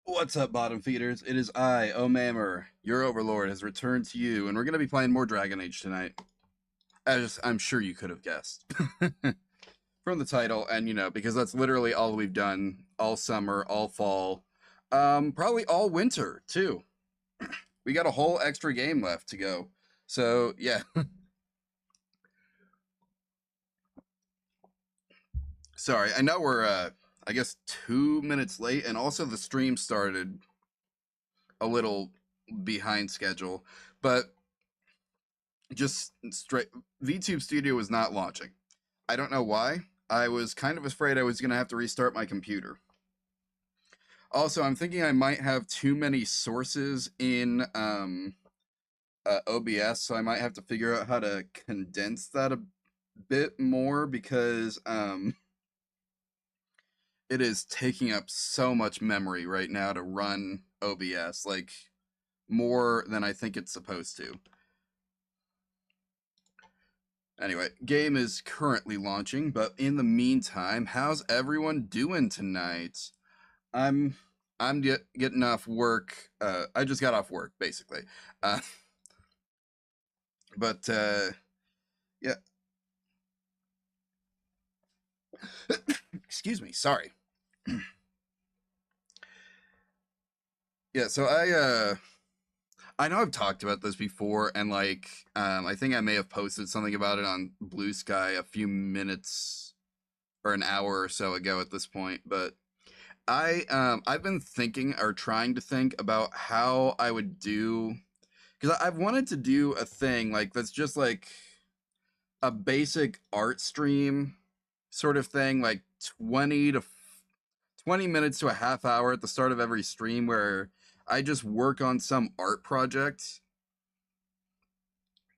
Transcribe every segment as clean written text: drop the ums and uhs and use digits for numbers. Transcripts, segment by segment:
What's up, bottom feeders? It is I, Omammer, your overlord, has returned to you, and we're going to be playing more Dragon Age tonight. As I'm sure you could have guessed from the title, and because that's literally all we've done all summer, all fall, probably all winter too. We got a whole extra game left to go. So, yeah. Sorry, I know we're, I guess, 2 minutes late, and also the stream started a little behind schedule, but just straight VTube Studio was not launching. I don't know why. I was kind of afraid I was going to have to restart my computer. Also, I'm thinking I might have too many sources in OBS, so I might have to figure out how to condense that a bit more because it is taking up so much memory right now to run OBS, like more than I think it's supposed to. Anyway, game is currently launching, but in the meantime, how's everyone doing tonight? I'm getting off work. I just got off work basically. Uh, but yeah. Excuse me. Sorry. Yeah. So I know I've talked about this before, and like I think I may have posted something about it on Blue Sky a few minutes or an hour or so ago at this point, but I've been thinking or trying to think about how I would do, because I've wanted to do a thing like that's just like a basic art stream sort of thing, like 20 minutes to a half hour at the start of every stream where I just work on some art project,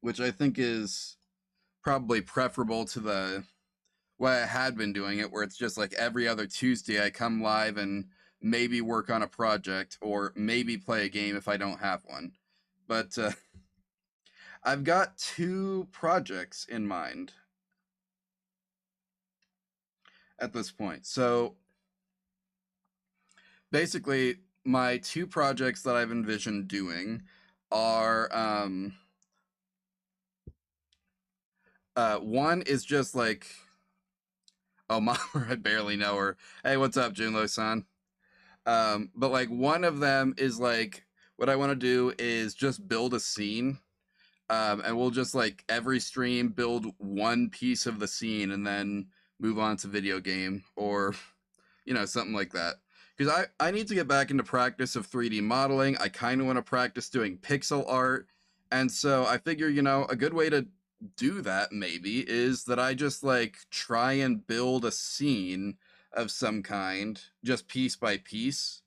which I think is probably preferable to the way I had been doing it, where it's just like every other Tuesday I come live and maybe work on a project or maybe play a game if I don't have one. But I've got two projects in mind at this point. So basically, my two projects that I've envisioned doing are one is just like, oh, mom, I barely know her. Hey, what's up, Junlo-san? But like one of them is like, what I want to do is just build a scene. And we'll just like every stream build one piece of the scene and then move on to video game or something like that. Because I need to get back into practice of 3D modeling. I kind of want to practice doing pixel art. And so I figure, a good way to do that maybe is that I just like try and build a scene of some kind, just piece by piece.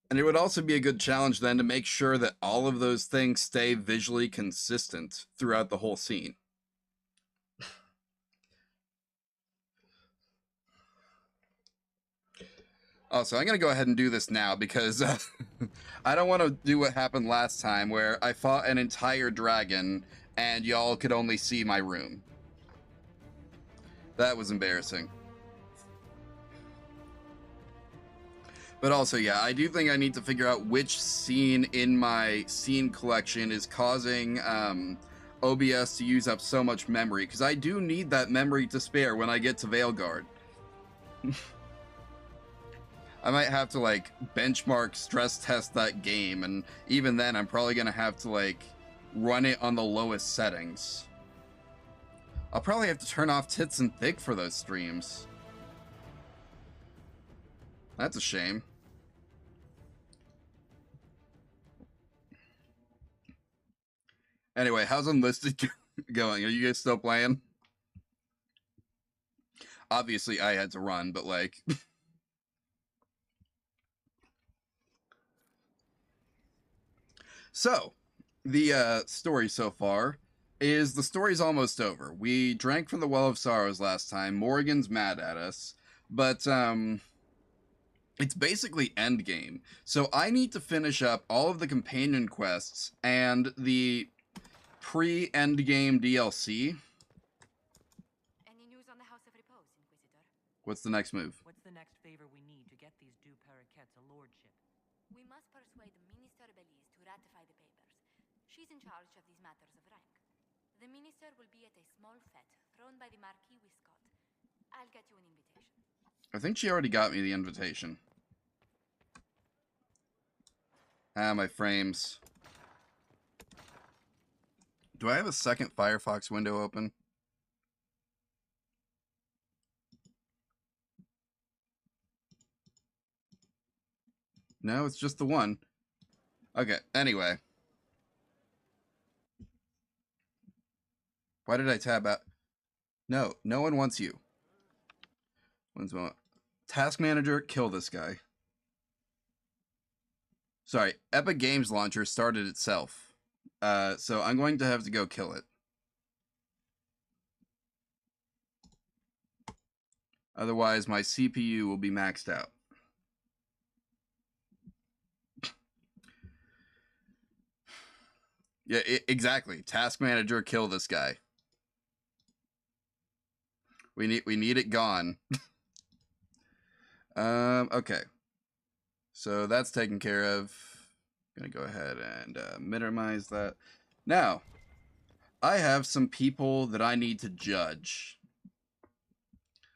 And it would also be a good challenge then to make sure that all of those things stay visually consistent throughout the whole scene. Also, I'm going to go ahead and do this now because I don't want to do what happened last time where I fought an entire dragon and y'all could only see my room. That was embarrassing. But also, yeah, I do think I need to figure out which scene in my scene collection is causing OBS to use up so much memory, because I do need that memory to spare when I get to Veilguard. I might have to like benchmark stress test that game, and even then I'm probably gonna have to like run it on the lowest settings. I'll probably have to turn off Tits and Thick for those streams. That's a shame. Anyway, how's Unlisted going? Are you guys still playing? Obviously I had to run, but like so the story so far is the story's almost over. We drank from the Well of Sorrows last time. Morrigan's mad at us, but it's basically endgame. So I need to finish up all of the companion quests and the pre-endgame DLC. Any news on the House of Repose, Inquisitor? What's the next move? What's the next favor we need to get these Du Paraquets a lordship? We must persuade the Minister Belize to ratify the papers. She's in charge of these matters of rank. The minister will be at a small fete thrown by the Marquis Wiscott. I'll get you an invitation. I think she already got me the invitation. Ah, my frames. Do I have a second Firefox window open? No, it's just the one. Okay, anyway. Why did I tab out? No, no one wants you. Task manager, kill this guy. Sorry, Epic Games Launcher started itself. So I'm going to have to go kill it. Otherwise, my CPU will be maxed out. Yeah, exactly. Task manager, kill this guy. We need it gone. Okay. So that's taken care of. I'm gonna go ahead and minimize that. Now, I have some people that I need to judge.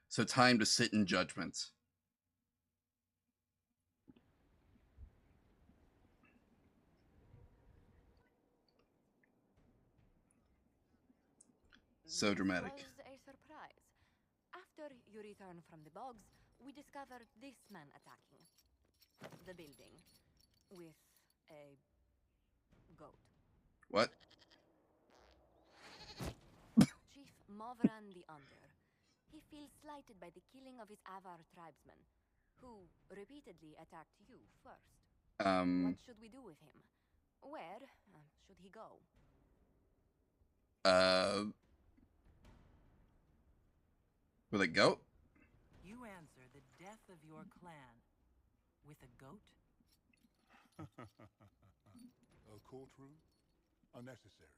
So time to sit in judgment. So dramatic. This was a surprise. After you return from the bogs, we discovered this man attacking the building with a goat. What? Chief Movran the Under. He feels slighted by the killing of his Avar tribesmen, who repeatedly attacked you first. What should we do with him? Where should he go? With a goat? You answer the death of your clan with a goat? A courtroom? Unnecessary.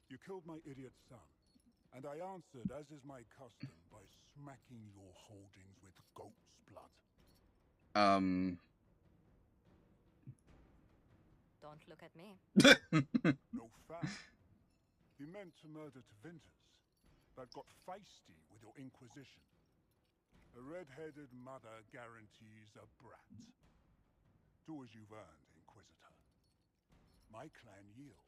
You killed my idiot son, and I answered, as is my custom, by smacking your holdings with goat's blood. Don't look at me. No foul. You meant to murder Tevinters, but got feisty with your Inquisition. A red-headed mother guarantees a brat. Do as you've earned, Inquisitor. My clan yields.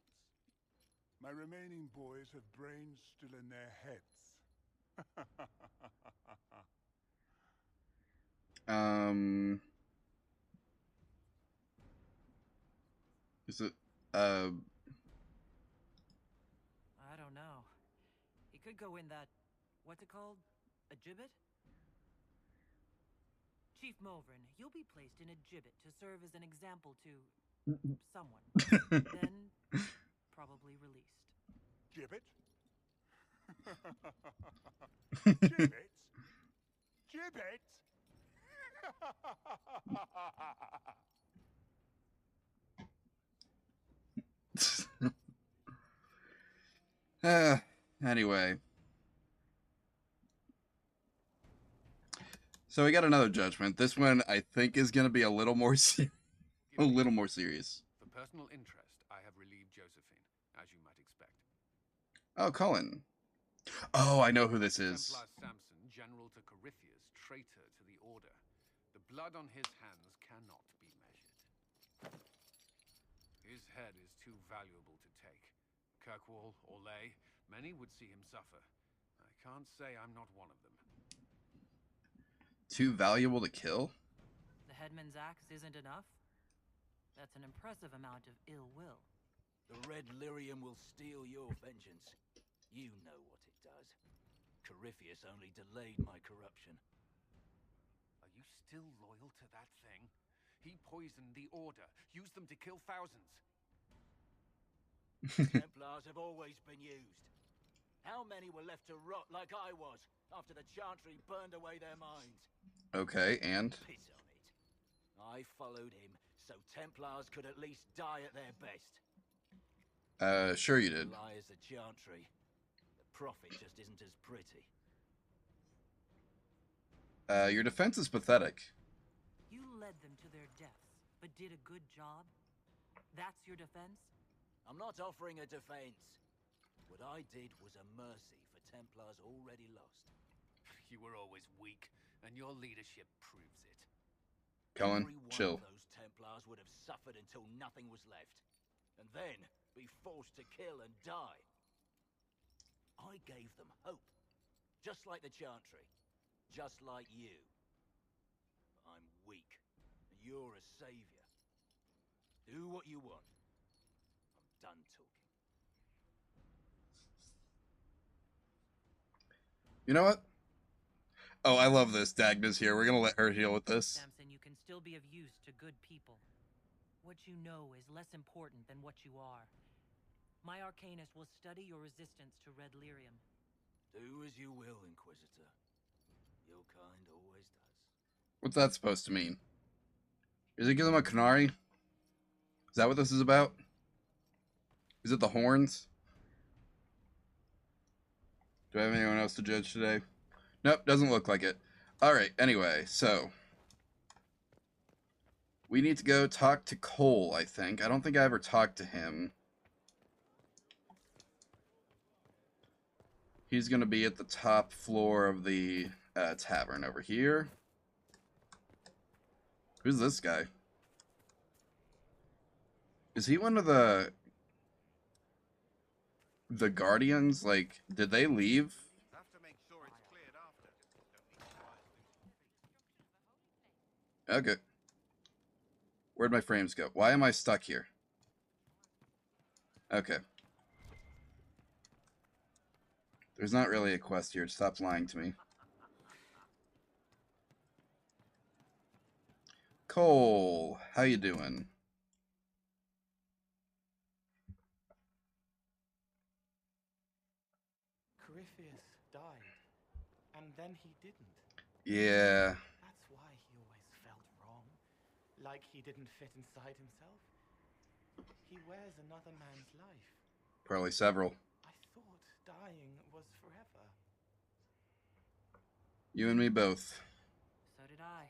My remaining boys have brains still in their heads. Is it, I don't know. He could go in that, what's it called? A gibbet? Chief Movran, you'll be placed in a gibbet to serve as an example to someone. Then, probably released. Gibbet? Gibbet? Gibbet? Anyway. So we got another judgment. This one I think is going to be a little more serious. For personal interest, I have relieved Josephine, as you might expect. Oh, Cullen. Oh, I know who this is. Templar Samson, general to Corypheus, traitor to the Order. The blood on his hands cannot be measured. His head is too valuable to take. Kirkwall or Lay, many would see him suffer. I can't say I'm not one of them. Too valuable to kill? The headman's axe isn't enough? That's an impressive amount of ill will. The Red Lyrium will steal your vengeance. You know what it does. Corypheus only delayed my corruption. Are you still loyal to that thing? He poisoned the Order, used them to kill thousands. Templars have always been used. How many were left to rot like I was after the Chantry burned away their minds? Okay, and? Piss on it. I followed him so Templars could at least die at their best. Sure you did. Lie as the Chantry. The profit just isn't as pretty. Your defense is pathetic. You led them to their deaths, but did a good job? That's your defense? I'm not offering a defense. What I did was a mercy for Templars already lost. You were always weak, and your leadership proves it. Cullen, Every one chill. of those Templars would have suffered until nothing was left. And then be forced to kill and die. I gave them hope. Just like the Chantry. Just like you. I'm weak. And you're a savior. Do what you want. I'm done talking. You know what? Oh, I love this. Dagna's here. We're gonna let her deal with this. Samson, you can still be of use to good people. What you know is less important than what you are. My Arcanist will study your resistance to Red Lyrium. Do as you will, Inquisitor. Your kind always does. What's that supposed to mean? Is it give them a Canary? Is that what this is about? Is it the horns? Do I have anyone else to judge today? Nope, doesn't look like it. Alright, anyway, so we need to go talk to Cole, I think. I don't think I ever talked to him. He's going to be at the top floor of the tavern over here. Who's this guy? Is he one of the Guardians? Like, did they leave? Have to make sure it's cleared after. Okay. Where'd my frames go? Why am I stuck here? Okay. There's not really a quest here. Stop lying to me. Cole, how you doing? Corypheus died, and then he didn't. Yeah. That's why he always felt wrong, like he didn't fit inside himself. He wears another man's life. Probably several. I thought dying was forever. You and me both. So did I.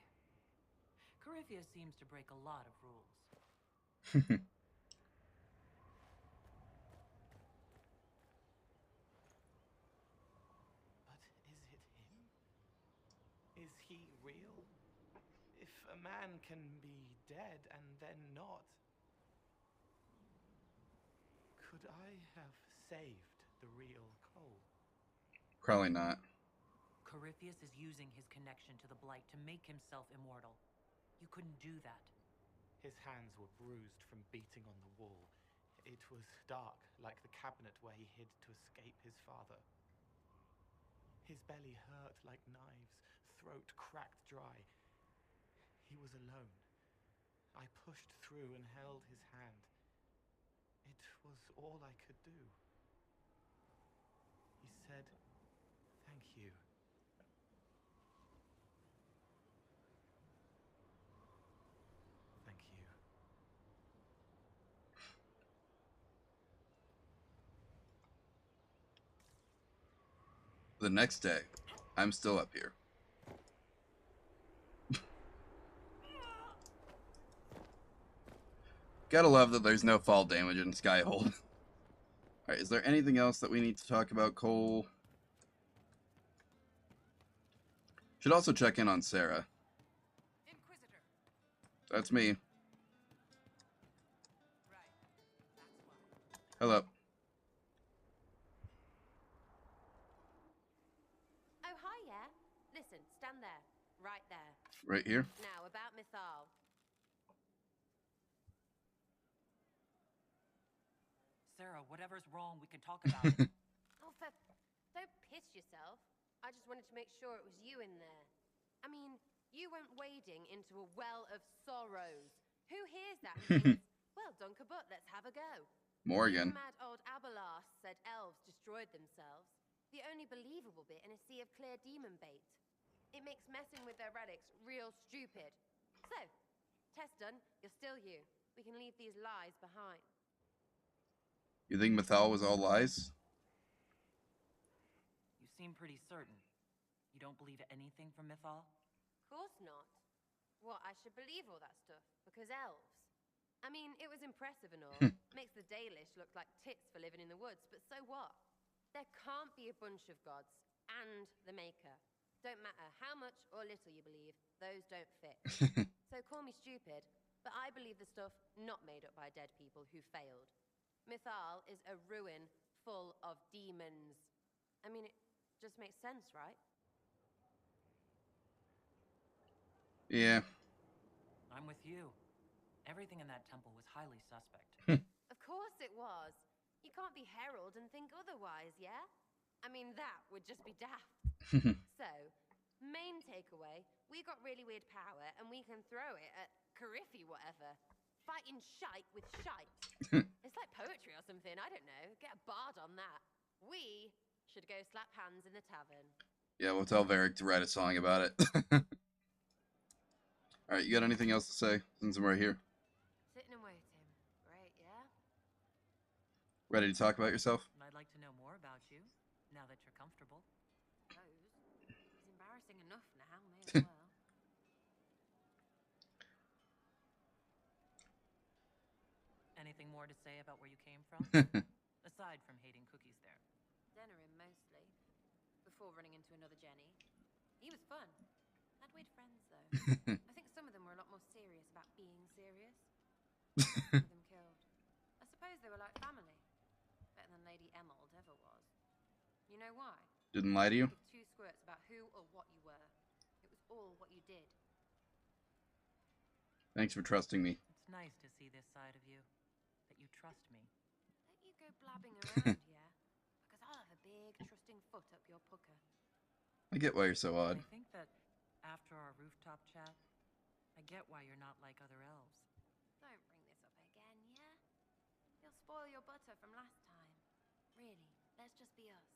Corypheus seems to break a lot of rules. But is it him? Is he real? If a man can be dead and then not, could I have saved the real Cole? Probably not. Corypheus is using his connection to the Blight to make himself immortal. You couldn't do that. His hands were bruised from beating on the wall. It was dark, like the cabinet where he hid to escape his father. His belly hurt like knives, throat cracked dry. He was alone. I pushed through and held his hand. It was all I could do. He said, "Thank you." Thank you. The next day, I'm still up here. Gotta love that there's no fall damage in Skyhold. Alright, is there anything else that we need to talk about, Cole? Should also check in on Sarah. Inquisitor. That's me. Right. That's why. Hello. Oh, hi, yeah. Listen, stand there. Right there. Right here. Now, about Mythal. Sarah, whatever's wrong, we can talk about it. Oh, don't piss yourself. I just wanted to make sure it was you in there. I mean, you went wading into a well of sorrows. Who hears that and thinks, well, Dunkabut, let's have a go. Morgan. Mad old Abelas said elves destroyed themselves. The only believable bit in a sea of clear demon bait. It makes messing with their relics real stupid. So, test done, you're still you. We can leave these lies behind. You think Mythal was all lies? You seem pretty certain. You don't believe anything from Mythal? Course not. What, I should believe all that stuff? Because elves? I mean, it was impressive and all. Makes the Dalish look like tits for living in the woods, but so what? There can't be a bunch of gods and the Maker. Don't matter how much or little you believe, those don't fit. So call me stupid, but I believe the stuff not made up by dead people who failed. Mythal is a ruin full of demons. I mean, it just makes sense, right? Yeah. I'm with you. Everything in that temple was highly suspect. Of course it was. You can't be herald and think otherwise, yeah? I mean, that would just be daft. So, main takeaway, we got really weird power and we can throw it at Cariffi whatever. Fighting shite with shite. It's like poetry or something, I don't know. Get a bard on that. We should go slap hands in the tavern. Yeah, we'll tell Varric to write a song about it. Alright, you got anything else to say since I'm right here? Sitting and waiting. Great, yeah? Ready to talk about yourself? I'd like to know more about you, now that you're comfortable. It's embarrassing enough now, may as well. Anything more to say about where you came from? Aside from hating cookies there. Denerim, mostly. Before running into another Jenny. He was fun. Had weird friends, though. I think some of them were a lot more serious about being serious. Some of them killed. I suppose they were like family. Better than Lady Emerald ever was. You know why? Didn't lie to you? Give two squirts about who or what you were. It was all what you did. Thanks for trusting me. It's nice to see this side of you. That you trust me. Don't you go blabbing around, yeah? Because I'll have a big trusting foot up your pucker. I get why you're so odd. I think that after our rooftop chat, I get why you're not like other elves. Don't bring this up again, yeah? You'll spoil your butter from last time. Really, let's just be us.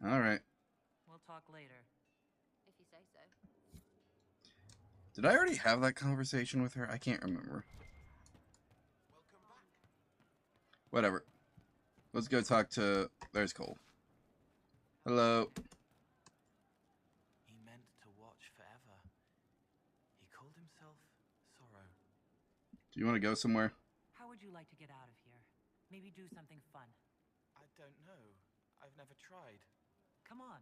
Alright. We'll talk later. If you say so. Did I already have that conversation with her? I can't remember. Whatever. Let's go talk to... There's Cole. Hello. He meant to watch forever. He called himself Sorrow. Do you want to go somewhere? How would you like to get out of here? Maybe do something fun. I don't know. I've never tried. Come on.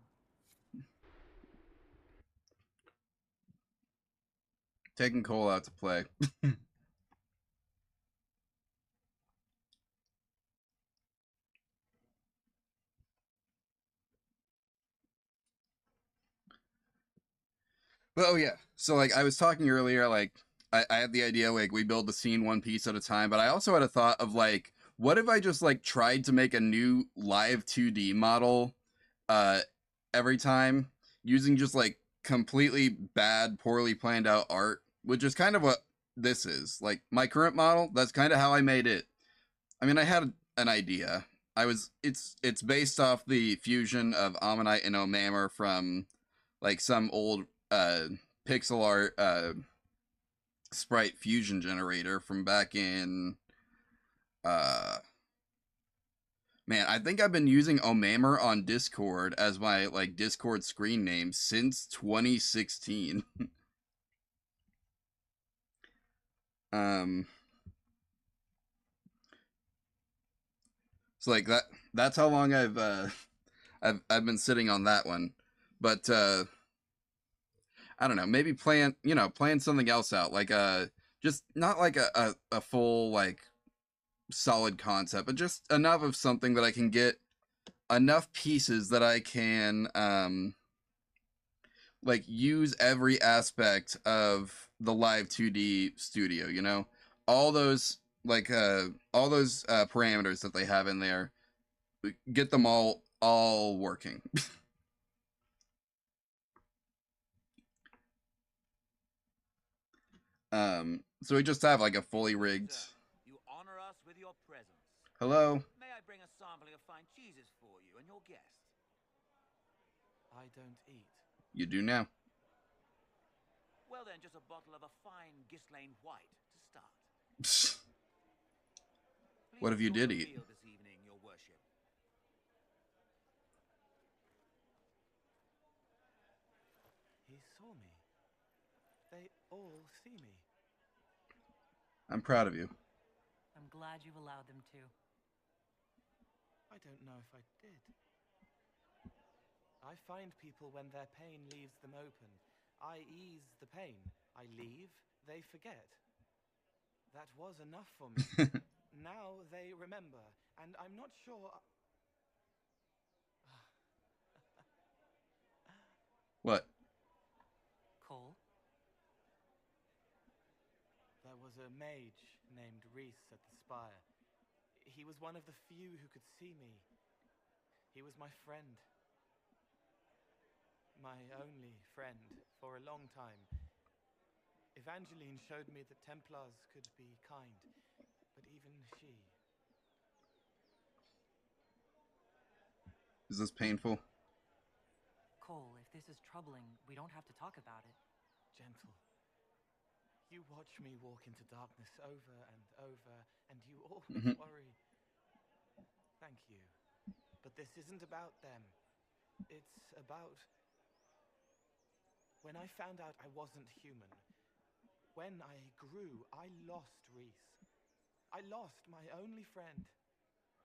Taking Cole out to play. But oh yeah, so like I was talking earlier, like I had the idea like we build the scene one piece at a time, but I also had a thought of like, what if I just like tried to make a new live 2D model every time using just like completely bad, poorly planned out art, which is kind of what this is. Like my current model, that's kind of how I made it. I mean, I had an idea. It's based off the fusion of Ammonite and Omammer from like some old pixel art sprite fusion generator from back in man, I think I've been using Omammer on Discord as my like Discord screen name since 2016. So like that's how long I've been sitting on that one. But I don't know, maybe plan something else out, like just not like a full like solid concept, but just enough of something that I can get enough pieces that I can like use every aspect of the live 2D studio, you know? All those like parameters that they have in there, get them all working. So we just have like a fully rigged. You honor us with your presence. Hello. May I bring a sampling of fine cheeses for you and your guest? I don't eat. You do now. Well then, just a bottle of a fine Ghislaine White to start. What if you did eat? This evening, your worship. He saw me. all see me. I'm proud of you. I'm glad you've allowed them to. I don't know if I did. I find people when their pain leaves them open. I ease the pain. I leave, they forget. That was enough for me. Now they remember, and I'm not sure... What? Cole? There was a mage named Reese at the spire. He was one of the few who could see me. He was my friend. My only friend for a long time. Evangeline showed me that Templars could be kind, but even she... Is this painful? Cole, if this is troubling, we don't have to talk about it. Gentle. You watch me walk into darkness over and over, and you always worry. Thank you. But this isn't about them. It's about... When I found out I wasn't human, when I grew, I lost Reese. I lost my only friend.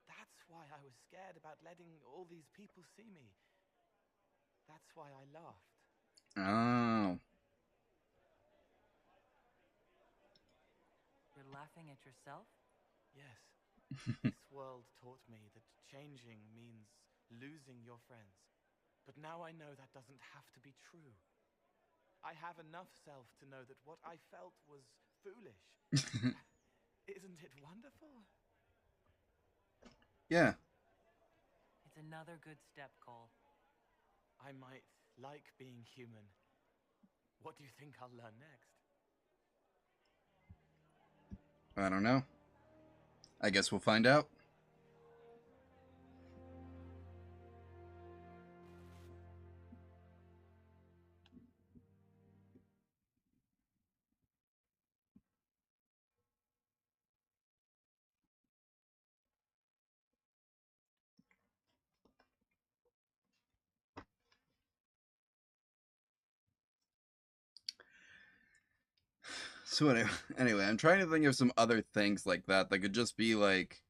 That's why I was scared about letting all these people see me. That's why I laughed. Oh. You're laughing at yourself? Yes. This world taught me that changing means losing your friends. But now I know that doesn't have to be true. I have enough self to know that what I felt was foolish. Isn't it wonderful? Yeah. It's another good step, Cole. I might like being human. What do you think I'll learn next? I don't know. I guess we'll find out. So anyway, I'm trying to think of some other things like that that could just be like,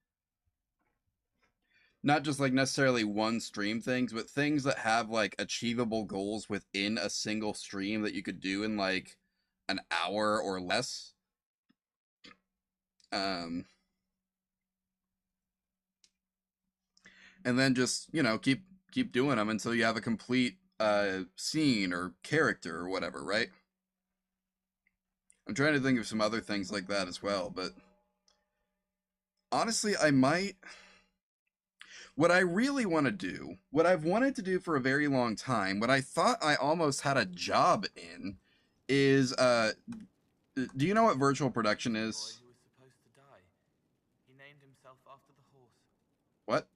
not just like necessarily one stream things, but things that have like achievable goals within a single stream that you could do in like an hour or less. And then just, you know, keep doing them until you have a complete scene or character or whatever, right? I'm trying to think of some other things like that as well, but honestly, I might... What I really want to do, what I've wanted to do for a very long time, what I thought I almost had a job in, is, do you know what virtual production is? Boy who was supposed to die. He named himself after the horse. What?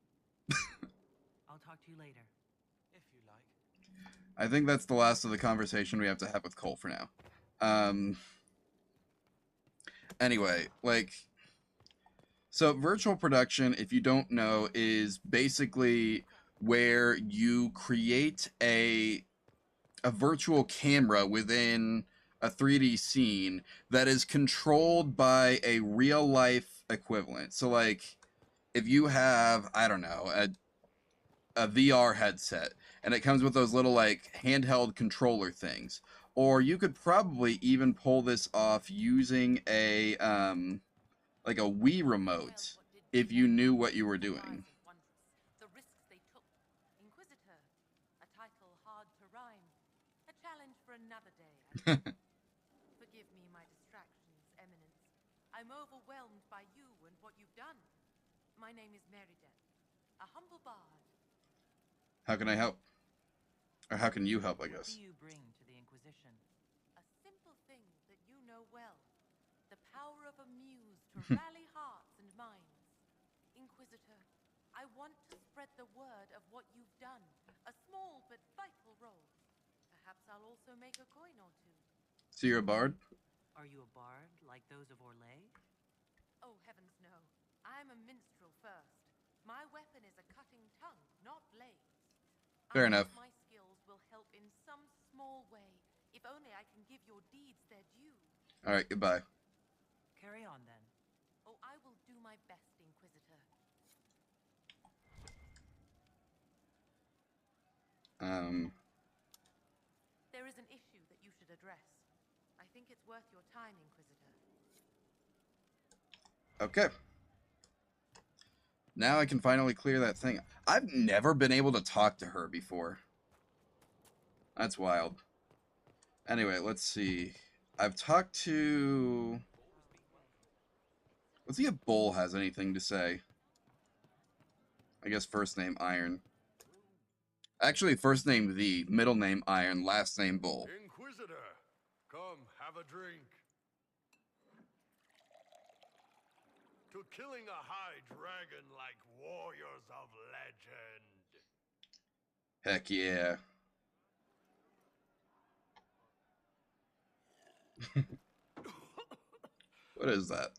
I'll talk to you later. If you like. I think that's the last of the conversation we have to have with Cole for now. Anyway, like... So virtual production, if you don't know, is basically where you create a virtual camera within a 3D scene that is controlled by a real life equivalent. So like if you have, I don't know, a VR headset and it comes with those little like handheld controller things, or you could probably even pull this off using a like a Wii remote if you knew what you were doing. The risks they took. Inquisitor, a title hard to rhyme. A challenge for another day. Forgive me my distractions, Eminence. I'm overwhelmed by you and what you've done. My name is Meriden, a humble bard. How can I help? Or how can you help, I guess? What do you bring to the Inquisition? A simple thing that you know well. The power of a muse to rally hearts and minds. Inquisitor, I want to spread the word of what you've done. A small but vital role. Perhaps I'll also make a coin or two. So you're a bard? Are you a bard like those of Orlais? Oh, heavens no. I'm a minstrel first. My weapon is a cutting tongue, not blades. Fair enough. My skills will help in some small way, if If only I can give your deeds their due. All right, goodbye. Carry on then. Oh, I will do my best, Inquisitor. There is an issue that you should address. I think it's worth your time, Inquisitor. Okay. Now I can finally clear that thing. I've never been able to talk to her before. That's wild. Anyway, let's see. I've talked to... Let's see if Bull has anything to say. I guess first name Iron. Actually, first name The, middle name Iron, last name Bull. Inquisitor, come have a drink. To killing a high dragon like warriors of legend. Heck yeah. What is that?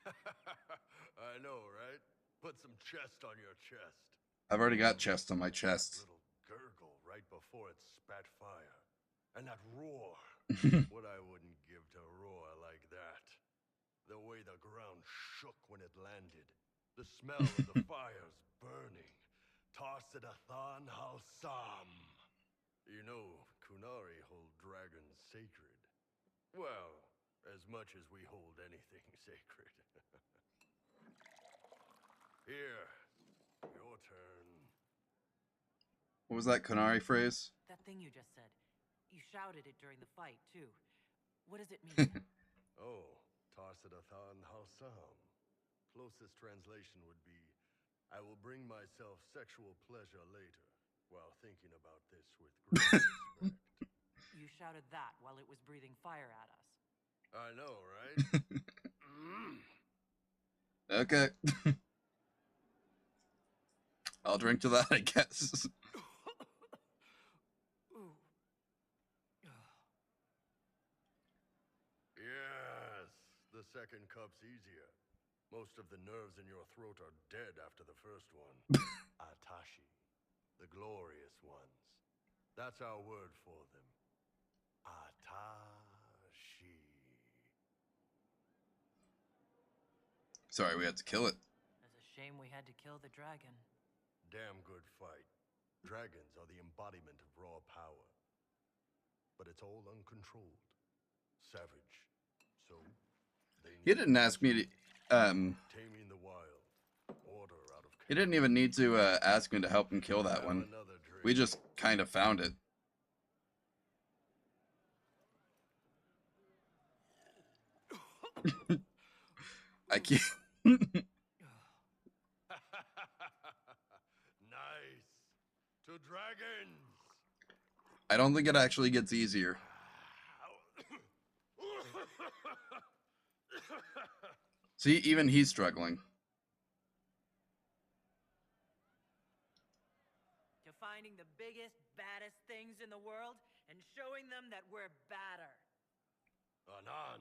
I know, right? Put some chest on your chest. I've already got chest on my chest. Little gurgle right before it spat fire. And that roar. What I wouldn't give to roar like that. The way the ground shook when it landed. The smell of the fires burning. Tarsidathan Halsam. You know, Kunari hold dragons sacred. Well, as much as we hold anything sacred. Here, your turn. What was that Kunari phrase? That thing you just said. You shouted it during the fight, too. What does it mean? Oh, Tarsidathan Halsam. Closest translation would be, I will bring myself sexual pleasure later, while thinking about this with great respect. You shouted that while it was breathing fire at us. I know, right? Okay. I'll drink to that, I guess. Yes, the second cup's easier. Most of the nerves in your throat are dead after the first one. Atashi, the glorious ones. That's our word for them. Atashi. Sorry, we had to kill it. It's a shame we had to kill the dragon. Damn good fight. Dragons are the embodiment of raw power. But it's all uncontrolled. Savage. So, He didn't ask me to... taming the wild. Order out of... He didn't even need to ask me to help him kill that one. We just kind of found it. I can't... Nice. To dragons. I don't think it actually gets easier. See, even he's struggling. To finding the biggest, baddest things in the world and showing them that we're badder. Anan.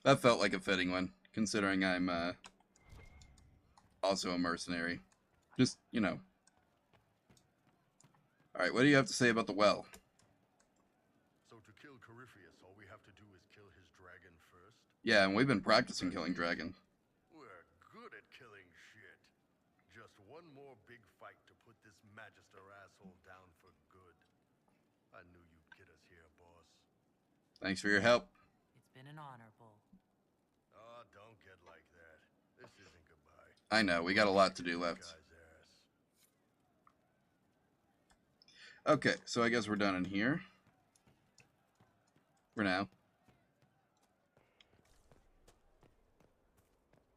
That felt like a fitting one, considering I'm also a mercenary. Just, you know. Alright, what do you have to say about the well? So to kill Corypheus, all we have to do is kill his dragon first? Yeah, and we've been practicing killing dragon. We're good at killing shit. Just one more big fight to put this Magister asshole down for good. I knew you'd get us here, boss. Thanks for your help. It's been an honor, Bull. Oh, don't get like that. This isn't goodbye. I know, we got a lot to do left. Okay, so I guess we're done in here. For now.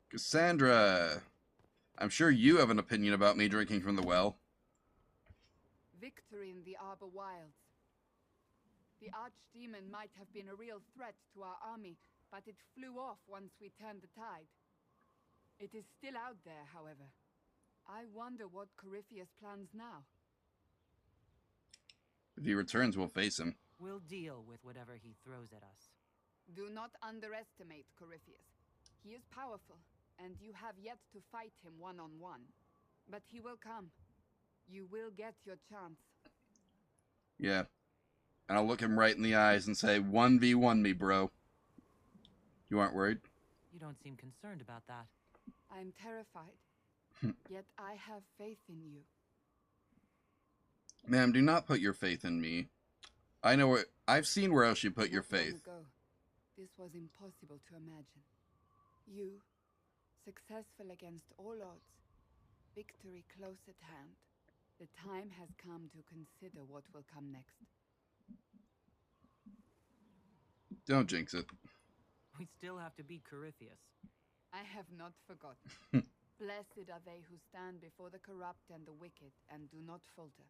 Cassandra! I'm sure you have an opinion about me drinking from the well. Victory in the Arbor Wilds. The Archdemon might have been a real threat to our army, but it flew off once we turned the tide. It is still out there, however. I wonder what Corypheus plans now. If he returns, we'll face him. We'll deal with whatever he throws at us. Do not underestimate Corypheus. He is powerful, and you have yet to fight him one-on-one. But he will come. You will get your chance. Yeah. And I'll look him right in the eyes and say, 1v1 me, bro. You aren't worried? You don't seem concerned about that. I'm terrified. Yet I have faith in you. Ma'am, do not put your faith in me. I know where... I've seen where else you put your Not long faith. ago, this was impossible to imagine. You, successful against all odds, victory close at hand. The time has come to consider what will come next. Don't jinx it. We still have to beat Corypheus. I have not forgotten. Blessed are they who stand before the corrupt and the wicked and do not falter.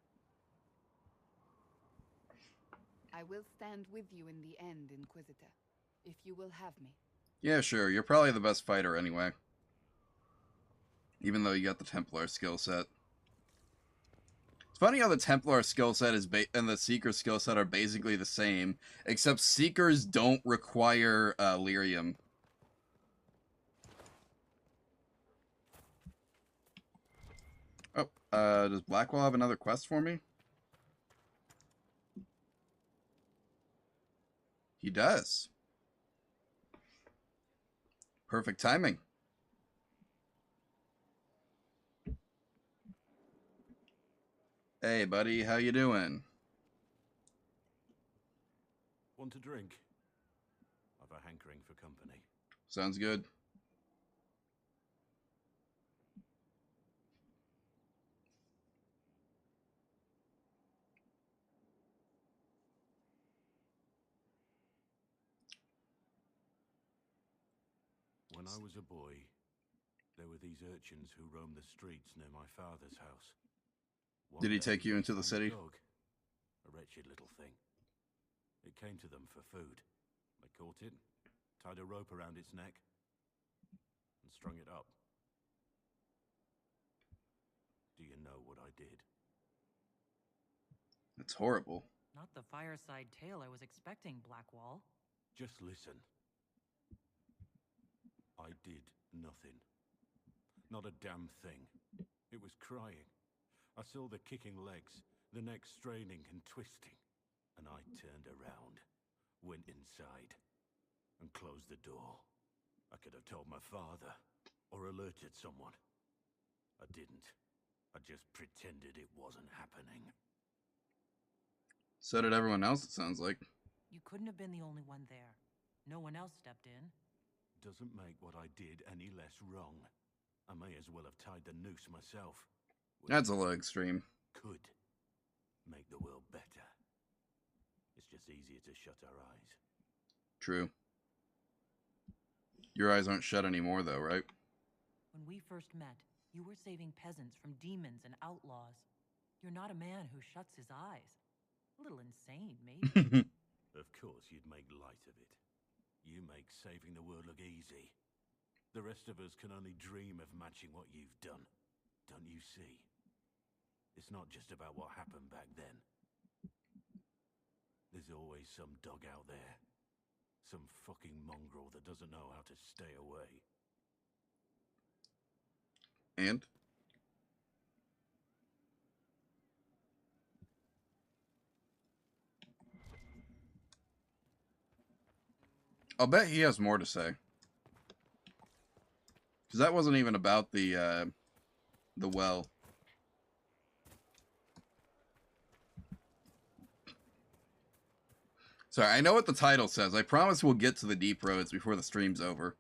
I will stand with you in the end, Inquisitor, if you will have me. Yeah, sure. You're probably the best fighter anyway. Even though you got the Templar skill set. It's funny how the Templar skill set is and the Seeker skill set are basically the same, except Seekers don't require lyrium. Oh, does Blackwell have another quest for me? He does. Perfect timing. Hey, buddy, how you doing? Want a drink? I've a hankering for company. Sounds good. When I was a boy, there were these urchins who roamed the streets near my father's house. Did he take you into the city? Dog, a wretched little thing. It came to them for food. They caught it, tied a rope around its neck, and strung it up. Do you know what I did? That's horrible. Not the fireside tale I was expecting, Blackwall. Just listen. I did nothing. Not a damn thing. It was crying. I saw the kicking legs, the neck straining and twisting, and I turned around, went inside, and closed the door. I could have told my father, or alerted someone. I didn't. I just pretended it wasn't happening. So did everyone else, it sounds like. You couldn't have been the only one there. No one else stepped in. Doesn't make what I did any less wrong. I may as well have tied the noose myself. That's a little extreme. Could make the world better. It's just easier to shut our eyes. True. Your eyes aren't shut anymore, though, right? When we first met, you were saving peasants from demons and outlaws. You're not a man who shuts his eyes. A little insane, maybe. Of course you'd make light of it. You make saving the world look easy. The rest of us can only dream of matching what you've done. Don't you see? It's not just about what happened back then. There's always some dog out there. Some fucking mongrel that doesn't know how to stay away. And? I'll bet he has more to say. Because that wasn't even about the well. Sorry, I know what the title says. I promise we'll get to the deep roads before the stream's over.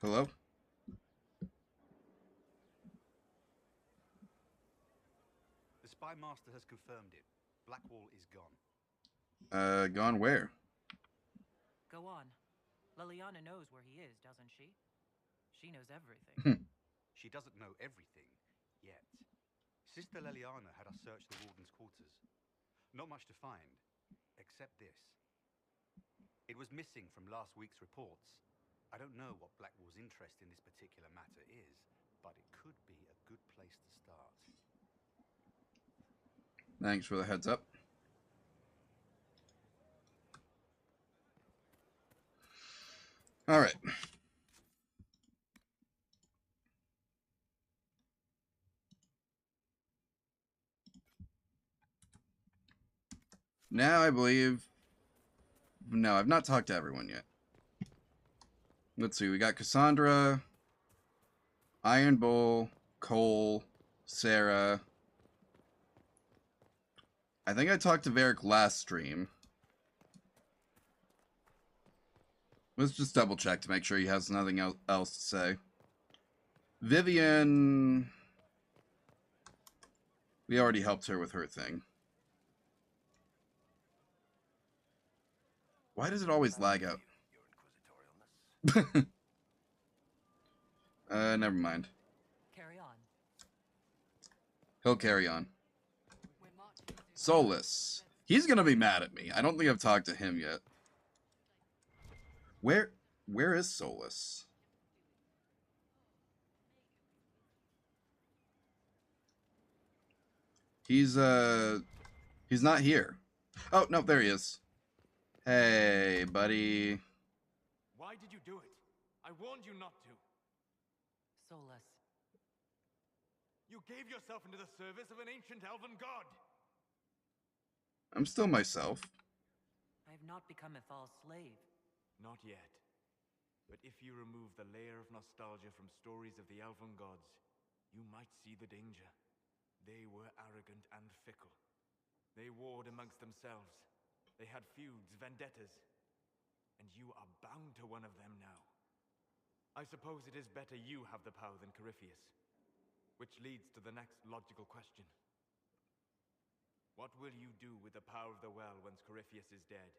Hello? The spy master has confirmed it. Blackwall is gone. Gone where? Go on. Leliana knows where he is, doesn't she? She knows everything. She doesn't know everything, yet. Sister Leliana had us search the warden's quarters. Not much to find, except this. It was missing from last week's reports. I don't know what Blackwall's interest in this particular matter is, but it could be a good place to start. Thanks for the heads up. All right. Now I believe... No, I've not talked to everyone yet. Let's see, we got Cassandra, Iron Bull, Cole, Sarah. I think I talked to Varric last stream. Let's just double check to make sure he has nothing else to say. Vivian... We already helped her with her thing. Why does it always lag out? Never mind. Carry on. He'll carry on. Solus. He's gonna be mad at me. I don't think I've talked to him yet. Where is Solus? He's not here. Oh, no, there he is. Hey, buddy. Why did you do it? I warned you not to. Solus. You gave yourself into the service of an ancient elven god. I'm still myself. I have not become a false slave. Not yet. But if you remove the layer of nostalgia from stories of the elven gods, you might see the danger. They were arrogant and fickle. They warred amongst themselves. They had feuds, vendettas. And you are bound to one of them now. I suppose it is better you have the power than Corypheus. Which leads to the next logical question. What will you do with the power of the well once Corypheus is dead?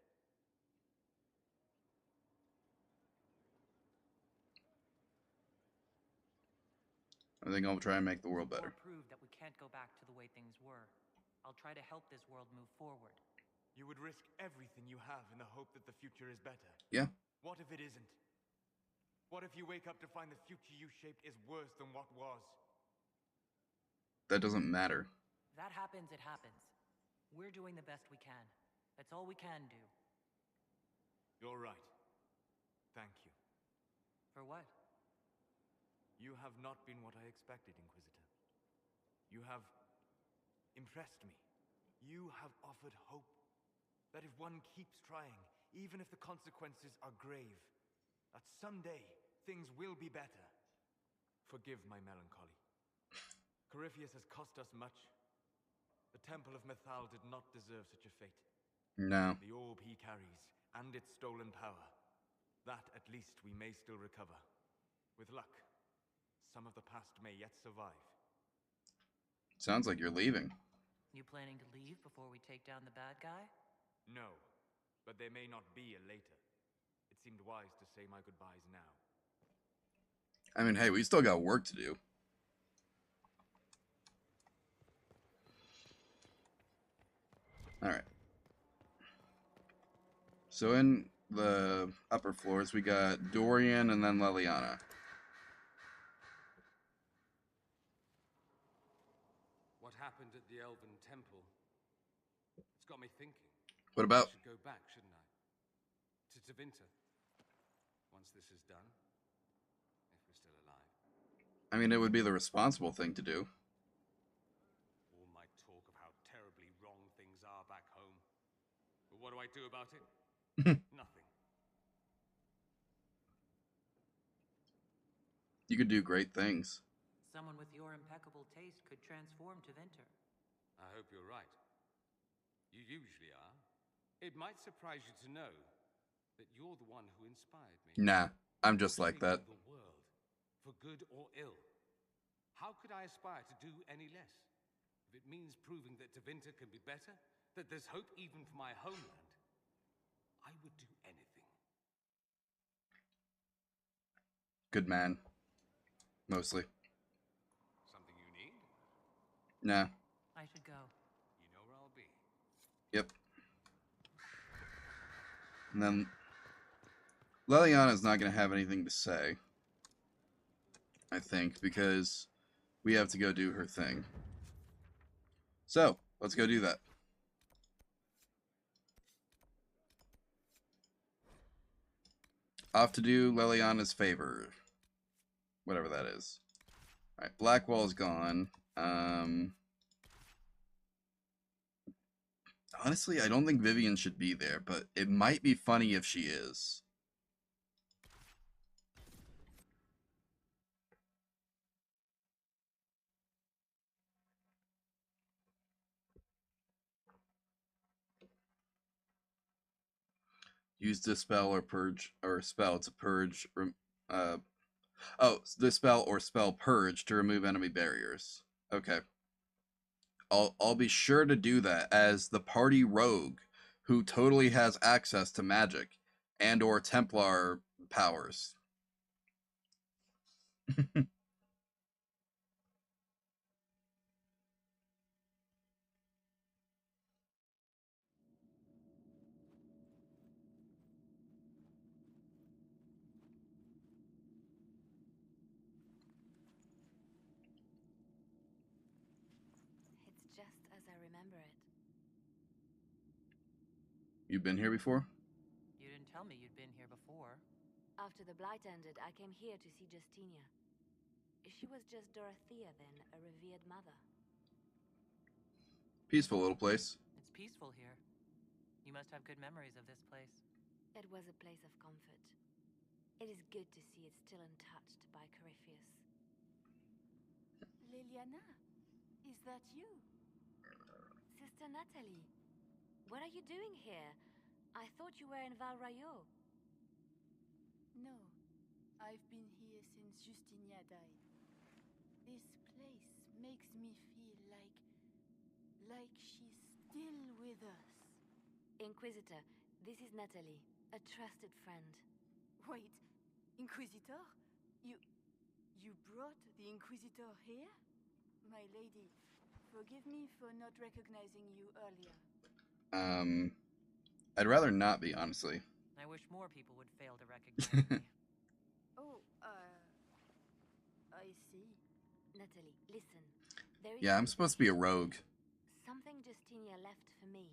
I think I'll try and make the world better. Prove that we can't go back to the way things were. I'll try to help this world move forward. You would risk everything you have in the hope that the future is better. Yeah. What if it isn't? What if you wake up to find the future you shaped is worse than what was? That doesn't matter. That happens, it happens. We're doing the best we can. That's all we can do. You're right. Thank you. For what? You have not been what I expected, Inquisitor. You have impressed me. You have offered hope. That if one keeps trying, even if the consequences are grave, that someday things will be better. Forgive my melancholy. Corypheus has cost us much. The Temple of Mythal did not deserve such a fate. No. The orb he carries, and its stolen power, that at least we may still recover. With luck, some of the past may yet survive. Sounds like you're leaving. You planning to leave before we take down the bad guy? No, but there may not be a later. It seemed wise to say my goodbyes now. I mean, hey, we still got work to do. Alright. So in the upper floors, we got Dorian and then Leliana. What happened at the Elven Temple? It's got me thinking. What about? I should go back, shouldn't I? To Tevinter. Once this is done. If we're still alive. I mean, it would be the responsible thing to do. All my talk of how terribly wrong things are back home. But what do I do about it? Nothing. You could do great things. Someone with your impeccable taste could transform Tevinter. I hope you're right. You usually are. It might surprise you to know that you're the one who inspired me. Nah, I'm just like that. The world, for good or ill. How could I aspire to do any less? If it means proving that Tevinter can be better, that there's hope even for my homeland, I would do anything. Good man. Mostly. Something you need? Nah. I should go. You know where I'll be. Yep. And then Leliana's not going to have anything to say. I think, because we have to go do her thing. So, Let's go do that. Off to do Leliana's favor. Whatever that is. Alright, Blackwall's gone. Honestly, I don't think Vivian should be there, but it might be funny if she is. Use dispel or purge or spell to purge. Dispel or spell purge to remove enemy barriers. Okay. I'll be sure to do that as the party rogue who totally has access to magic and or Templar powers. It's just as I remember it. You've been here before? You didn't tell me you'd been here before. After the Blight ended, I came here to see Justinia. She was just Dorothea then, a revered mother. Peaceful little place. It's peaceful here. You must have good memories of this place. It was a place of comfort. It is good to see it still untouched by Corypheus. Liliana, is that you? Sister Natalie, what are you doing here? I thought you were in Val Rayo. No, I've been here since Justinia died. This place makes me feel like she's still with us. Inquisitor, this is Natalie, a trusted friend. Wait, Inquisitor? You brought the Inquisitor here? My lady, forgive me for not recognizing you earlier. I'd rather not be, honestly. I wish more people would fail to recognize me. Oh, I see. Natalie, listen. There is Yeah, I'm supposed to be a rogue. something Justinia left for me.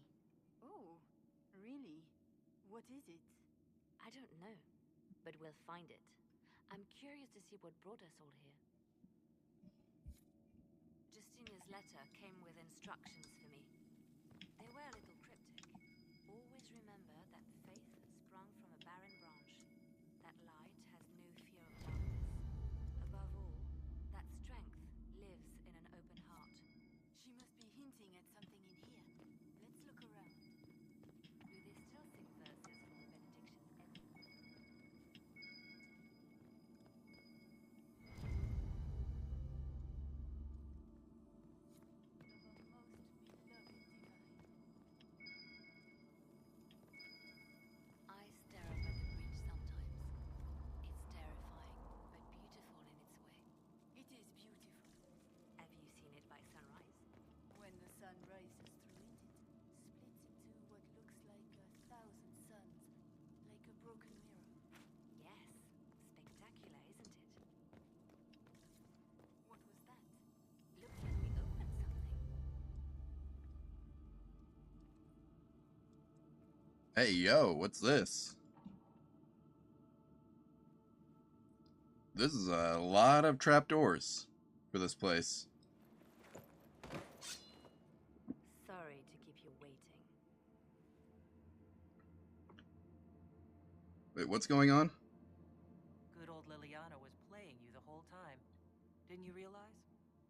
Oh, really? What is it? I don't know, but we'll find it. I'm curious to see what brought us all here. Justinia's letter came with instructions for me. They were a little cryptic. Always remember that faith sprung from a barren branch, that light has no fear of darkness. Above all, that strength lives in an open heart. She must be hinting at something in here. Let's look around. Do they still sing verses from the benedictions everywhere? I stare up at the bridge sometimes. It's terrifying, but beautiful in its way. It is beautiful. Have you seen it by sunrise? When the sun rises through it, it splits into what looks like 1,000 suns, like a broken mirror. Yes. Spectacular, isn't it? What was that? Looks like we opened something. Hey, yo, what's this? This is a lot of trapdoors for this place. Sorry to keep you waiting. Wait, what's going on? Good old Liliana was playing you the whole time. Didn't you realize?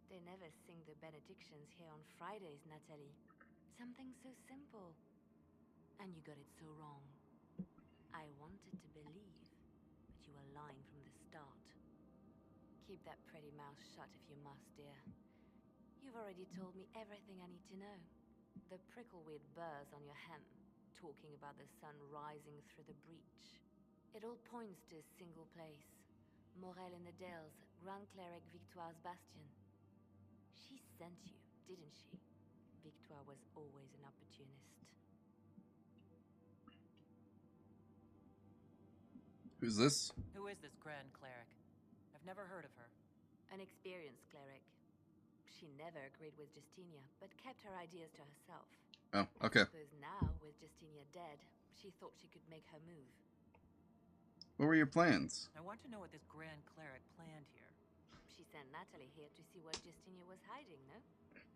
They never sing the benedictions here on Fridays, Natalie. Something so simple. And you got it so wrong. I wanted to believe, but you were lying from the start. Keep that pretty mouth shut if you must, dear. You've already told me everything I need to know. The prickleweed burrs on your hem, talking about the sun rising through the breach. It all points to a single place. Morel in the Dales, Grand Cleric Victoire's bastion. She sent you, didn't she? Victoire was always an opportunist. Who's this? Who is this Grand Cleric? I've never heard of her. An experienced cleric. She never agreed with Justinia, but kept her ideas to herself. Oh, okay. I suppose now, with Justinia dead, she thought she could make her move. What were your plans? I want to know what this Grand Cleric planned here. She sent Natalie here to see what Justinia was hiding, no?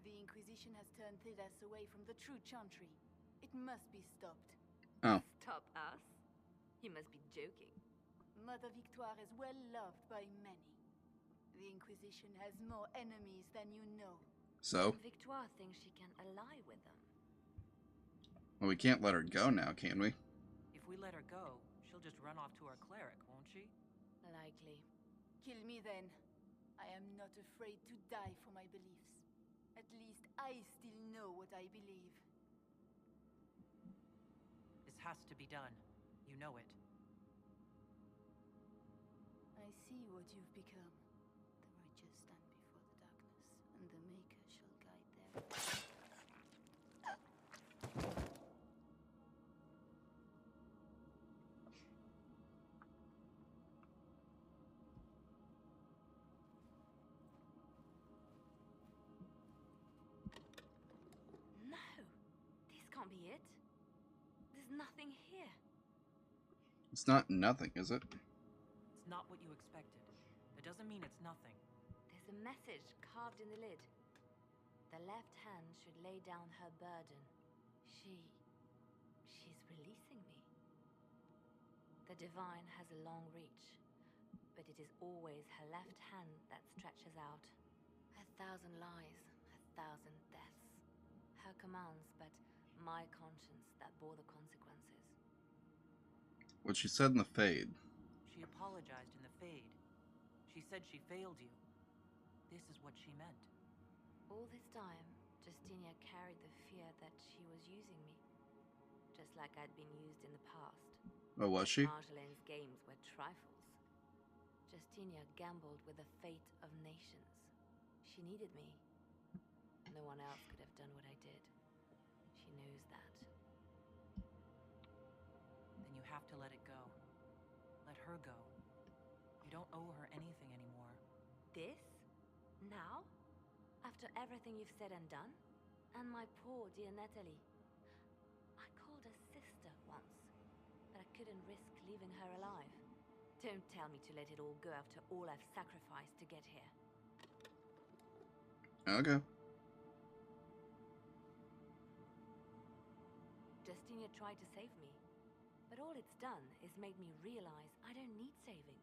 The Inquisition has turned Thidas away from the true Chantry. It must be stopped. Oh. Stop us? You must be joking. Mother Victoire is well loved by many. The Inquisition has more enemies than you know. So? Victoire thinks she can ally with them. Well, we can't let her go now, can we? If we let her go, she'll just run off to our cleric, won't she? Likely. Kill me then. I am not afraid to die for my beliefs. At least I still know what I believe. This has to be done. You know it. I see what you've become. The righteous stand before the darkness, and the Maker shall guide them. No! This can't be it. There's nothing here. It's not nothing, is it? It's not what you expected. It doesn't mean it's nothing. There's a message carved in the lid. The left hand should lay down her burden. She's releasing me. The divine has a long reach, but it is always her left hand that stretches out. 1,000 lies, 1,000 deaths. Her commands, but my conscience that bore the consequences. What she said in the Fade. She apologized in the Fade. She said she failed you. This is what she meant. All this time, Justinia carried the fear that she was using me. Just like I'd been used in the past. Oh, was she? Marjolaine's games were trifles. Justinia gambled with the fate of nations. She needed me. No one else could have done what I did. She knows that. Then you have to let it go. Let her go. You don't owe her anything anymore. This? Now? After everything you've said and done? And my poor dear Natalie. I called her sister once, but I couldn't risk leaving her alive. Don't tell me to let it all go after all I've sacrificed to get here. Okay. Justinia tried to save me, but all it's done is made me realize I don't need saving.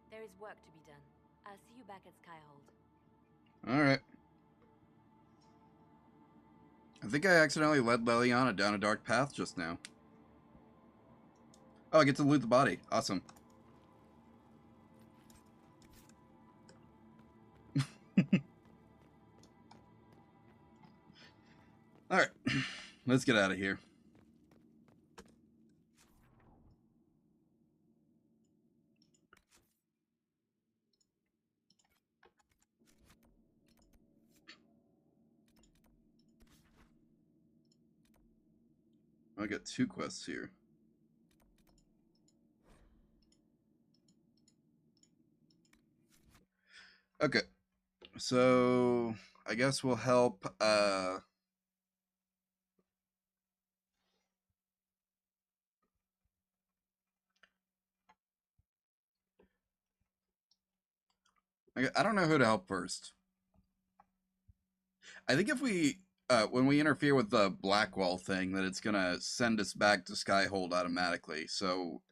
There is work to be done. I'll see you back at Skyhold. Alright. I think I accidentally led Leliana down a dark path just now. Oh, I get to loot the body. Awesome. Alright. Let's get out of here. I got 2 quests here. Okay. So, I guess we'll help, I don't know who to help first. I think if we, when we interfere with the Blackwall thing, that it's gonna send us back to Skyhold automatically. So,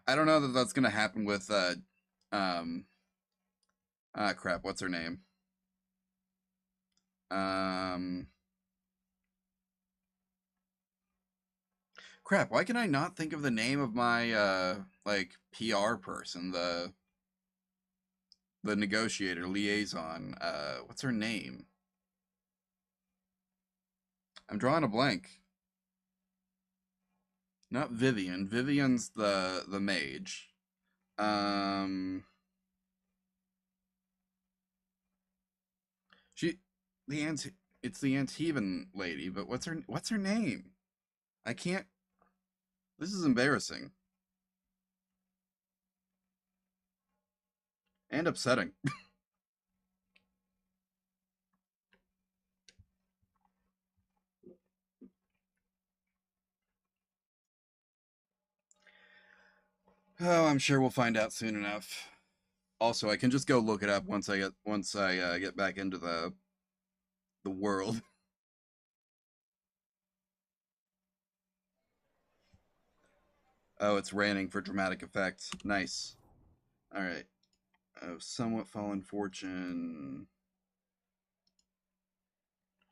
I don't know that that's gonna happen with, crap, what's her name? Crap, why can I not think of the name of my, like, PR person, the negotiator, liaison, what's her name? I'm drawing a blank. Not Vivian. Vivian's the mage. It's the Antivan lady, but what's her name? I can't. This is embarrassing. And upsetting. Oh, I'm sure we'll find out soon enough. Also, I can just go look it up once I get back into the world. Oh, it's raining for dramatic effect. Nice. All right. Oh, somewhat fallen fortune.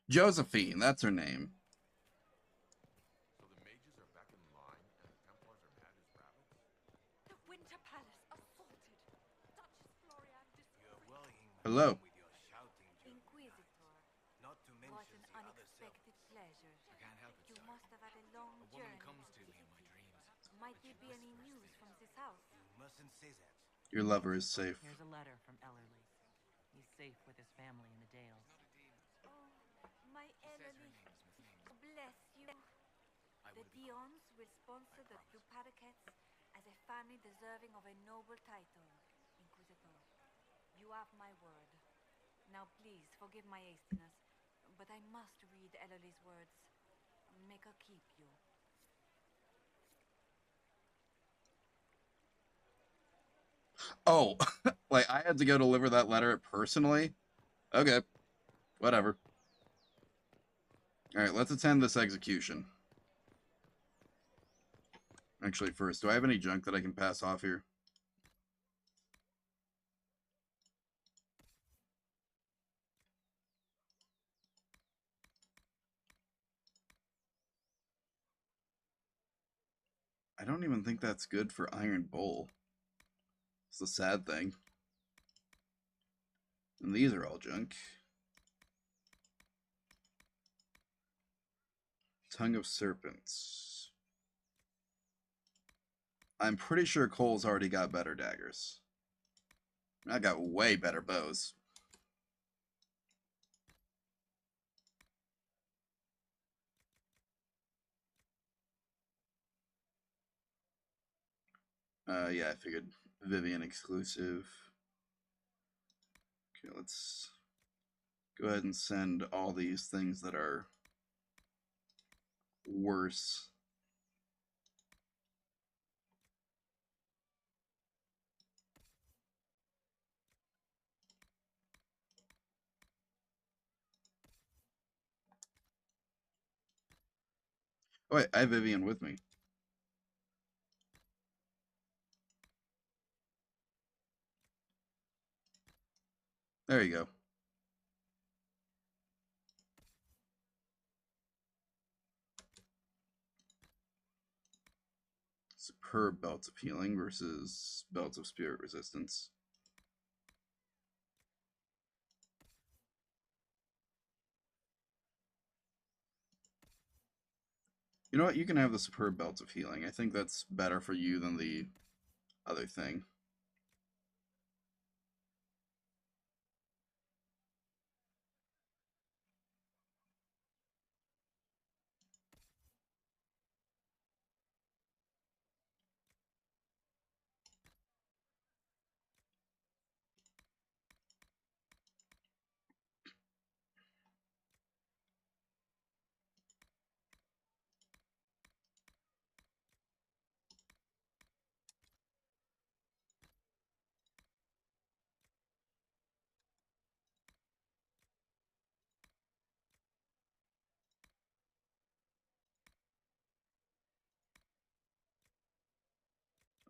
Josephine, that's her name. So the mages are back in line and the Templars are mad as rabbits? The Winter Palace assaulted. Duchess Florian You're worrying me Hello. with your shouting, Inquisitor. not to What mention an the other self. unexpected pleasure. I can't help it, You sir. must have had a long A woman journey. comes to me in my dreams. Might there be any news from this house? You mustn't say that. Your lover is safe. Here's a letter from Ellerly. He's safe with his family in the Dales. Oh, my Ellerly. Bless you. The Dions will sponsor the Duparakets as a family deserving of a noble title, Inquisitor. You have my word. Now please, forgive my hastiness, but I must read Ellerly's words. Make her keep you. Oh, like I had to go deliver that letter personally? Okay, whatever. All right, let's attend this execution. Actually, first, do I have any junk that I can pass off here? I don't even think that's good for Iron Bowl. It's the sad thing. And these are all junk. Tongue of Serpents. I'm pretty sure Cole's already got better daggers. I got way better bows. Yeah, I figured Vivian exclusive. Okay, let's go ahead and send all these things that are worse. Oh, wait, I have Vivian with me. There you go. Superb Belts of Healing versus Belts of Spirit Resistance. You know what? You can have the Superb Belts of Healing. I think that's better for you than the other thing.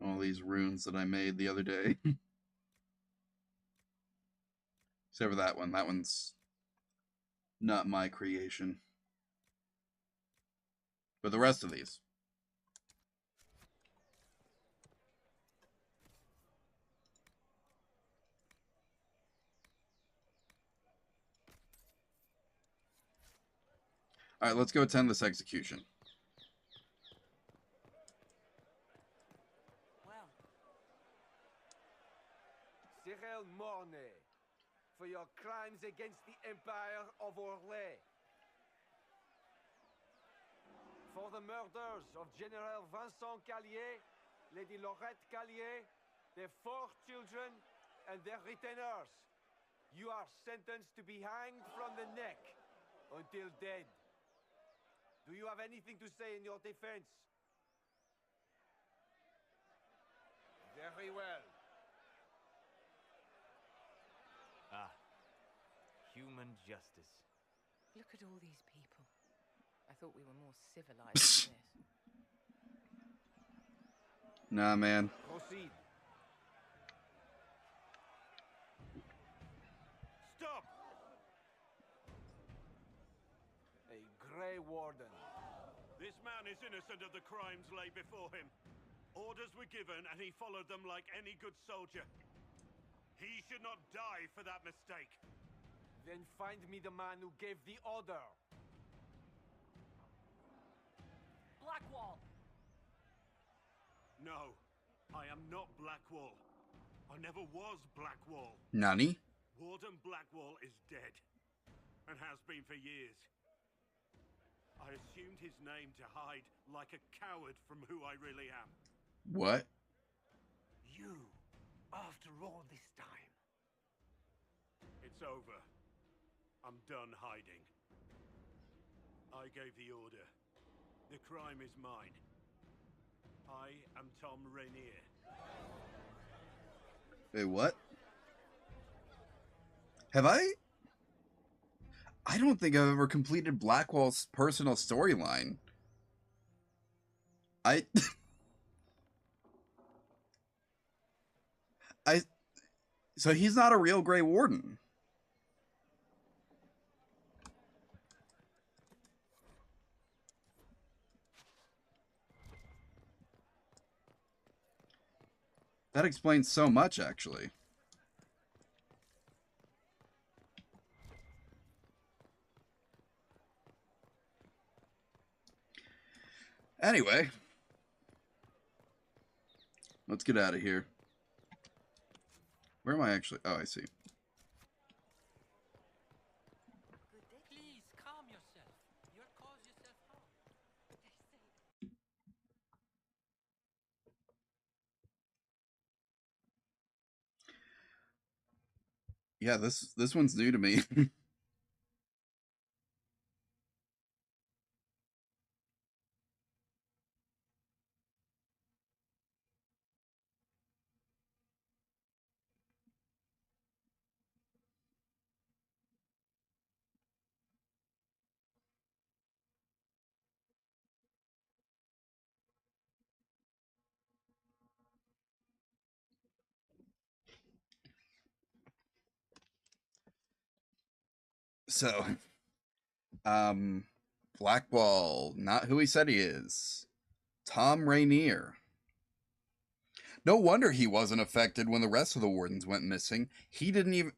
All these runes that I made the other day. Except for that one. That one's not my creation. But the rest of these. All right, let's go attend this execution. Well. Cyril Mornay, for your crimes against the Empire of Orlais. For the murders of General Vincent Callier, Lady Laurette Callier, their 4 children, and their retainers. You are sentenced to be hanged from the neck until dead. Do you have anything to say in your defense? Very well. Ah, human justice. Look at all these people. I thought we were more civilized than this. Nah, man. Proceed. Stop! A Grey Warden. This man is innocent of the crimes laid before him. Orders were given, and he followed them like any good soldier. He should not die for that mistake. Then find me the man who gave the order. Blackwall! No, I am not Blackwall. I never was Blackwall. Nani? Warden Blackwall is dead, and has been for years. I assumed his name to hide like a coward from who I really am. What? You, after all this time. It's over. I'm done hiding. I gave the order. The crime is mine. I am Tom Rainier. Wait, what? Have I don't think I've ever completed Blackwall's personal storyline. So he's not a real Grey Warden. That explains so much, actually. Anyway, let's get out of here. Where am I actually? Oh, I see. Please calm yourself. You'll cause yourself harm. Yeah, this one's new to me. So, Blackwall, not who he said he is. Tom Rainier. No wonder he wasn't affected when the rest of the wardens went missing. He didn't even...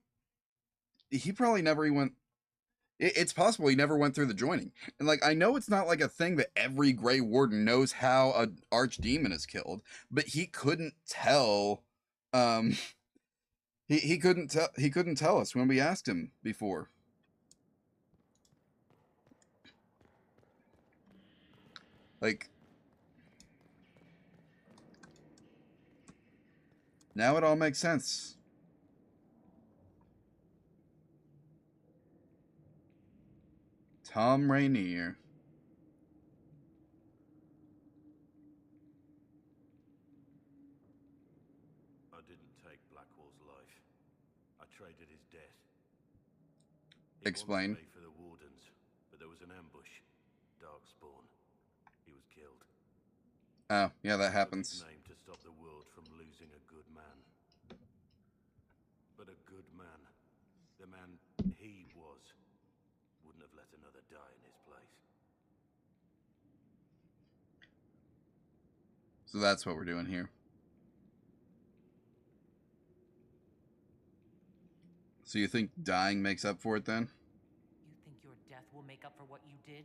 He probably never even went... It's possible he never went through the joining. And, like, I know it's not like a thing that every Grey Warden knows how an archdemon is killed, but he couldn't tell... He couldn't tell us when we asked him before. Like... Now it all makes sense. Tom Rainier. I didn't take Blackwall's life. I traded his death. Explain. He wanted me for the wardens, but there was an ambush. Darkspawn. He was killed. Oh, yeah, that happens. His name to stop the world from losing a good man. But a good man, the man he was, wouldn't have let another die in his place. So that's what we're doing here. So you think dying makes up for it then? You think your death will make up for what you did?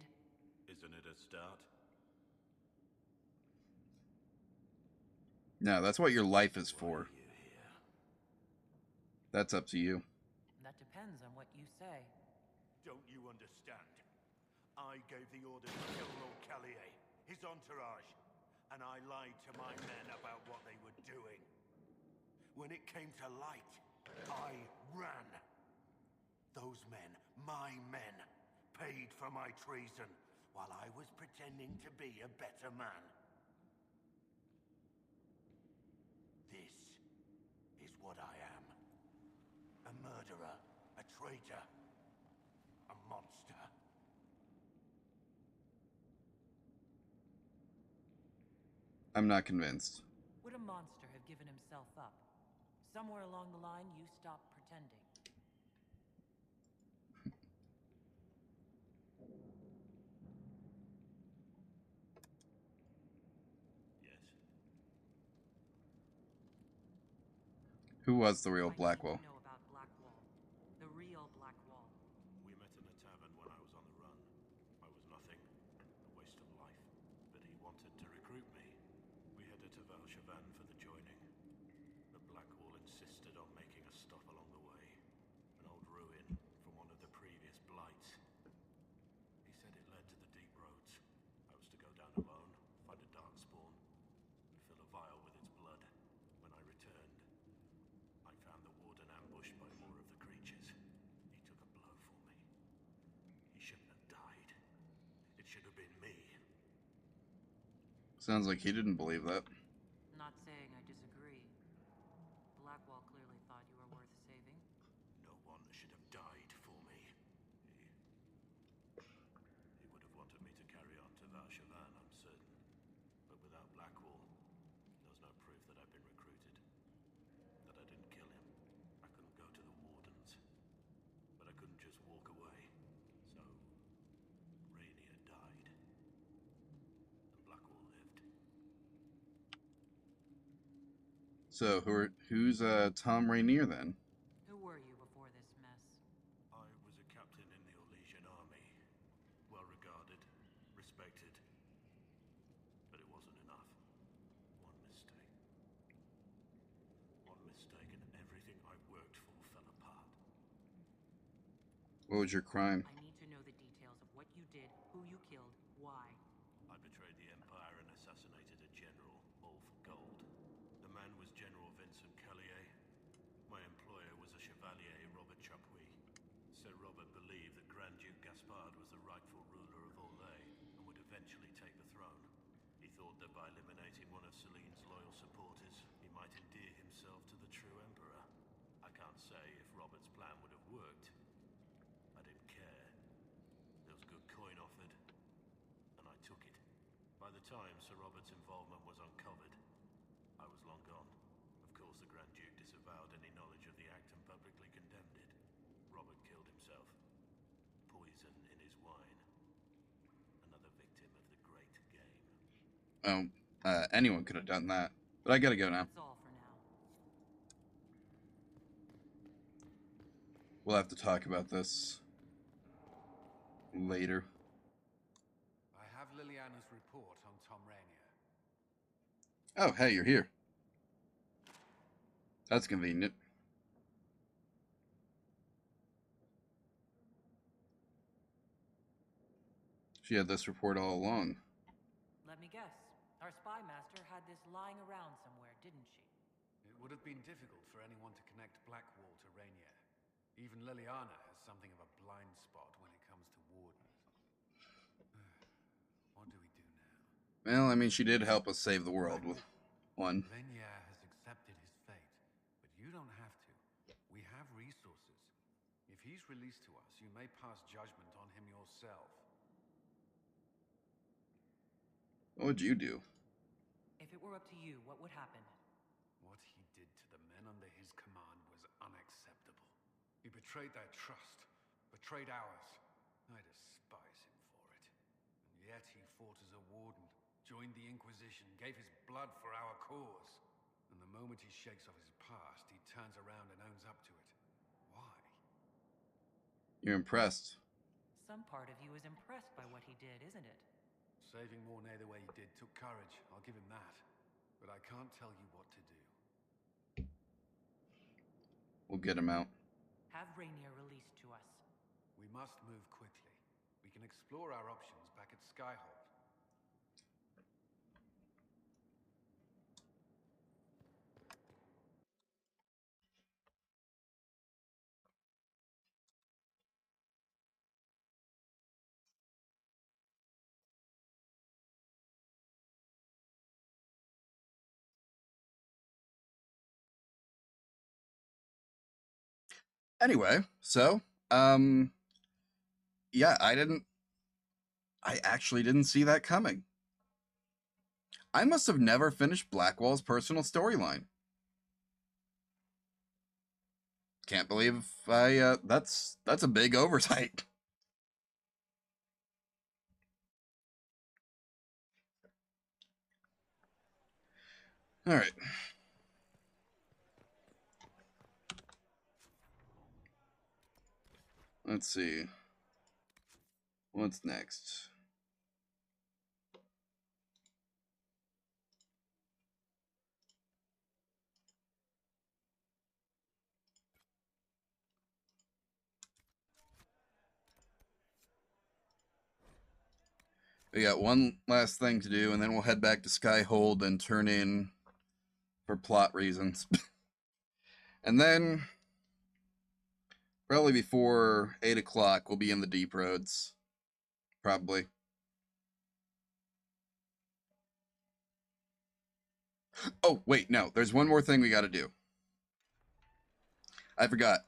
Isn't it a start? No, that's what your life is for. That's up to you. That depends on what you say. Don't you understand? I gave the order to kill Lord Callier, his entourage, and I lied to my men about what they were doing. When it came to light, I ran. Those men, my men, paid for my treason while I was pretending to be a better man. This what I am. A murderer, a traitor, a monster. I'm not convinced. Would a monster have given himself up? Somewhere along the line, you stopped pretending. Yes. Who was the real Blackwall? I need to know about Blackwall. The real Blackwall. We met in a tavern when I was on the run. I was nothing, a waste of life. But he wanted to recruit me. We headed to Valshavan for the joining. The Blackwall insisted on making a stop along the way. An old ruin from one of the previous blights. He said it led to the deep roads. I was to go down alone, find a darkspawn, and fill a vial with its blood. When I returned, I found the warden ambushed by more of the creatures. He took a blow for me. He shouldn't have died. It should have been me. Sounds like he didn't believe that. Not saying I disagree. Blackwall clearly thought you were worth saving. No one should have died for me. He would have wanted me to carry on to Valshavan, I'm certain. But without Blackwall, there's no proof that I've been recruited. That I didn't kill him. I couldn't go to the wardens. But I couldn't just walk away. So, Rainier died. And Blackwall lived. So who's Tom Rainier then? Who were you before this mess? I was a captain in the Orlesian army. Well regarded, respected. But it wasn't enough. One mistake. One mistake and everything I worked for fell apart. What was your crime? I need to know the details of what you did, who you killed, why. I betrayed the Empire and assassinated a general, all for gold. The man was General Vincent Callier. My employer was a Chevalier, Robert Chapuis. Sir Robert believed that Grand Duke Gaspard was the rightful ruler of Orlais and would eventually take the throne. He thought that by eliminating one of Celine's loyal supporters, he might endear himself to the true Emperor. I can't say if Robert's plan would have worked. I didn't care. There was good coin offered, and I took it. By the time Sir Robert's involvement was uncovered, I was long gone. Of course, the Grand Duke disavowed any knowledge of the act and publicly condemned it. Robert killed himself. Poison in his wine. Another victim of the great game. Oh, anyone could have done that. But I gotta go now. That's all for now. We'll have to talk about this later. I have Liliana's report on Tom Rainier. Oh, hey, you're here. That's convenient. She had this report all along. Let me guess. Our spy master had this lying around somewhere, didn't she? It would have been difficult for anyone to connect Blackwall to Rainier. Even Liliana has something of a blind spot when it comes to wardens. What do we do now? Well, I mean, she did help us save the world with one. Rainier has accepted his fate, but you don't have to. We have resources. If he's released to us, you may pass judgment on him yourself. What would you do? If it were up to you, what would happen? What he did to the men under his command was unacceptable. He betrayed their trust, betrayed ours. I despise him for it. And yet he fought as a warden, joined the Inquisition, gave his blood for our cause. And the moment he shakes off his past, he turns around and owns up to it. Why? You're impressed. Some part of you is impressed by what he did, isn't it? Saving Mornay the way he did took courage, I'll give him that. But I can't tell you what to do. We'll get him out. Have Rainier released to us. We must move quickly. We can explore our options back at Skyhold. Anyway, so, yeah, I actually didn't see that coming. I must have never finished Blackwall's personal storyline. Can't believe that's a big oversight. All right. Let's see. What's next? We got one last thing to do, and then we'll head back to Skyhold and turn in for plot reasons. And then, probably before 8 o'clock, we'll be in the deep roads. Probably. Oh, wait, no. There's one more thing we gotta do. I forgot.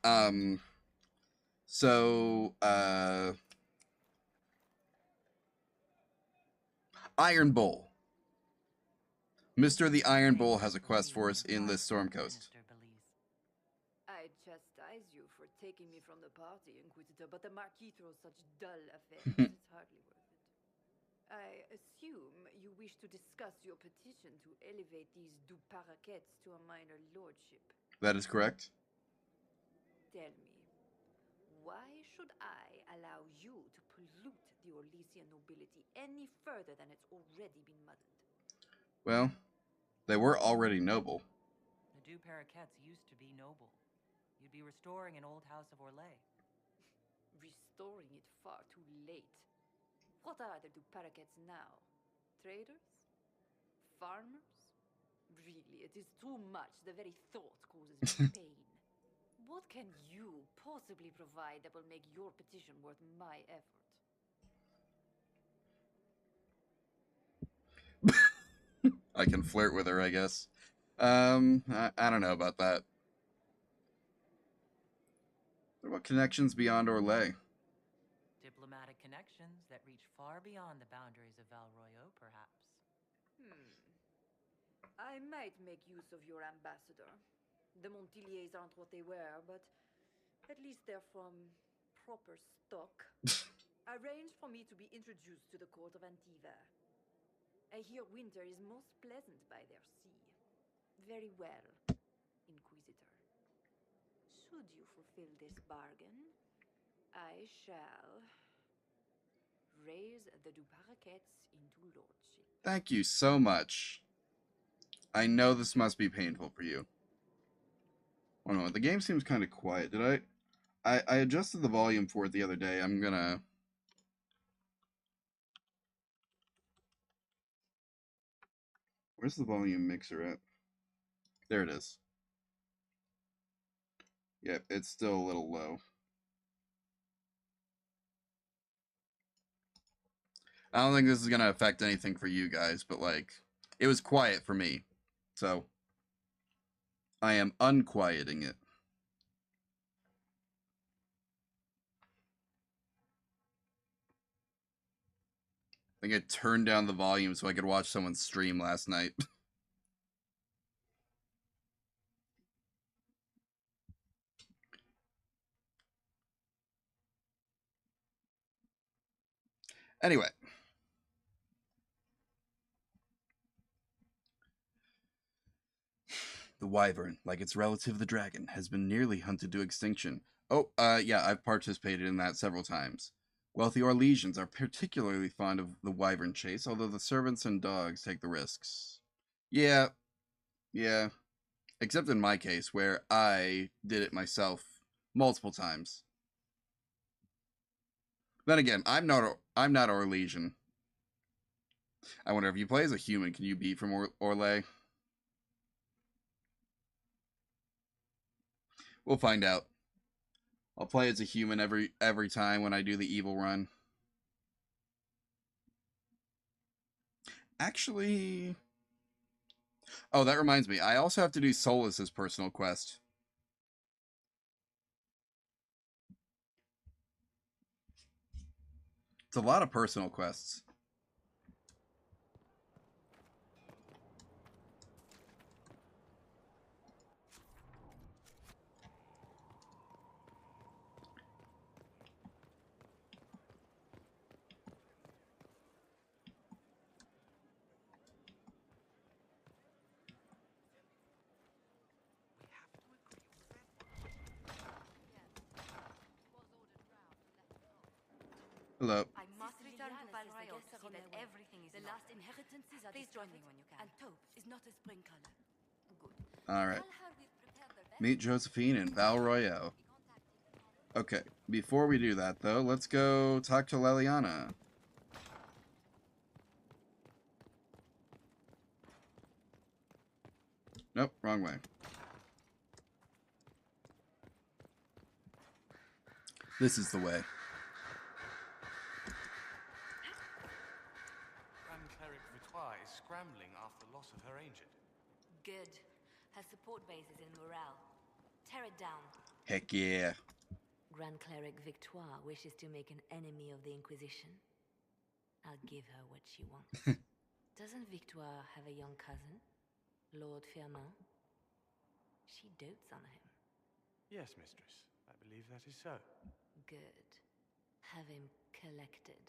Iron Bull. Mr. the Iron Bull has a quest for us in this Storm Coast. I chastise you for taking me from the party, Inquisitor, but the Marquis throws such dull affairs, it's hardly worth it. I assume you wish to discuss your petition to elevate these du Paraquets to a minor lordship. That is correct. Tell me, why should I allow you to pollute the Orlesian nobility any further than it's already been muddled? Well, they were already noble. The Du Paraquets used to be noble. You'd be restoring an old house of Orlais. Restoring it far too late. What are the Du Paraquets now? Traders? Farmers? Really, it is too much. The very thought causes me pain. What can you possibly provide that will make your petition worth my effort? I can flirt with her, I guess. I don't know about that. What about connections beyond Orlais? Diplomatic connections that reach far beyond the boundaries of Val Royeaux, perhaps. I might make use of your ambassador. The Montiliers aren't what they were, but at least they're from proper stock. Arrange for me to be introduced to the court of Antiver. I hear winter is most pleasant by their sea. Very well, Inquisitor. Should you fulfill this bargain, I shall raise the Du Paraquets into lordship. Thank you so much. I know this must be painful for you. One moment, the game seems kind of quiet. Did I adjusted the volume for it the other day. I'm gonna... Where's the volume mixer at? There it is. Yep, it's still a little low. I don't think this is gonna affect anything for you guys, but like, it was quiet for me. So, I am unquieting it. I think I turned down the volume so I could watch someone stream last night. Anyway. The wyvern, like its relative the dragon, has been nearly hunted to extinction. Oh, yeah, I've participated in that several times. Wealthy Orlesians are particularly fond of the wyvern chase, although the servants and dogs take the risks. Yeah. Except in my case, where I did it myself multiple times. Then again, I'm not Orlesian. I wonder if you play as a human, can you be from Orlais? We'll find out. I'll play as a human every time when I do the evil run. Actually... Oh, that reminds me. I also have to do Solus's personal quest. It's a lot of personal quests. Hello. I must return to Valrayo to see that everything is The in last order. inheritances are Please join me discovered, when you can. and taupe is not a spring color. Good. All right. Tell her we've prepared the best. Meet Josephine in Val Royale. Okay, before we do that, though, let's go talk to Leliana. Nope, wrong way. This is the way. Grand Cleric Vitois is scrambling after loss of her agent. Good. Her support base is in Morale. Tear it down. Heck yeah. Grand Cleric Victoire wishes to make an enemy of the Inquisition. I'll give her what she wants. Doesn't Victoire have a young cousin? Lord Firmin? She dotes on him. Yes, mistress. I believe that is so. Good. Have him collected.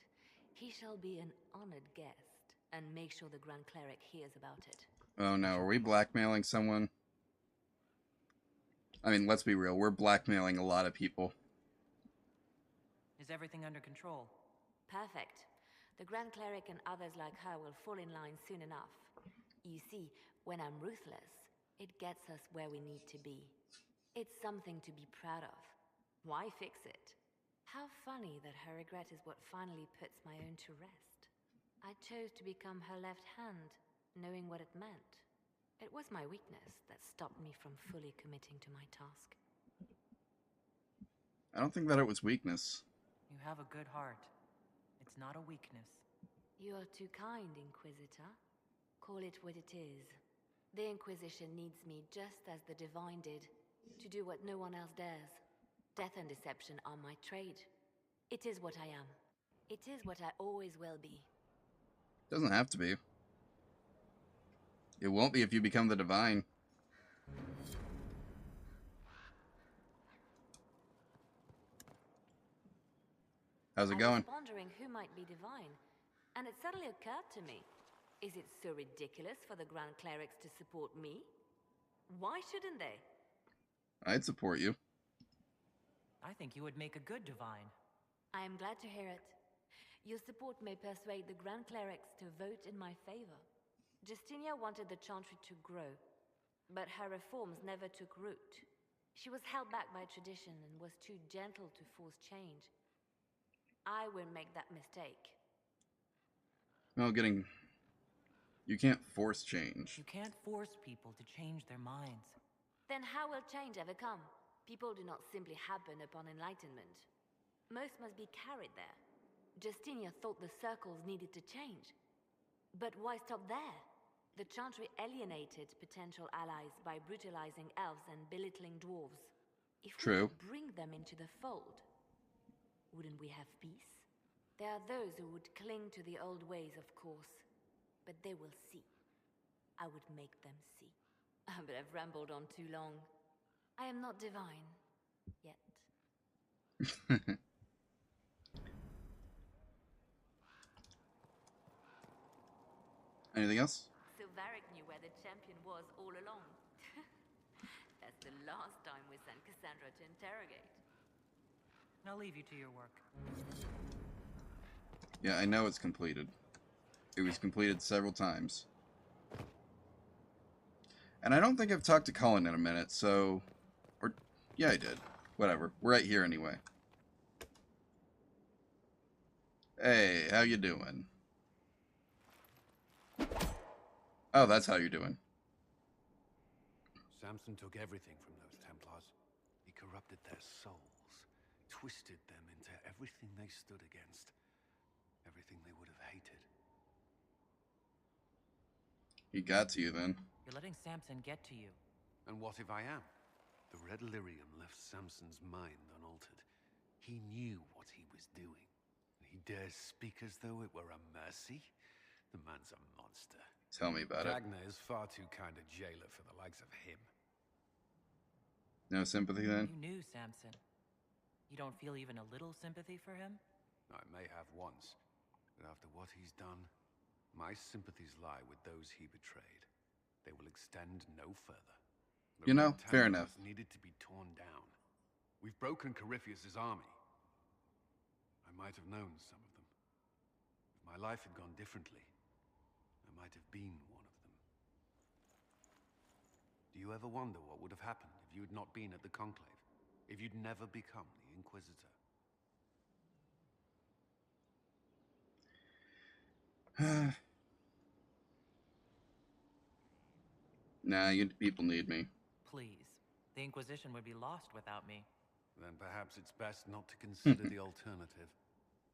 He shall be an honored guest, and make sure the Grand Cleric hears about it. Oh no, are we blackmailing someone? I mean, let's be real, we're blackmailing a lot of people. Is everything under control? Perfect. The Grand Cleric and others like her will fall in line soon enough. You see, when I'm ruthless, it gets us where we need to be. It's something to be proud of. Why fix it? How funny that her regret is what finally puts my own to rest. I chose to become her left hand, knowing what it meant. It was my weakness that stopped me from fully committing to my task. I don't think that it was weakness. You have a good heart. It's not a weakness. You are too kind, Inquisitor. Call it what it is. The Inquisition needs me just as the Divine did, to do what no one else dares. Death and deception are my trade. It is what I am. It is what I always will be. Doesn't have to be. It won't be if you become the Divine. How's it going? I was wondering who might be Divine, and it suddenly occurred to me. Is it so ridiculous for the Grand Clerics to support me? Why shouldn't they? I'd support you. I think you would make a good Divine. I am glad to hear it. Your support may persuade the Grand Clerics to vote in my favor. Justinia wanted the Chantry to grow, but her reforms never took root. She was held back by tradition and was too gentle to force change. I won't make that mistake. Well, you can't force change. You can't force people to change their minds. Then how will change ever come? People do not simply happen upon enlightenment. Most must be carried there. Justinia thought the circles needed to change. But why stop there? The Chantry alienated potential allies by brutalizing elves and belittling dwarves. If True. we bring them into the fold, wouldn't we have peace? There are those who would cling to the old ways, of course. But they will see. I would make them see. But I've rambled on too long. I am not divine. Yet. Anything else? So Varric knew where the champion was all along. That's the last time we sent Cassandra to interrogate. I'll leave you to your work. Yeah, I know it's completed. It was completed several times. And I don't think I've talked to Colin in a minute, so... Or, yeah, I did. Whatever. We're right here anyway. Hey, how you doing? Oh, that's how you're doing. Samson took everything from those Templars. He corrupted their souls, twisted them into everything they stood against, everything they would have hated. He got to you then. You're letting Samson get to you. And what if I am? The red lyrium left Samson's mind unaltered. He knew what he was doing. He dares speak as though it were a mercy? The man's a monster. Tell me about it. Ragnar is far too kind a jailer for the likes of him. No sympathy then? You knew Samson. You don't feel even a little sympathy for him? I may have once, but after what he's done, my sympathies lie with those he betrayed. They will extend no further. The You know, Red fair Templars enough. needed to be torn down. We've broken Corypheus' army. I might have known some of them. If my life had gone differently, I might have been one of them. Do you ever wonder what would have happened if you had not been at the Conclave? If you'd never become the Inquisitor? Nah, you people need me. Please. The Inquisition would be lost without me. Then perhaps it's best not to consider the alternative.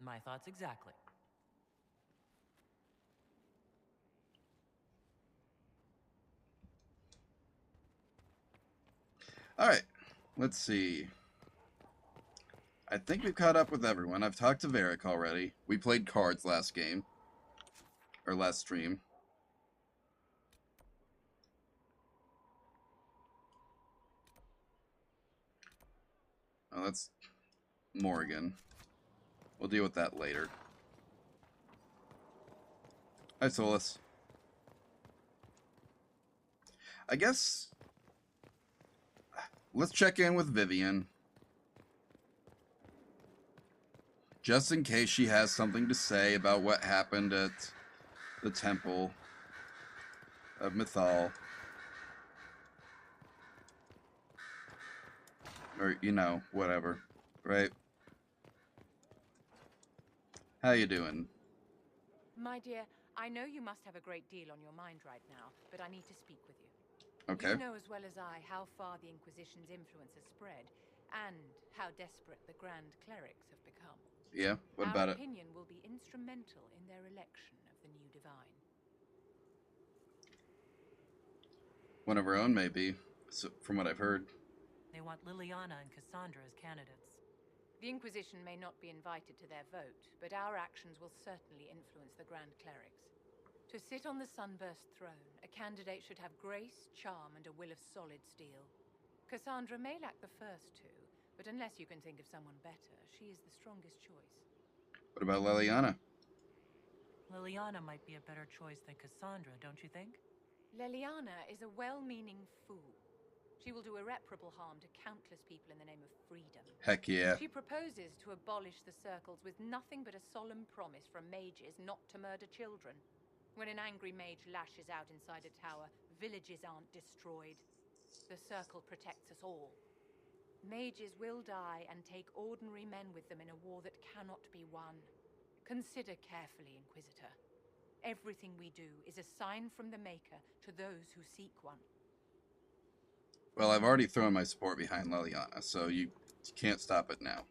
My thoughts exactly. Alright, let's see. I think we've caught up with everyone. I've talked to Varric already. We played cards last game. Or last stream. Oh, that's Morgan. We'll deal with that later. Hi, Solus. I guess let's check in with Vivian. Just in case she has something to say about what happened at the Temple of Mythal. Or, you know, whatever. Right? How you doing? My dear, I know you must have a great deal on your mind right now, but I need to speak with you. Okay. You know as well as I how far the Inquisition's influence has spread, and how desperate the Grand Clerics have become. Yeah, what about it? Our opinion will be instrumental in their election of the new divine. One of our own, maybe, so, from what I've heard. They want Liliana and Cassandra as candidates. The Inquisition may not be invited to their vote, but our actions will certainly influence the Grand Clerics. To sit on the Sunburst throne, a candidate should have grace, charm, and a will of solid steel. Cassandra may lack the first two, but unless you can think of someone better, she is the strongest choice. What about Liliana? Liliana might be a better choice than Cassandra, don't you think? Liliana is a well-meaning fool. She will do irreparable harm to countless people in the name of freedom. Heck yeah. She proposes to abolish the circles with nothing but a solemn promise from mages not to murder children. When an angry mage lashes out inside a tower, villages aren't destroyed. The circle protects us all. Mages will die and take ordinary men with them in a war that cannot be won. Consider carefully, Inquisitor. Everything we do is a sign from the Maker to those who seek one. Well, I've already thrown my support behind Liliana, so you can't stop it now.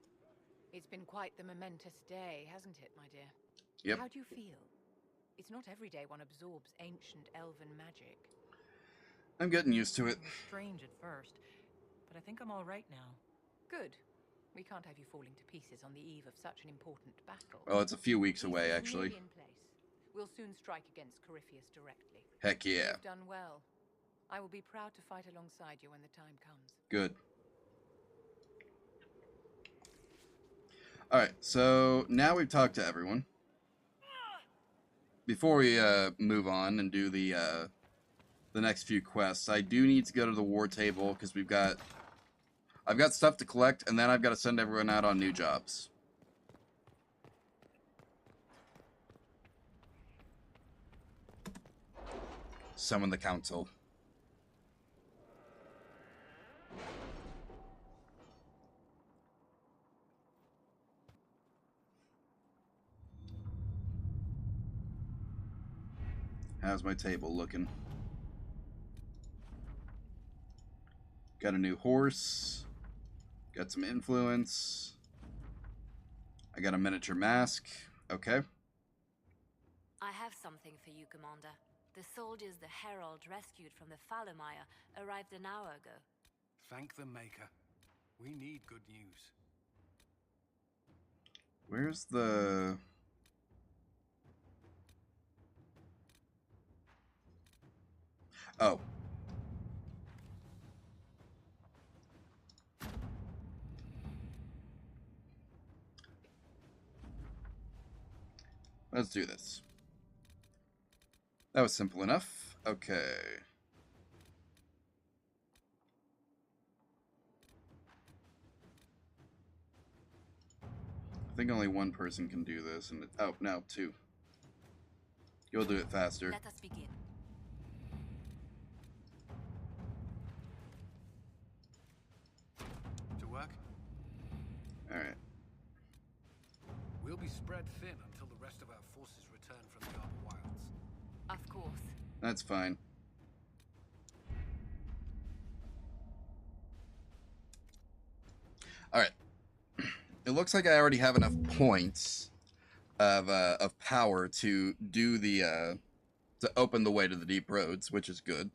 It's been quite the momentous day, hasn't it, my dear? Yep. How do you feel? It's not every day one absorbs ancient elven magic. I'm getting used to it. It was strange at first, but I think I'm all right now. Good. We can't have you falling to pieces on the eve of such an important battle. Well, it's a few weeks away, Peace is actually. nearly in place. We'll soon strike against Corypheus directly. Heck yeah. You've done well. I will be proud to fight alongside you when the time comes. Good. Alright, so now we've talked to everyone. Before we move on and do the next few quests, I do need to go to the war table because I've got stuff to collect, and then I've got to send everyone out on new jobs. Summon the council. How's my table looking? Got a new horse. Got some influence. I got a miniature mask. Okay. I have something for you, Commander. The soldiers the Herald rescued from the Fallermire arrived an hour ago. Thank the Maker. We need good news. Where's the... Oh. Let's do this. That was simple enough. Okay. I think only one person can do this, and oh, now two. You'll do it faster. Let us begin. To work? Alright. We'll be spread thin until the rest of our forces return from the Arbor Wilds. Of course. That's fine. Alright. It looks like I already have enough points of power to do the to open the way to the deep roads, which is good.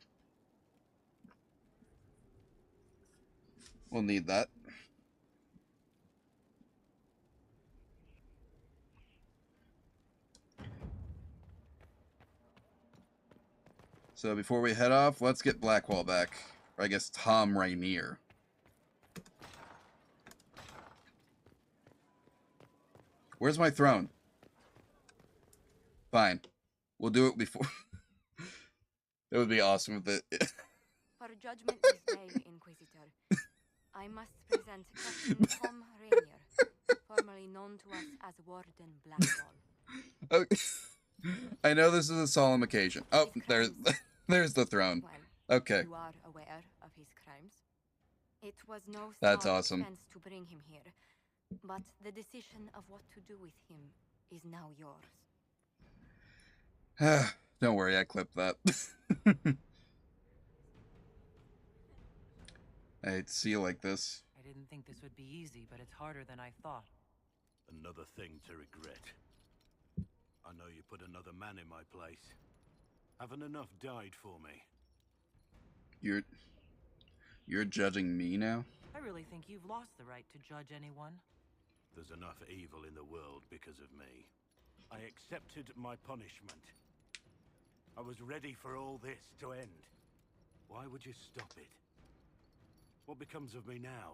We'll need that. So before we head off, let's get Blackwall back. Or I guess Tom Rainier. Where's my throne? Fine. We'll do it before. It would be awesome if it... For judgment this day, Inquisitor, I must present Captain Tom Rainier, formerly known to us as Warden Blackwall. Okay. I know this is a solemn occasion. Oh, there's the throne. Well, okay. You are aware of his crimes. It was no That's small awesome. expense to bring him here, but the decision of what to do with him is now yours. Don't worry, I clipped that. I hate to see you like this. I didn't think this would be easy, but it's harder than I thought. Another thing to regret. I know you put another man in my place. Haven't enough died for me. You're judging me now? I really think you've lost the right to judge anyone. There's enough evil in the world because of me. I accepted my punishment. I was ready for all this to end. Why would you stop it? What becomes of me now?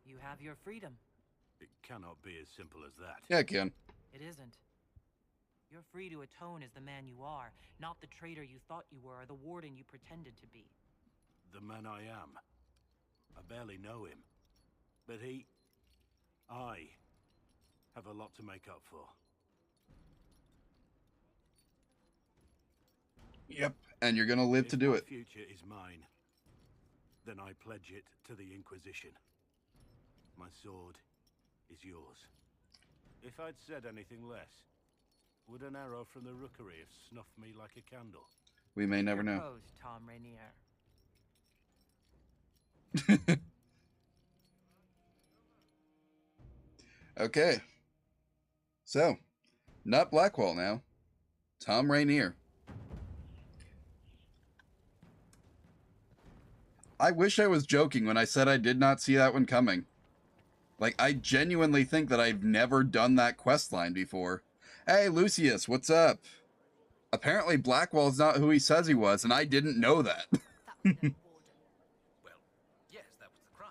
You have your freedom. It cannot be as simple as that. Yeah, it can. It isn't. You're free to atone as the man you are, not the traitor you thought you were or the warden you pretended to be. The man I am. I barely know him. But I have a lot to make up for. Yep, and you're gonna live to do it. If my future is mine, then I pledge it to the Inquisition. My sword is yours. If I'd said anything less, would an arrow from the rookery have snuffed me like a candle? We may never know. Propose, Tom Rainier. Okay. So, not Blackwall now. Tom Rainier. I wish I was joking when I said I did not see that one coming. Like, I genuinely think that I've never done that quest line before. Hey, Lucius, what's up? Apparently Blackwall's not who he says he was, and I didn't know that. Well, yes, that was the crime.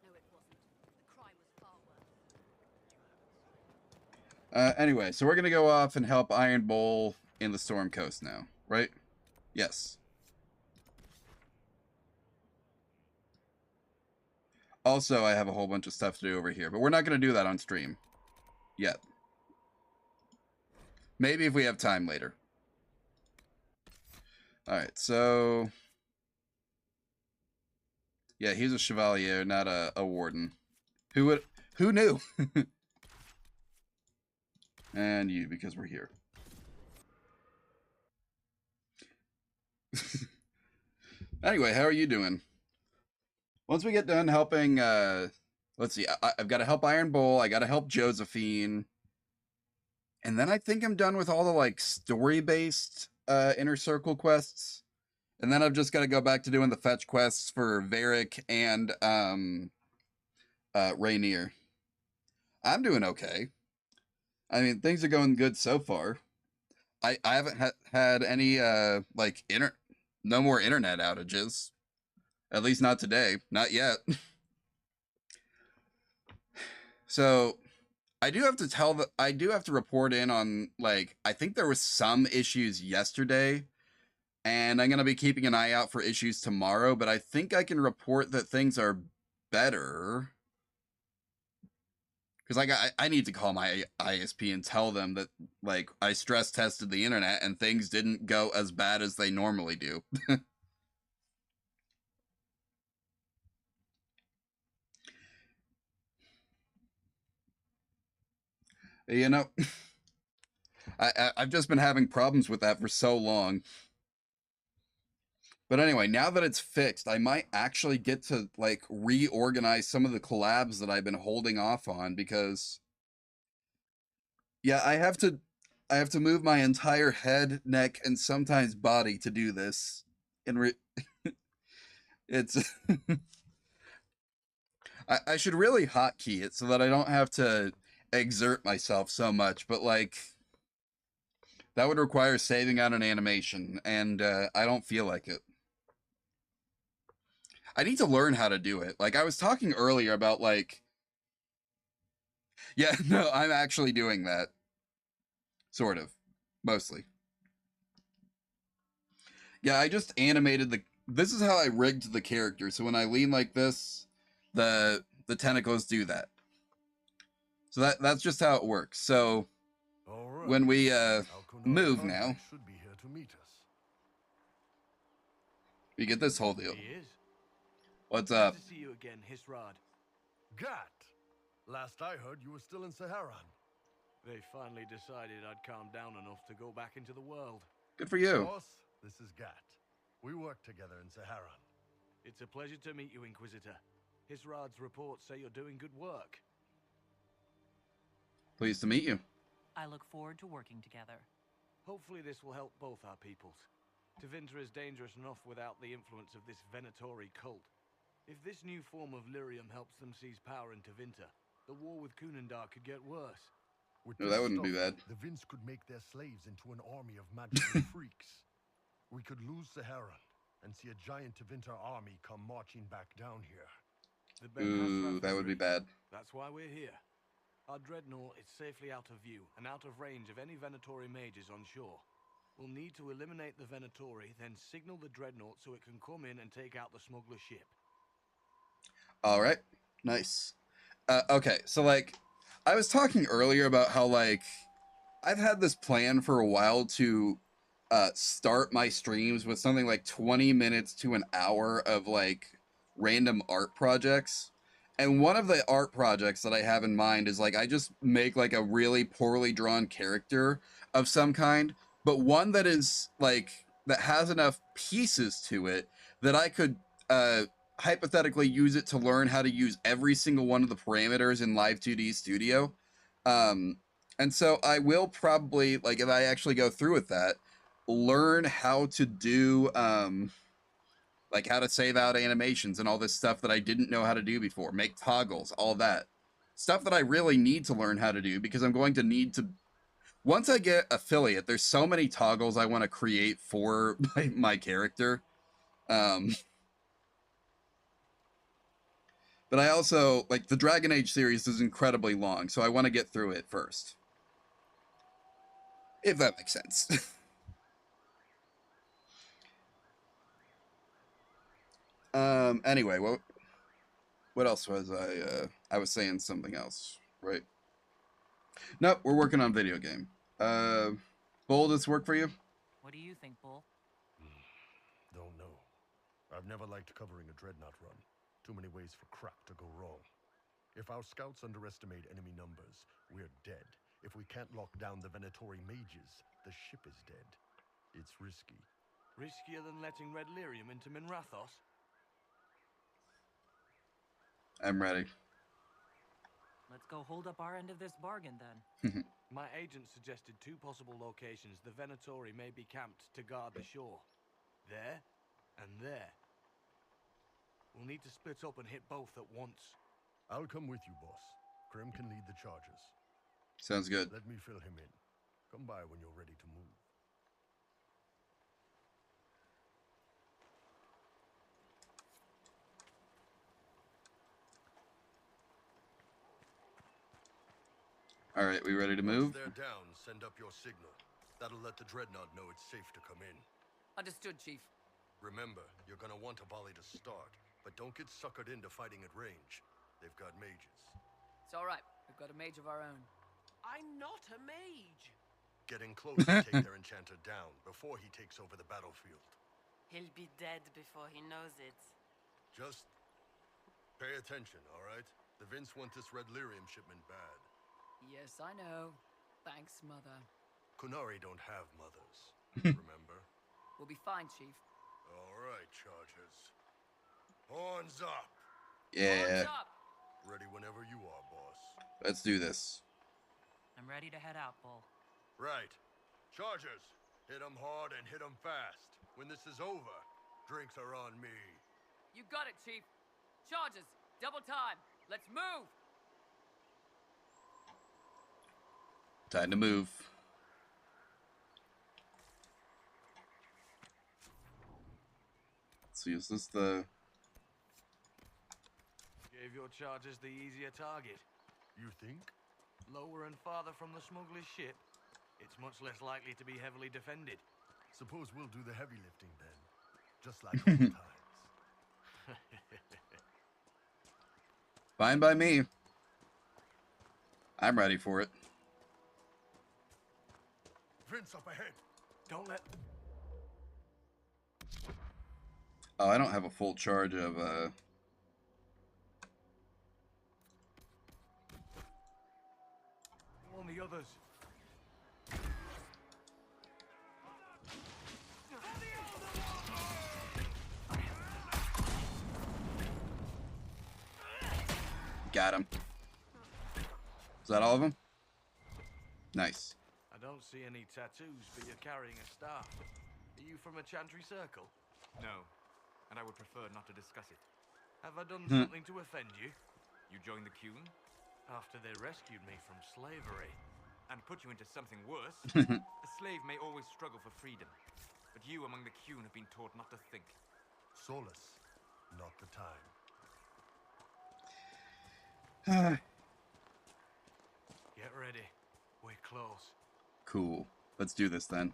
No, it wasn't. The crime was far worse. Anyway, so we're going to go off and help Iron Bull in the Storm Coast now, right? Yes. Also, I have a whole bunch of stuff to do over here, but we're not going to do that on stream yet. Maybe if we have time later. Alright, so... yeah, he's a Chevalier, not a Warden. Who knew? And you, because we're here. Anyway, how are you doing? Once we get done helping let's see. I've got to help Iron Bull. I got to help Josephine. And then I think I'm done with all the like story-based inner circle quests. And then I've just got to go back to doing the fetch quests for Varric and Rainier. I'm doing okay. I mean, things are going good so far. I haven't had any like no more internet outages. At least not today. Not yet. So I do have to report in on, like, I think there was some issues yesterday, and I'm going to be keeping an eye out for issues tomorrow, but I think I can report that things are better. Because like I need to call my ISP and tell them that, like, I stress tested the internet and things didn't go as bad as they normally do. You know, I've just been having problems with that for so long. But anyway, now that it's fixed, I might actually get to like reorganize some of the collabs that I've been holding off on, because yeah, I have to move my entire head, neck, and sometimes body to do this. And it's I should really hotkey it so that I don't have to exert myself so much, but like that would require saving out an animation, and I don't feel like it. I need to learn how to do it. Like I was talking earlier about like, yeah, no, I'm actually doing that. Sort of. Mostly. Yeah, I just animated this is how I rigged the character. So when I lean like this, the tentacles do that. So that's just how it works. So right. When we move now, should be here to meet us. we get this whole deal. He is. What's up? Good to see you again, Hisrad. Gat! Last I heard, you were still in Saharan. They finally decided I'd calmed down enough to go back into the world. Good for you. Boss, this is Gat. We work together in Saharan. It's a pleasure to meet you, Inquisitor. Hisrad's reports say you're doing good work. Pleased to meet you. I look forward to working together. Hopefully this will help both our peoples. Tevinter is dangerous enough without the influence of this Venatori cult. If this new form of lyrium helps them seize power in Tevinter, the war with Kunandar could get worse. No, that wouldn't be bad. The Vince could make their slaves into an army of magical freaks. We could lose Saharan and see a giant Tevinter army come marching back down here. Ooh, that would be bad. That's why we're here. Our dreadnought is safely out of view and out of range of any Venatori mages on shore. We'll need to eliminate the Venatori, then signal the dreadnought so it can come in and take out the smuggler ship. All right, nice. Okay, so like, I was talking earlier about how like I've had this plan for a while to start my streams with something like 20 minutes to an hour of like random art projects. And one of the art projects that I have in mind is like I just make like a really poorly drawn character of some kind, but one that is like that has enough pieces to it that I could hypothetically use it to learn how to use every single one of the parameters in Live 2D Studio. And so I will probably, like, if I actually go through with that, learn how to do like how to save out animations and all this stuff that I didn't know how to do before, make toggles, all that stuff that I really need to learn how to do, because I'm going to need to, once I get affiliate, there's so many toggles I want to create for my character. But I also, like, the Dragon Age series is incredibly long, so I want to get through it first. If that makes sense. Anyway, what else was I was saying something else, right? Nope, we're working on video game. Bull, does this work for you? What do you think, Bull? Don't know. I've never liked covering a dreadnought run. Too many ways for crap to go wrong. If our scouts underestimate enemy numbers, we're dead. If we can't lock down the Venatori mages, the ship is dead. It's risky. Riskier than letting Red Lyrium into Minrathos? I'm ready. Let's go hold up our end of this bargain then. My agent suggested 2 possible locations the Venatori may be camped to guard the shore. There and there. We'll need to split up and hit both at once. I'll come with you, boss. Krem can lead the charges. Sounds good. Let me fill him in. Come by when you're ready to move. All right, we ready to move? Once they're down, send up your signal. That'll let the Dreadnought know it's safe to come in. Understood, Chief. Remember, you're gonna want a volley to start, but don't get suckered into fighting at range. They've got mages. It's all right. We've got a mage of our own. I'm not a mage. Getting close to take their enchanter down before he takes over the battlefield. He'll be dead before he knows it. Just pay attention, all right? The Vince want this red lyrium shipment bad. Yes, I know. Thanks, Mother. Kunari don't have mothers, remember? We'll be fine, Chief. All right, Chargers. Horns up! Yeah. Horns up! Ready whenever you are, boss. Let's do this. I'm ready to head out, Bull. Right. Chargers, hit 'em hard and hit 'em fast. When this is over, drinks are on me. You got it, Chief. Charges, double time. Let's move! Time to move. So is this the... Gave your charges the easier target. You think? Lower and farther from the smuggler's ship, it's much less likely to be heavily defended. Suppose we'll do the heavy lifting then. Just like old times. Fine by me. I'm ready for it. Vince up ahead. Don't let... Oh, I don't have a full charge of, On the others. Got him. Is that all of them? Nice. I don't see any tattoos, but you're carrying a staff. Are you from a Chantry circle? No, and I would prefer not to discuss it. Have I done something to offend you? You joined the Qun? After they rescued me from slavery. And put you into something worse? A slave may always struggle for freedom, but you among the Qun have been taught not to think. Solace, not the time. Get ready. We're close. Cool. Let's do this then.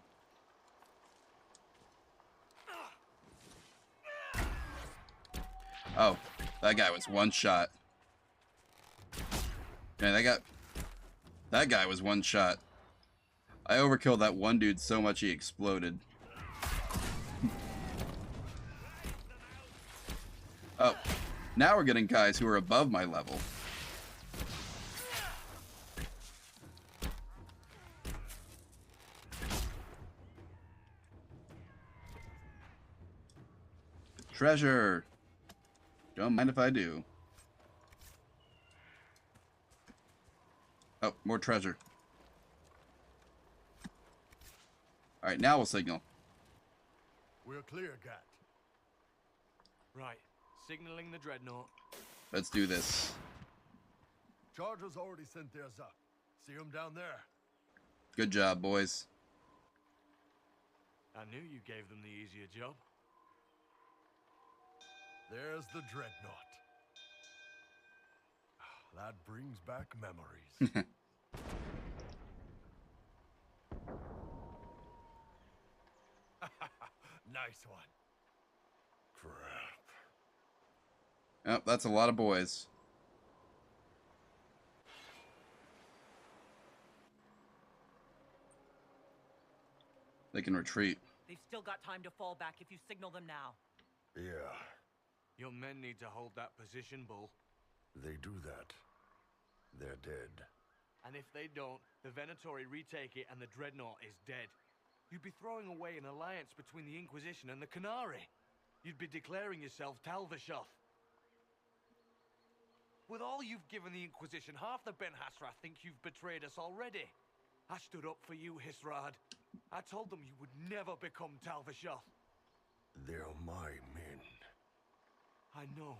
Oh, that guy was one shot. Yeah, that guy was one shot. I overkilled that one dude so much he exploded. Oh, now we're getting guys who are above my level. Treasure! Don't mind if I do. Oh, more treasure. Alright, now we'll signal. We're clear, Gat. Right. Signaling the Dreadnought. Let's do this. Chargers already sent theirs up. See them down there? Good job, boys. I knew you gave them the easier job. There's the Dreadnought. That brings back memories. Nice one. Crap. Oh, that's a lot of boys. They can retreat. They've still got time to fall back if you signal them now. Yeah, Your men need to hold that position, Bull. they do that. They're dead. And if they don't, the Venatori retake it and the Dreadnought is dead. You'd be throwing away an alliance between the Inquisition and the Canary. You'd be declaring yourself Talvashoth. With all you've given the Inquisition, half the Ben Hasrath think you've betrayed us already. I stood up for you, Hisrad. I told them you would never become Tal-Vashoth. They're my men. I know,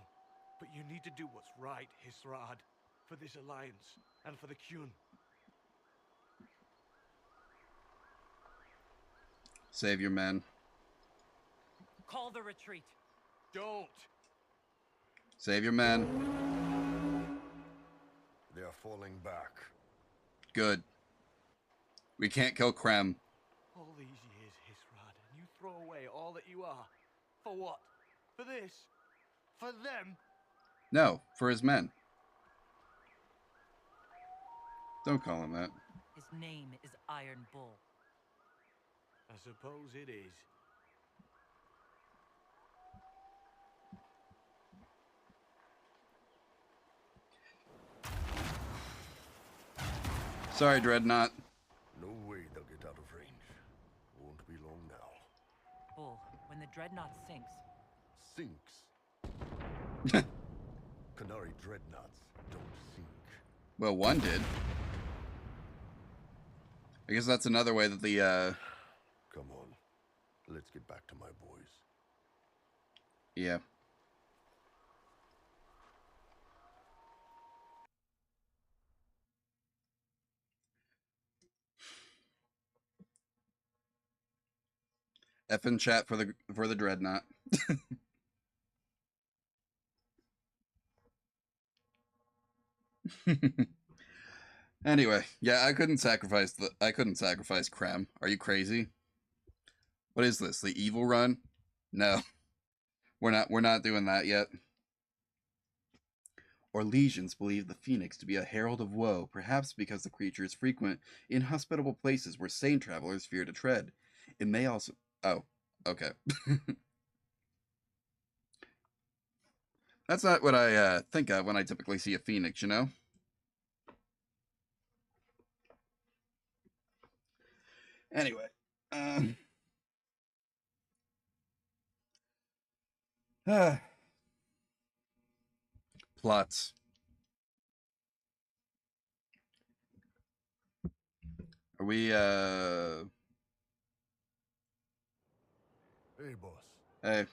but you need to do what's right, Hisrad. For this alliance, and for the Qun. Save your men. Call the retreat. Don't. Save your men. They're falling back. Good. We can't kill Krem. All these years, Hisrad, and you throw away all that you are. For what? For this? For them? No, for his men. Don't call him that. His name is Iron Bull. I suppose it is. Sorry, Dreadnought. No way they'll get out of range. Won't be long now. Bull, when the Dreadnought sinks... Sinks? Canary Dreadnoughts don't sink. Well, one did. I guess that's another way that the, Come on. Let's get back to my boys. Yeah. F in chat for the Dreadnought. Anyway, yeah, I couldn't sacrifice Krem. Are you crazy? What is this? The evil run? No. We're not doing that yet. Orlesians believe the Phoenix to be a herald of woe, perhaps because the creature is frequent in hospitable places where sane travelers fear to tread. It may also... Oh, okay. That's not what I think of when I typically see a Phoenix, you know? Anyway. Plots. Are we, Hey, boss. Hey.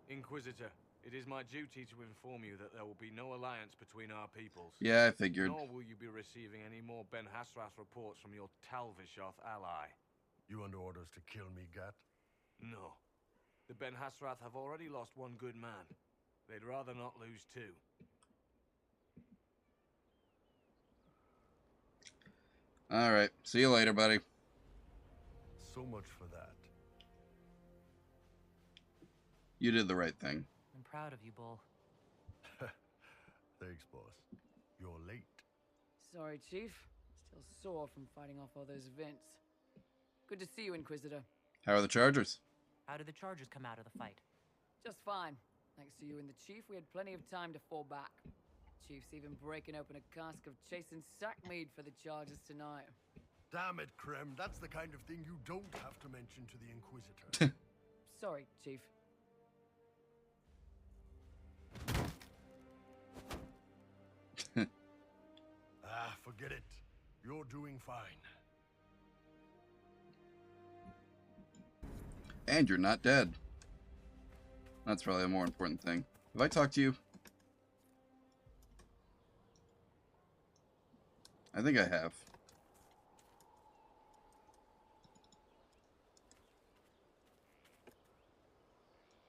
Inquisitor, it is my duty to inform you that there will be no alliance between our peoples. Yeah, I figured. Nor will you be receiving any more Ben Hasrath reports from your Tal-Vashoth ally. You under orders to kill me, Gat? No. The Ben Hasrath have already lost one good man. They'd rather not lose two. Alright, see you later, buddy. So much for that. You did the right thing. I'm proud of you, Bull. Thanks, boss. You're late. Sorry, Chief. Still sore from fighting off all those vents. Good to see you, Inquisitor. How are the Chargers? How did the Chargers come out of the fight? Just fine. Thanks to you and the Chief, we had plenty of time to fall back. Chief's even breaking open a cask of chasing sackmead for the Chargers tonight. Damn it, Krem. That's the kind of thing you don't have to mention to the Inquisitor. Sorry, Chief. Forget it. You're doing fine. And you're not dead. That's probably a more important thing. Have I talked to you? I think I have.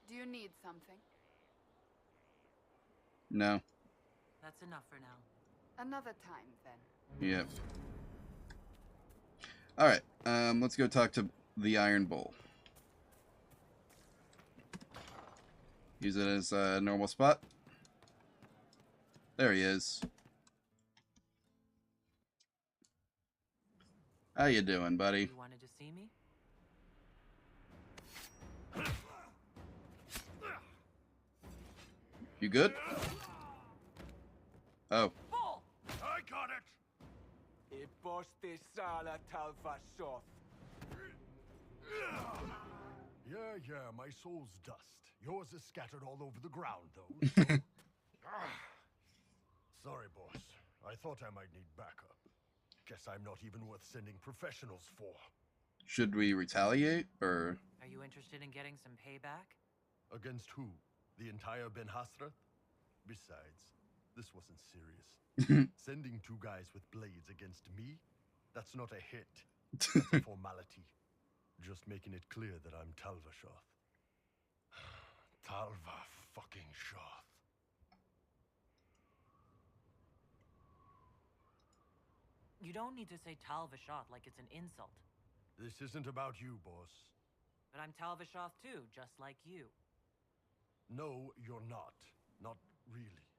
Do you need something? No. That's enough for now. Another time, then. Yep. Alright, let's go talk to the Iron Bull. Use it as a normal spot. There he is. How you doing, buddy? You wanted to see me? You good? Oh. I got it! Iposte sala Tal-Vashoth. Yeah, my soul's dust. Yours is scattered all over the ground, though. Sorry, boss. I thought I might need backup. Guess I'm not even worth sending professionals for. Should we retaliate, or? Are you interested in getting some payback? Against who? The entire Ben Hasrath? Besides, this wasn't serious. Sending 2 guys with blades against me? That's not a hit. That's a formality. Just making it clear that I'm Talva Shoth. Talva fucking Shoth. You don't need to say Tal Vashoth like it's an insult. This isn't about you, boss. But I'm Tal Vashoth too, just like you. No, you're not. Not really.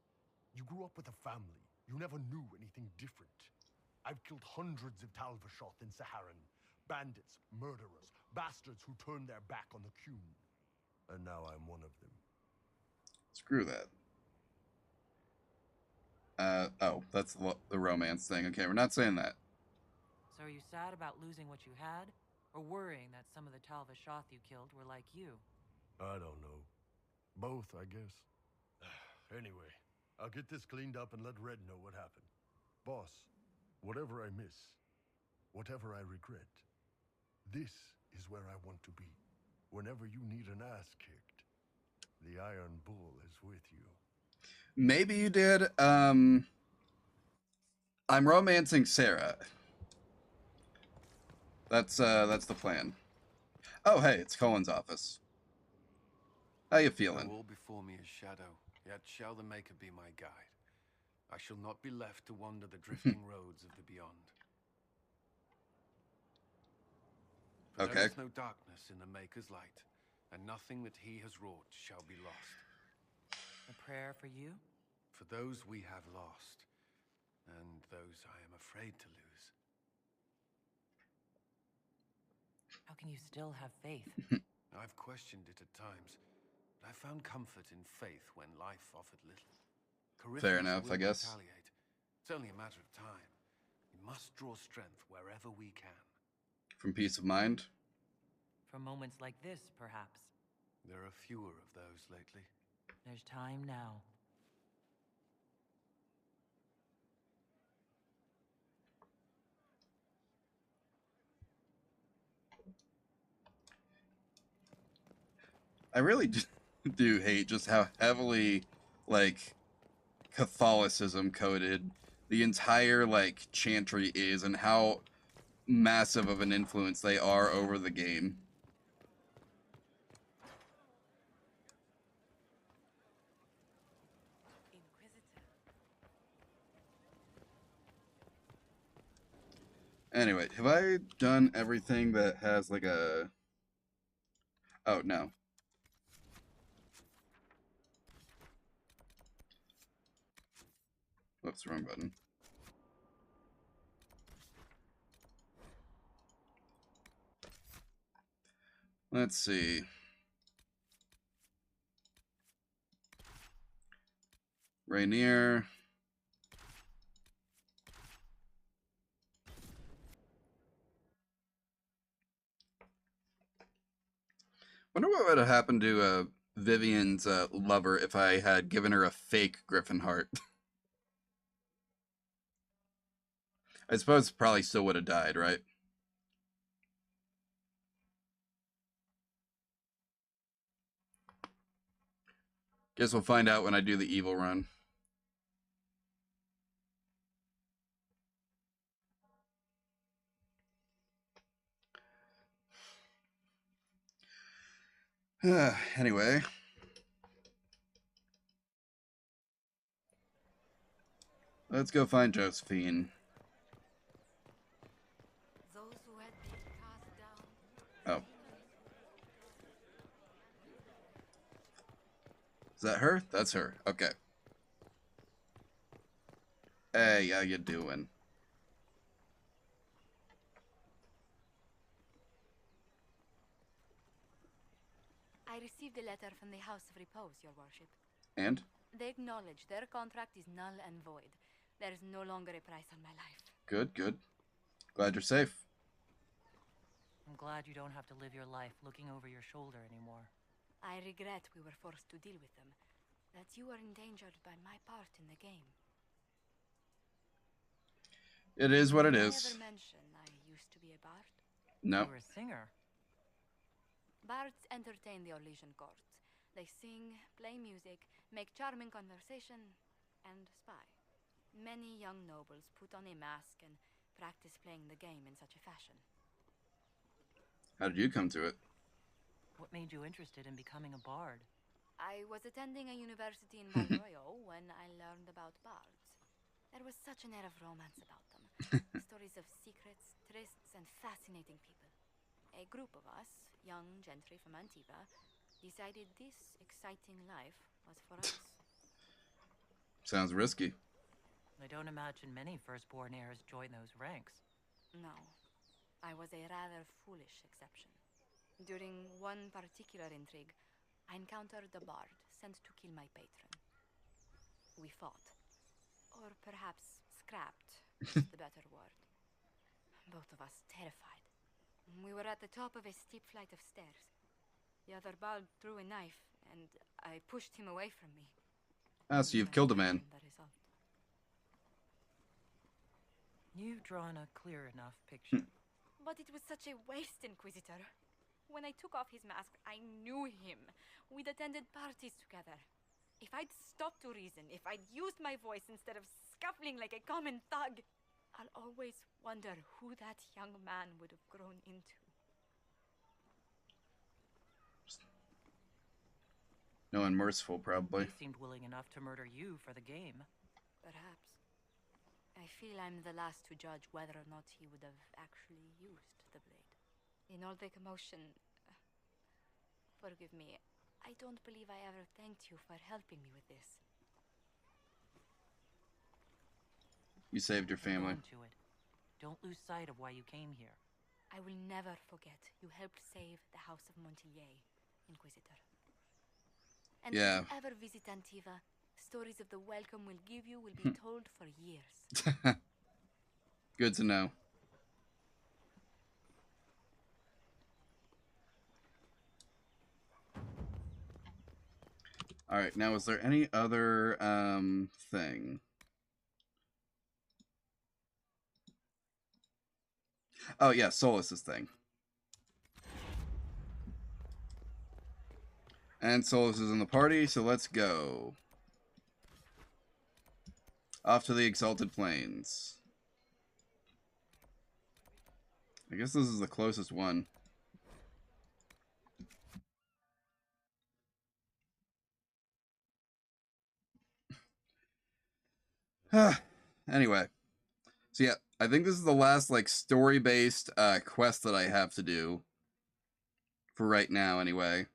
You grew up with a family. You never knew anything different. I've killed hundreds of Tal Vashoth in Saharan. Bandits, murderers, bastards who turned their back on the Qun. And now I'm one of them. Screw that. Oh, that's the romance thing. Okay, we're not saying that. So are you sad about losing what you had? Or worrying that some of the Tal Vashoth you killed were like you? I don't know. Both, I guess. Anyway, I'll get this cleaned up and let Red know what happened. Boss, whatever I miss, whatever I regret, this is where I want to be. Whenever you need an ass kicked, the Iron Bull is with you. Maybe you did. I'm romancing Sarah. That's the plan. Oh, hey, it's Colin's office. How you feeling? All before me is shadow, yet shall the Maker be my guide. I shall not be left to wander the drifting roads of the beyond. For okay. There is no darkness in the Maker's light, and nothing that he has wrought shall be lost. A prayer for you? For those we have lost, and those I am afraid to lose. How can you still have faith? I've questioned it at times, but I found comfort in faith when life offered little. Fair enough, I guess. Retaliate. It's only a matter of time. We must draw strength wherever we can. From peace of mind? From moments like this, perhaps. There are fewer of those lately. There's time now. I really do hate just how heavily, like, Catholicism coded the entire, like, chantry is and how massive of an influence they are over the game. Anyway, have I done everything that has, like, a... Oh, no. Whoops, wrong button. Let's see. Rainier. Wonder what would have happened to Vivian's lover if I had given her a fake Griffin heart. I suppose probably still would have died, right? Guess we'll find out when I do the evil run. Anyway. Let's go find Josephine. Those who had been cast down. Oh. Is that her? That's her. Okay. Hey, how you doing? I received a letter from the House of Repose, Your Worship. And? They acknowledge their contract is null and void. There is no longer a price on my life. Good, good. Glad you're safe. I'm glad you don't have to live your life looking over your shoulder anymore. I regret we were forced to deal with them. That you are endangered by my part in the game. It is what it Did I is. ever mention I used to be a bard? No. You were a singer. Bards entertain the Orlesian courts. They sing, play music, make charming conversation, and spy. Many young nobles put on a mask and practice playing the game in such a fashion. How did you come to it? What made you interested in becoming a bard? I was attending a university in Valroyo when I learned about bards. There was such an air of romance about them. Stories of secrets, trysts, and fascinating people. A group of us, young gentry from Antiva, decided this exciting life was for us. Sounds risky. I don't imagine many firstborn heirs join those ranks. No, I was a rather foolish exception. During one particular intrigue, I encountered a bard sent to kill my patron. We fought. Or perhaps scrapped is the better word. Both of us terrified. We were at the top of a steep flight of stairs. The other bard drew a knife, and I pushed him away from me. Ah, so you've killed a man. The result. You've drawn a clear enough picture. But it was such a waste, Inquisitor. When I took off his mask, I knew him. We'd attended parties together. If I'd stopped to reason, if I'd used my voice instead of scuffling like a common thug, I'll always wonder who that young man would have grown into. No one merciful, probably. He seemed willing enough to murder you for the game. Perhaps. I feel I'm the last to judge whether or not he would have actually used the blade. In all the commotion, forgive me, I don't believe I ever thanked you for helping me with this. You saved your family. Hold on to it. Don't lose sight of why you came here. I will never forget you helped save the House of Montillier, Inquisitor. And Yeah. if you ever visit Antiva, stories of the welcome we'll give you will be told for years. Good to know. All right, now is there any other thing? Oh yeah, Solus's thing. And Solus is in the party, so let's go. Off to the Exalted Plains. I guess this is the closest one. Anyway. So yeah, I think this is the last like story-based quest that I have to do. For right now, anyway.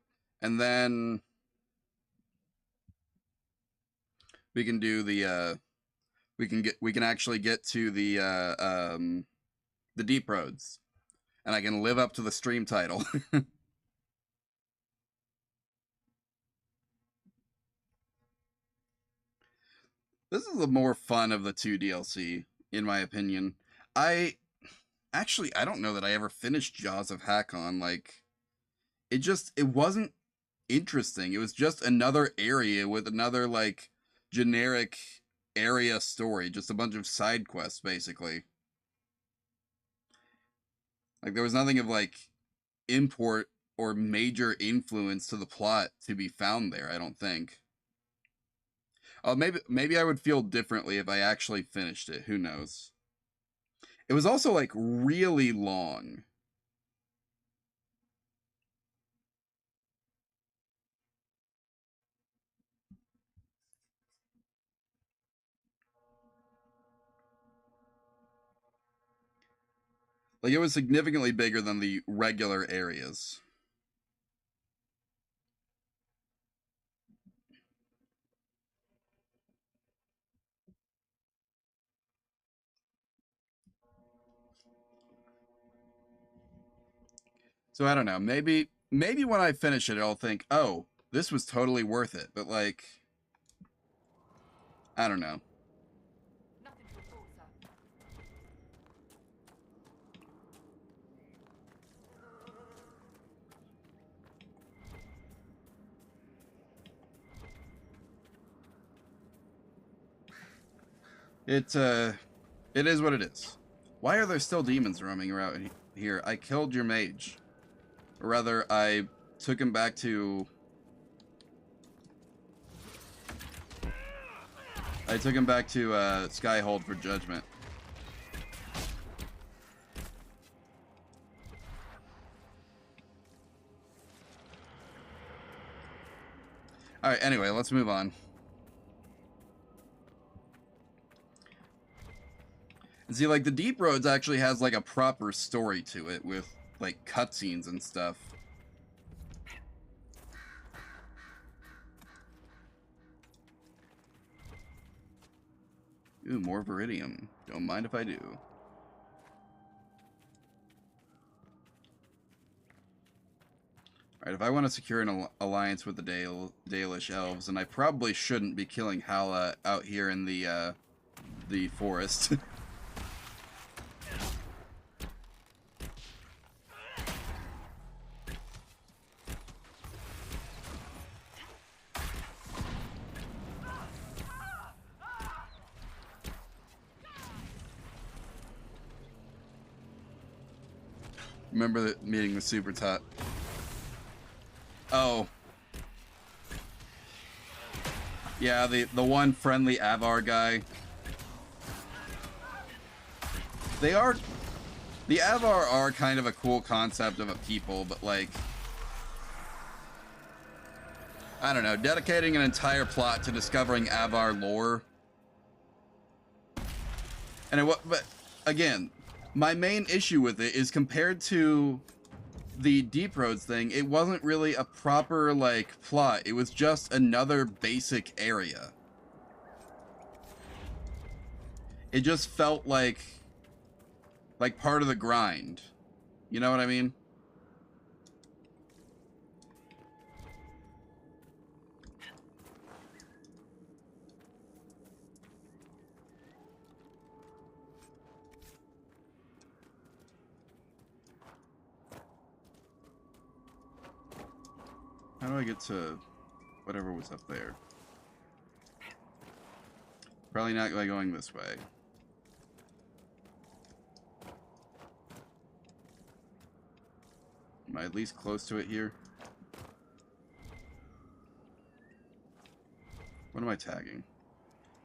And then we can do the we can actually get to the Deep Roads. And I can live up to the stream title. This is the more fun of the two DLC, in my opinion. I don't know that I ever finished Jaws of Hakon. Like, it wasn't interesting. It was just another area with another, like, generic area story. Just a bunch of side quests, basically. Like, there was nothing of, like, import or major influence to the plot to be found there, I don't think. Oh, maybe I would feel differently if I actually finished it. Who knows? It was also, like, really long. Like, it was significantly bigger than the regular areas. So I don't know. Maybe when I finish it, I'll think, oh, this was totally worth it. But, like, I don't know. It is what it is. Why are there still demons roaming around here? I killed your mage. Or rather, I took him back to... Skyhold for judgment. Alright, anyway, let's move on. And see, like, the Deep Roads actually has, like, a proper story to it with, like, cutscenes and stuff. Ooh, more Viridium. Don't mind if I do. Alright, if I want to secure an alliance with the Dalish elves, and I probably shouldn't be killing Hala out here in the forest. Remember meeting the Super Tot. Oh. Yeah, the one friendly Avar guy. The Avar are kind of a cool concept of a people, but like, I don't know, dedicating an entire plot to discovering Avar lore. And but again, my main issue with it is compared to the Deep Roads thing, it wasn't really a proper, like, plot. It was just another basic area. It just felt like part of the grind. You know what I mean? How do I get to whatever was up there? Probably not by going this way. Am I at least close to it here? What am I tagging?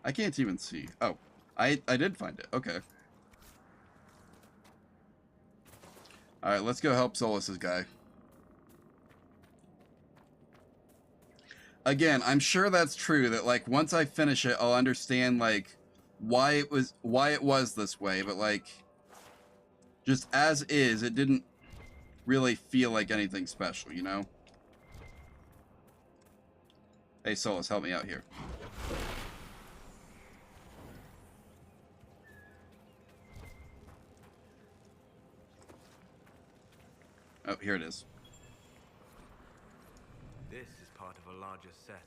I can't even see. Oh, I did find it. Okay. Alright, let's go help Solus's guy. Again, I'm sure that's true, that like once I finish it, I'll understand like why it was this way, but like just as is, it didn't really feel like anything special, you know? Hey Solus, help me out here. Oh, here it is. This is part of a larger set.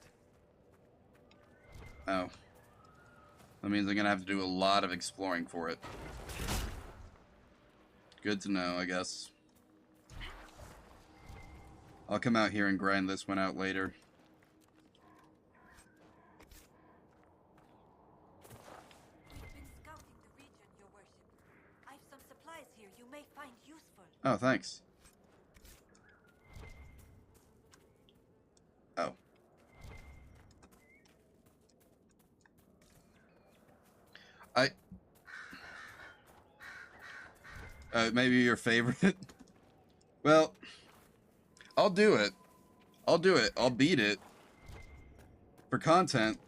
Oh. That means I'm gonna have to do a lot of exploring for it. Good to know, I guess. I'll come out here and grind this one out later. We've been scouting the region, Your Worship. I've some supplies here you may find useful. Oh, thanks. Oh. Maybe your favorite? Well, I'll do it. I'll do it. I'll beat it. For content.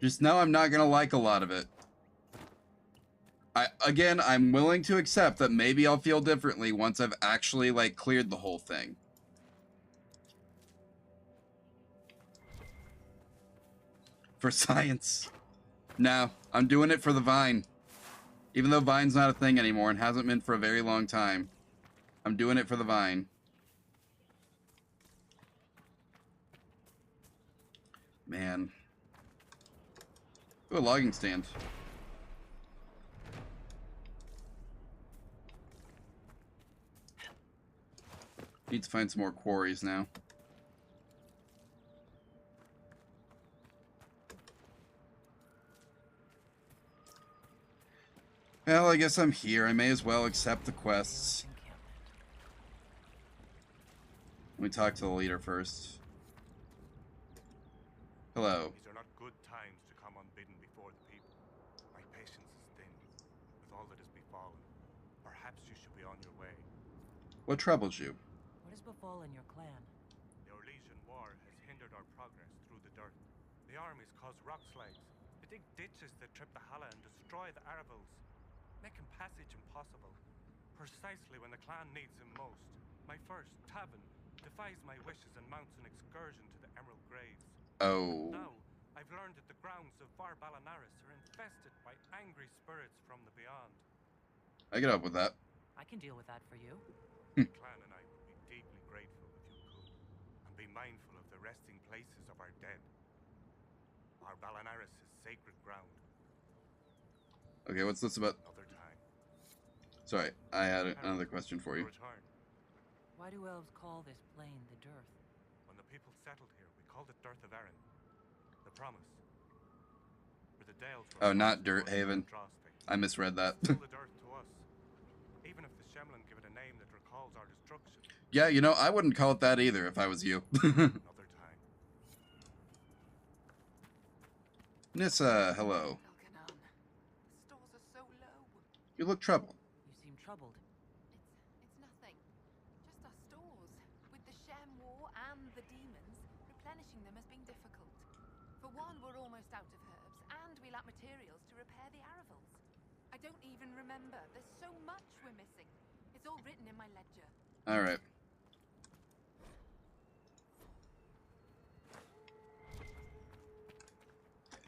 Just know I'm not gonna like a lot of it. Again, I'm willing to accept that maybe I'll feel differently once I've actually, like, cleared the whole thing. For science. No, I'm doing it for the Vine. Even though Vine's not a thing anymore and hasn't been for a very long time. I'm doing it for the Vine. Man. Ooh, a logging stand. Need to find some more quarries now. Well, I guess I'm here. I may as well accept the quests. Let me talk to the leader first. Hello. These are not good times to come unbidden before the people. My patience is thin, with all that has befallen. Perhaps you should be on your way. What troubles you? What has befallen your clan? The Orlesian War has hindered our progress through the dirt. The armies cause rock slides. They dig ditches that trip the Hala and destroy the Arabals, making passage impossible. Precisely when the clan needs him most, my first, Tavin, defies my wishes and mounts an excursion to the Emerald Graves. Oh. Now, I've learned that the grounds of Var Balanaris are infested by angry spirits from the beyond. I get up with that. I can deal with that for you. The clan and I would be deeply grateful if you could, and be mindful of the resting places of our dead. Our Balanaris is sacred ground. Okay, what's this about? Another time. Sorry, I had another question for you. Return. Why do elves call this plain the Dearth? When the people settled here, we called it Dearth of Erin. The promise. Where the Dales were Oh, not Dirt Haven. I misread that. Still the Dearth to us. Even if the Shemlin give it a name that recalls our destruction. Yeah, you know, I wouldn't call it that either if I was you. Another time. Nissa, hello. Stores are so low. You look troubled. You seem troubled. It's nothing. Just our stores. With the Shem War and the demons, replenishing them has been difficult. For one, we're almost out of herbs, and we lack materials to repair the Aravals. I don't even remember. There's so much we're missing. It's all written in my ledger. All right.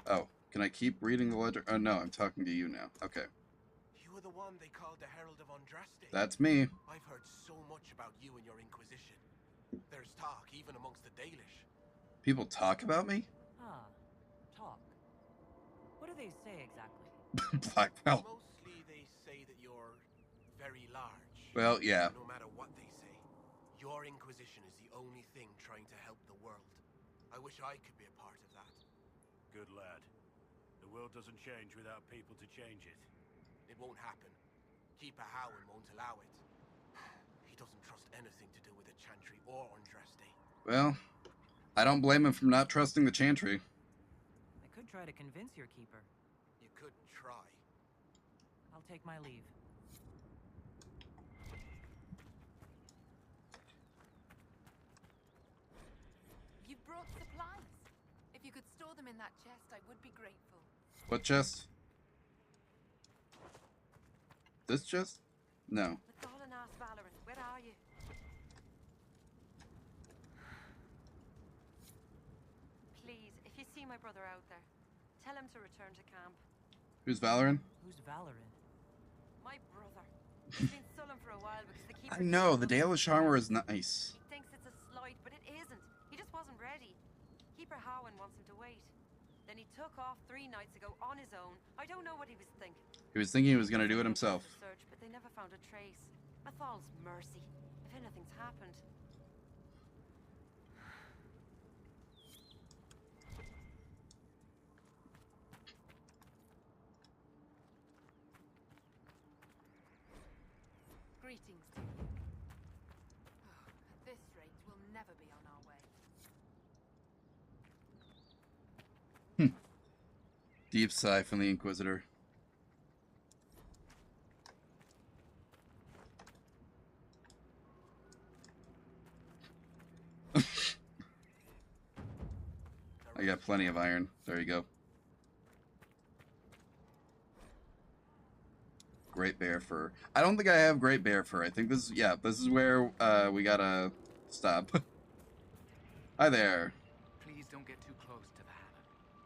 Oh, can I keep reading the ledger? Oh, no, I'm talking to you now. Okay. You were the one they called the Herald of Andraste. That's me. I've heard so much about you and your Inquisition. There's talk even amongst the Dalish. People talk about me? Ah, talk. What do they say exactly? Black belt. Mostly they say that you're very large. Well, yeah. No matter what they say, your Inquisition is the only thing trying to help the world. I wish I could be a part of that. Good lad. The world doesn't change without people to change it. It won't happen. Keeper Howen won't allow it. He doesn't trust anything to do with the Chantry or Andraste. Well, I don't blame him for not trusting the Chantry. I could try to convince your keeper. You could try. I'll take my leave. You've brought supplies. If you could store them in that chest, I would be grateful. What chest? This chest? No. McDonald asked Valorant, where are you? Please, if you see my brother out there, tell him to return to camp. Who's Valoran? Who's Valoran? My brother. He's been sullen for a while because the keeper... I know, the Dalish armor is nice. He thinks it's a slight, but it isn't. He just wasn't ready. Keeper Howen wants him to wait. Then he took off 3 nights ago on his own. I don't know what he was thinking. He was thinking he was going to do it himself. Search, but they never found a trace. Athal's mercy. If anything's happened. Greetings to you. Oh, at this rate, we'll never be on our way. Deep sigh from the Inquisitor. I got plenty of iron. There you go. Great bear fur. I don't think I have great bear fur. I think this is, yeah, this is where we gotta stop. Hi there. Please don't get too close to the Hannah.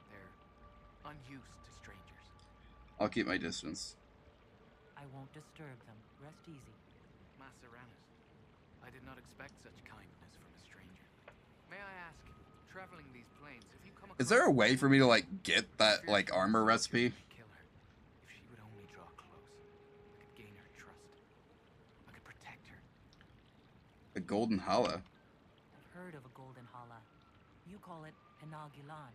They're unused to strangers. I'll keep my distance. I won't disturb them. Rest easy. Maceranus, I did not expect such kindness from a stranger. May I ask, traveling these plains, have you come across... Is there a way for me to, like, get that, like, armor recipe? Kill her. If she would only draw close, I could gain her trust. I could protect her. The Golden Hala. I've heard of a golden hala. You call it Enagilan,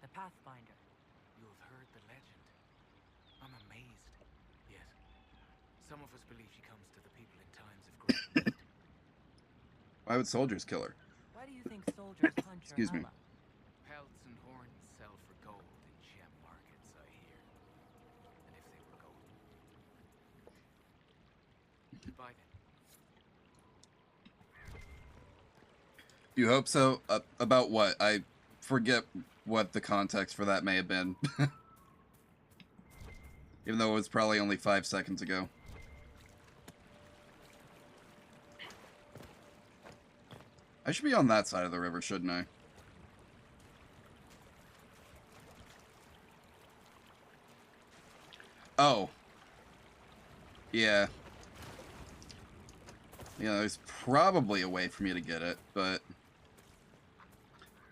the Pathfinder. You have heard the legend. I'm amazed. Yes, Some of us believe she comes to the people in times of great need. Why would soldiers kill her? Why do you think soldiers hunt your Excuse me. ally? Pelts and horns sell for gold in gem markets, I hear. And if they were gold. Goodbye then. You hope so? About what? I forget what the context for that may have been. Even though it was probably only 5 seconds ago. I should be on that side of the river, shouldn't I? Oh. Yeah. Yeah, there's probably a way for me to get it, but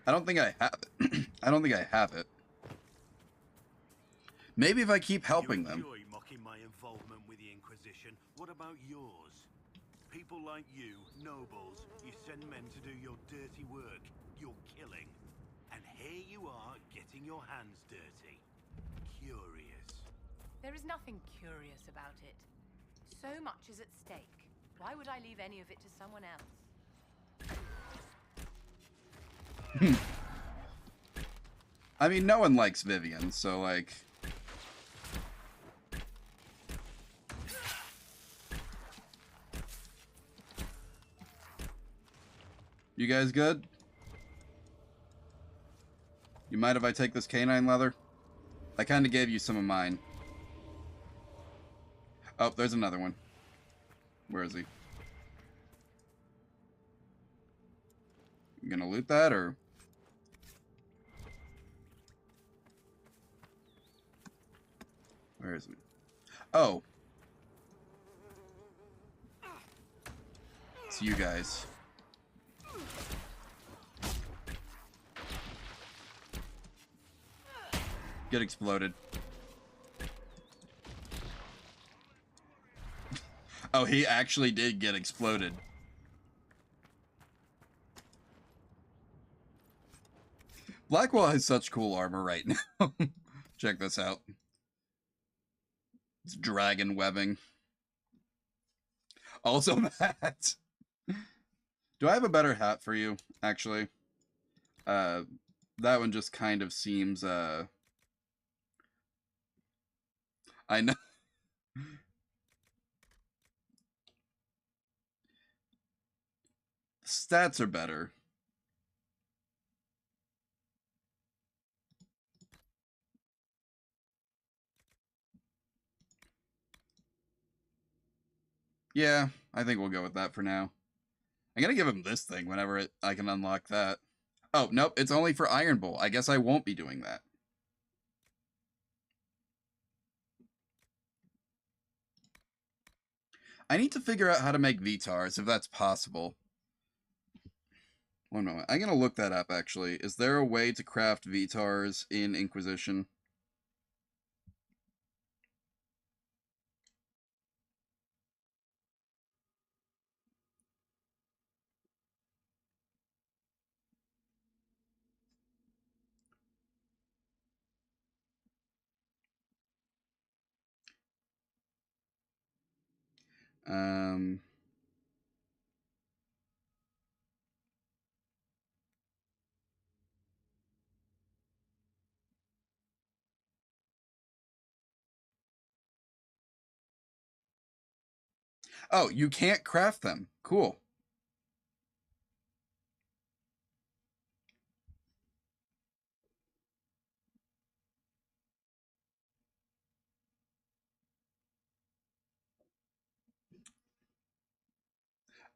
I don't think I have it. I don't think I have it. Maybe if I keep helping them. You enjoy mocking my involvement with the Inquisition. What about yours? People like you, nobles, you send men to do your dirty work, your killing. And here you are, getting your hands dirty. Curious. There is nothing curious about it. So much is at stake. Why would I leave any of it to someone else? I mean, no one likes Vivian, so like... You guys good? You mind if I take this canine leather? I kind of gave you some of mine. Oh, there's another one. Where is he? You gonna loot that, or...? Where is he? Oh. It's you guys. Get exploded. Oh, he actually did get exploded. Blackwell has such cool armor right now. Check this out. It's dragon webbing. Also that. Do I have a better hat for you, actually? That one just kind of seems, I know. Stats are better. Yeah, I think we'll go with that for now. I'm gonna give him this thing whenever I can unlock that. Oh, nope, it's only for Iron Bull. I guess I won't be doing that. I need to figure out how to make VTARs, if that's possible. One moment. I'm gonna look that up, actually. Is there a way to craft VTARs in Inquisition? Oh, you can't craft them. Cool.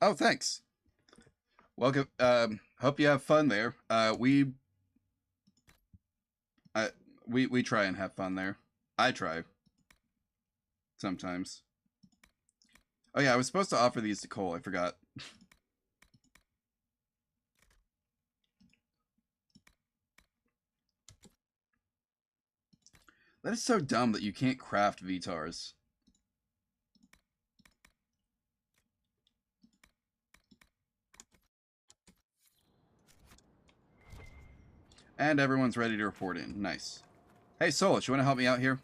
Oh, thanks. Welcome. Hope you have fun there. We try and have fun there. I try. Sometimes. Oh yeah, I was supposed to offer these to Cole. I forgot. That is so dumb that you can't craft VTARs. And everyone's ready to report in. Nice. Hey, Solus, you want to help me out here?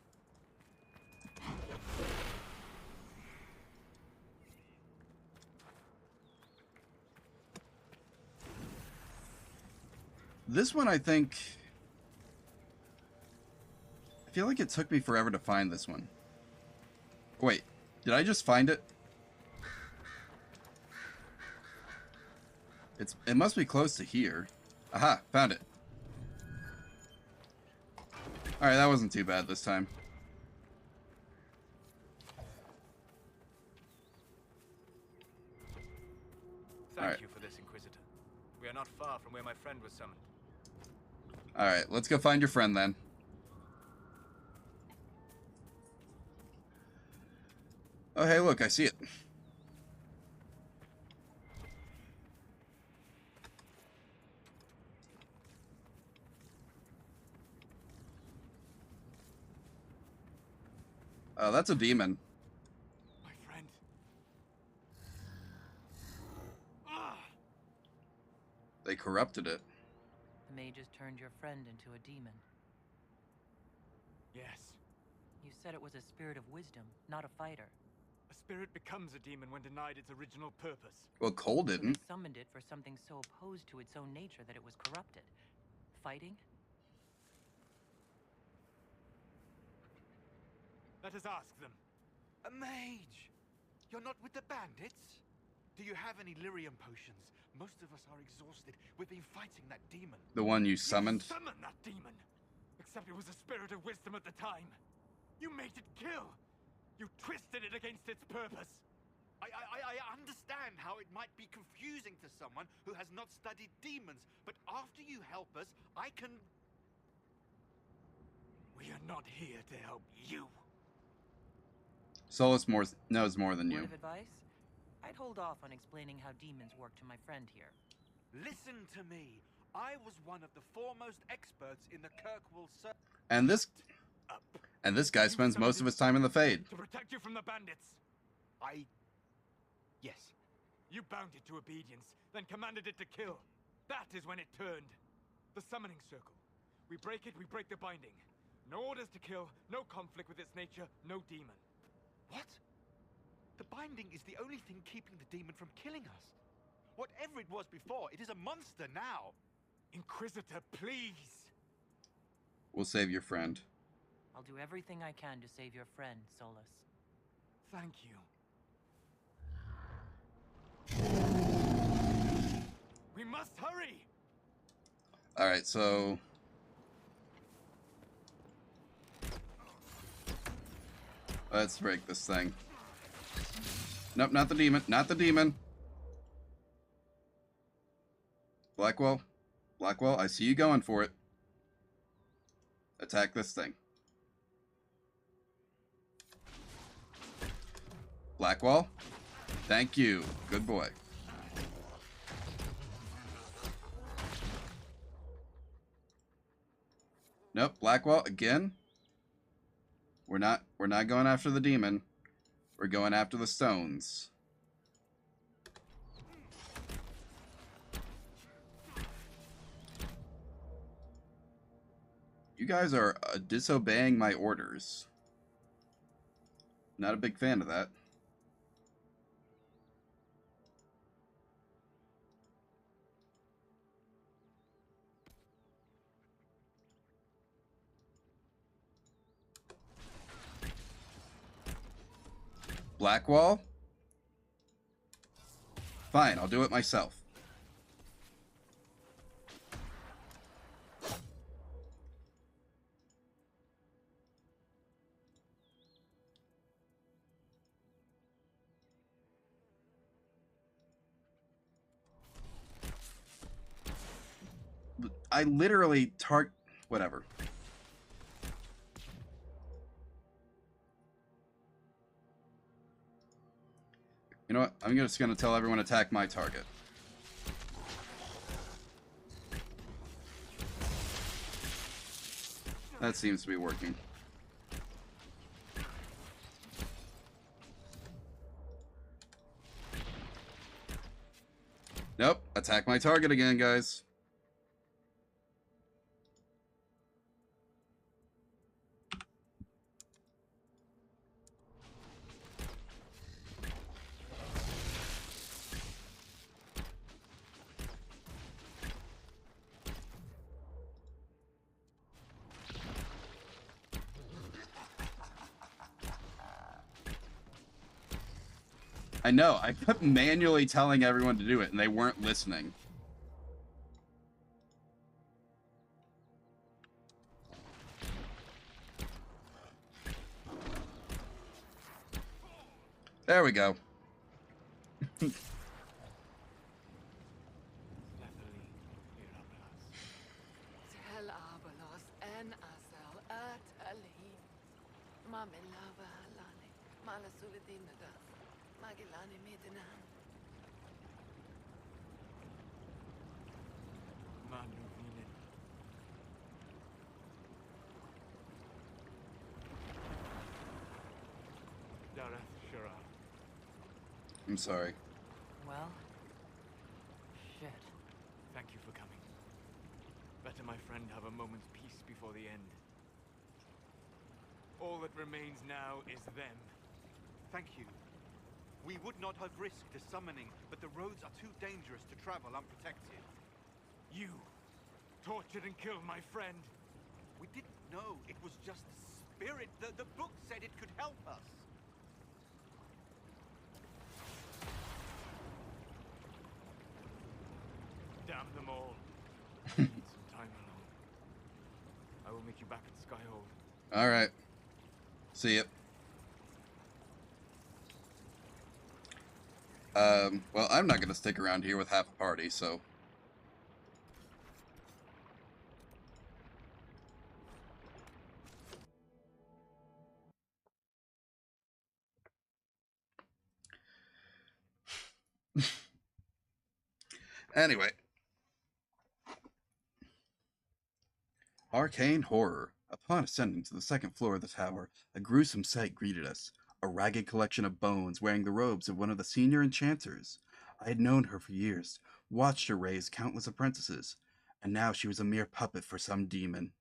This one, I think... I feel like it took me forever to find this one. Wait, did I just find it? It must be close to here. Aha, found it. Alright, that wasn't too bad this time. Thank you for this, Inquisitor. We are not far from where my friend was summoned. Alright, let's go find your friend then. Oh, hey, look, I see it. Oh, that's a demon. My friend. They corrupted it. The mages turned your friend into a demon. Yes. You said it was a spirit of wisdom, not a fighter. A spirit becomes a demon when denied its original purpose. Well, Cole So didn't. they summoned it for something so opposed to its own nature that it was corrupted. Fighting? Let us ask them. A mage! You're not with the bandits? Do you have any lyrium potions? Most of us are exhausted. We've been fighting that demon. The one you summoned? You summoned that demon! Except it was a spirit of wisdom at the time. You made it kill! You twisted it against its purpose! I understand how it might be confusing to someone who has not studied demons, but after you help us, I can... We are not here to help you. Solus knows more than you. Word of advice? I'd hold off on explaining how demons work to my friend here. Listen to me. I was one of the foremost experts in the Kirkwall circle. And this guy spends most of his time in the Fade. To protect you from the bandits. Yes. You bound it to obedience, then commanded it to kill. That is when it turned. The summoning circle. We break it, we break the binding. No orders to kill, no conflict with its nature, no demon. What? The binding is the only thing keeping the demon from killing us. Whatever it was before, it is a monster now. Inquisitor, please. We'll save your friend. I'll do everything I can to save your friend, Solus. Thank you. We must hurry! Alright, so... let's break this thing. Nope, not the demon. Not the demon. Blackwell. Blackwell, I see you going for it. Attack this thing. Blackwell. Thank you. Good boy. Nope, Blackwell again. We're not going after the demon. We're going after the stones. You guys are disobeying my orders. Not a big fan of that. Blackwall? Fine, I'll do it myself. I literally whatever. You know what? I'm just going to tell everyone to attack my target. That seems to be working. Nope. Attack my target again, guys. I know. I kept manually telling everyone to do it, and they weren't listening. There we go. I'm sorry. Well, shit. Thank you for coming. Better my friend have a moment's peace before the end. All that remains now is them. Thank you. We would not have risked a summoning, but the roads are too dangerous to travel unprotected. You tortured and killed my friend. We didn't know it was just a spirit. The book said it could help us. Damn them all. I need some time alone. I will meet you back at Skyhold. All right. See ya. Well, I'm not gonna stick around here with half a party, so. Anyway. Arcane horror. Upon ascending to the second floor of the tower, a gruesome sight greeted us. A ragged collection of bones wearing the robes of one of the senior enchanters. I had known her for years, watched her raise countless apprentices, and now she was a mere puppet for some demon.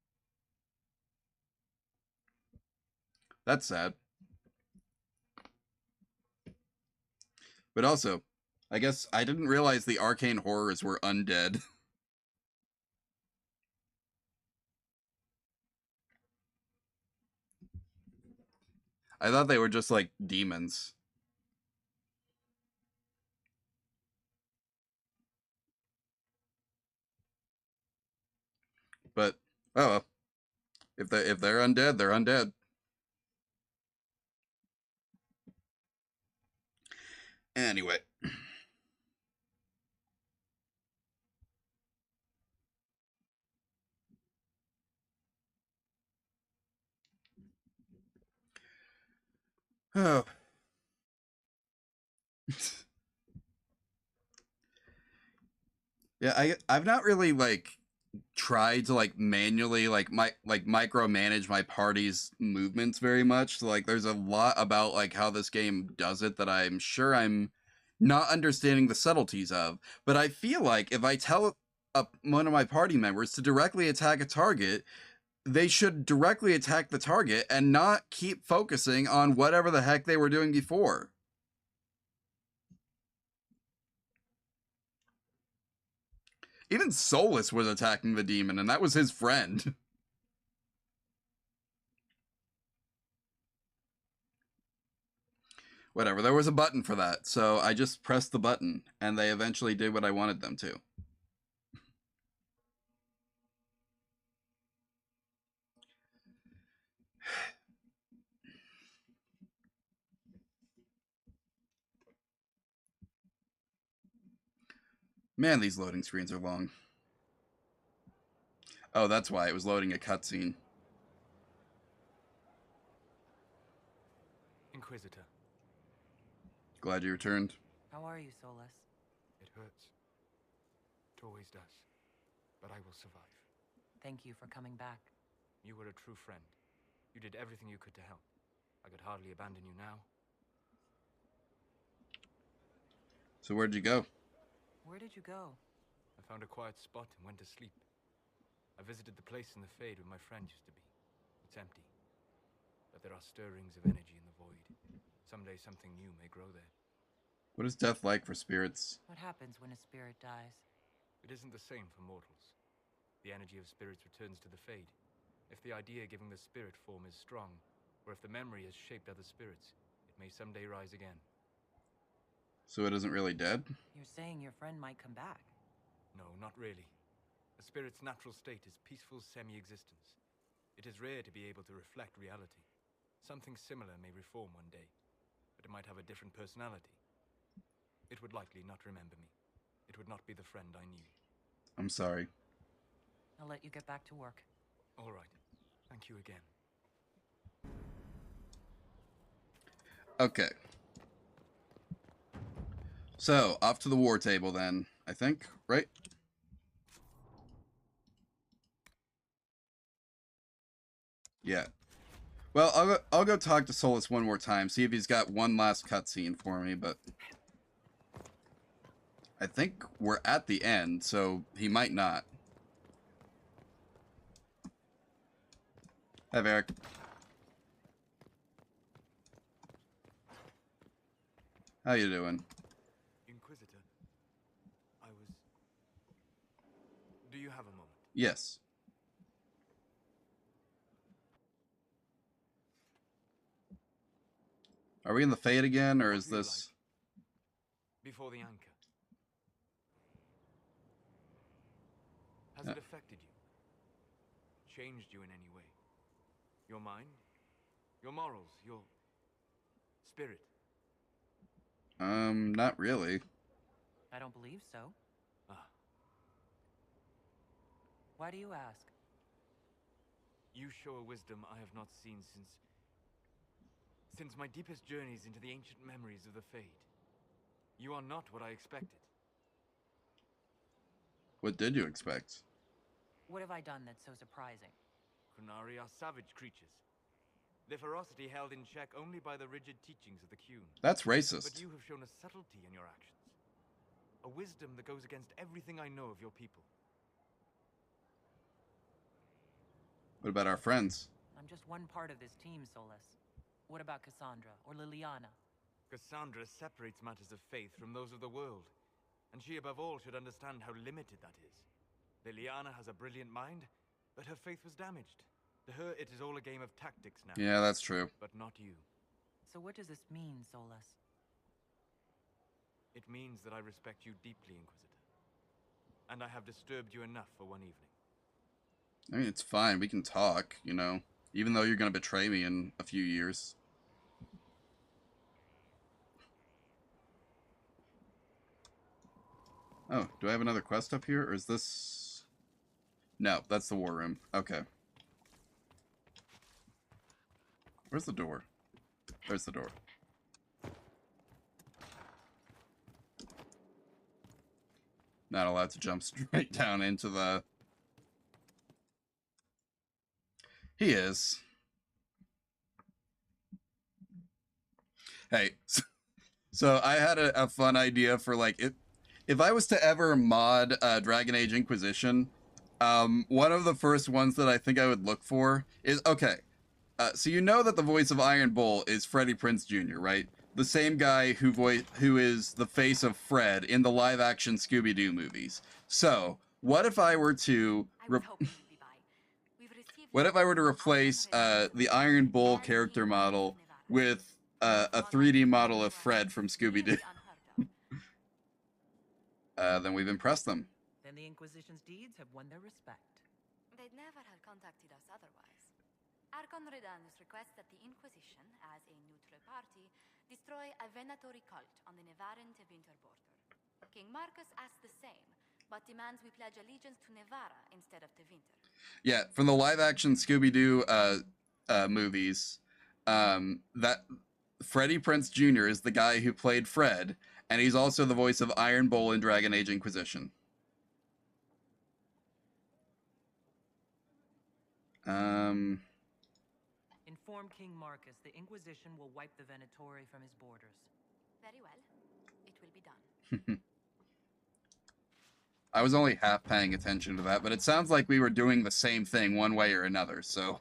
That's sad. But also, I guess I didn't realize the arcane horrors were undead. I thought they were just like demons. But oh well. If they're undead, they're undead. Anyway. Oh. Yeah, I've not really like tried to like manually like micromanage my party's movements very much. So, like there's a lot about like how this game does it that I'm sure I'm not understanding the subtleties of. But I feel like if I tell one of my party members to directly attack a target, they should directly attack the target and not keep focusing on whatever the heck they were doing before. Even Solus was attacking the demon, and that was his friend. Whatever, there was a button for that, so I just pressed the button, and they eventually did what I wanted them to. Man, these loading screens are long. Oh, that's why it was loading a cutscene. Inquisitor. Glad you returned. How are you, Solus? It hurts. It always does. But I will survive. Thank you for coming back. You were a true friend. You did everything you could to help. I could hardly abandon you now. So where'd you go? Where did you go? I found a quiet spot and went to sleep. I visited the place in the Fade where my friend used to be. It's empty. But there are stirrings of energy in the void. Someday something new may grow there. What is death like for spirits? What happens when a spirit dies? It isn't the same for mortals. The energy of spirits returns to the Fade. If the idea giving the spirit form is strong, or if the memory has shaped other spirits, it may someday rise again. So it isn't really dead? You're saying your friend might come back? No, not really. A spirit's natural state is peaceful semi-existence. It is rare to be able to reflect reality. Something similar may reform one day, but it might have a different personality. It would likely not remember me. It would not be the friend I knew. I'm sorry. I'll let you get back to work. All right. Thank you again. Okay. So, off to the war table then, I think, right? Yeah. Well, I'll go talk to Solus one more time, see if he's got one last cutscene for me, but I think we're at the end, so he might not. Hi, Varric. How you doing? Inquisitor, I was... Do you have a moment? Yes. Are we in the Fade again, or is this... Before the anchor. Has it affected you? Changed you in any way? Your mind? Your morals? Your spirit? Not really. I don't believe so. Ah. Why do you ask? You show a wisdom I have not seen since my deepest journeys into the ancient memories of the Fade. You are not what I expected. What did you expect? What have I done that's so surprising? Qunari are savage creatures. Their ferocity held in check only by the rigid teachings of the Qun. That's racist. But you have shown a subtlety in your actions. A wisdom that goes against everything I know of your people. What about our friends? I'm just one part of this team, Solus. What about Cassandra or Liliana? Cassandra separates matters of faith from those of the world. And she above all should understand how limited that is. Liliana has a brilliant mind, but her faith was damaged. To her, it is all a game of tactics now. Yeah, that's true. But not you. So what does this mean, Solus? It means that I respect you deeply, Inquisitor. And I have disturbed you enough for one evening. I mean, it's fine. We can talk, you know. Even though you're going to betray me in a few years. Oh, do I have another quest up here? Or is this... No, that's the war room. Okay. Where's the door? There's the door. Not allowed to jump straight down into the... He is. Hey, so I had a fun idea for, like, if I was to ever mod Dragon Age Inquisition, one of the first ones that I think I would look for is, okay, so you know that the voice of Iron Bull is Freddie Prinze Jr., right? The same guy who is the face of Fred in the live-action Scooby-Doo movies. So, what if I were to... What if I were to replace the Iron Bull character model with a 3D model of Fred from Scooby-Doo? Then we've impressed them. Then the Inquisition's deeds have won their respect. They'd never have contacted us otherwise. Archon Redanus requests that the Inquisition, as a neutral party, destroy a Venatori cult on the Nevaran-Tevinter border. King Marcus asks the same, but demands we pledge allegiance to Nevara instead of Tevinter. Yeah, from the live-action Scooby-Doo movies, that Freddie Prinze Jr. is the guy who played Fred, and he's also the voice of Iron Bull in Dragon Age Inquisition. Inform King Marcus the Inquisition will wipe the Venatori from his borders. Very well. It will be done. I was only half paying attention to that, but it sounds like we were doing the same thing one way or another, so...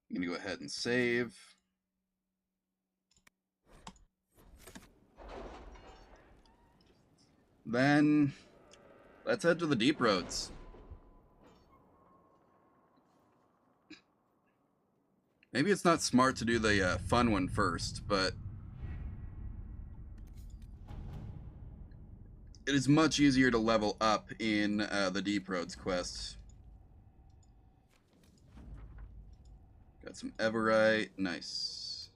I'm gonna go ahead and save. Then, let's head to the Deep Roads. Maybe it's not smart to do the fun one first, but it is much easier to level up in the Deep Roads quest. Got some Everite. Nice.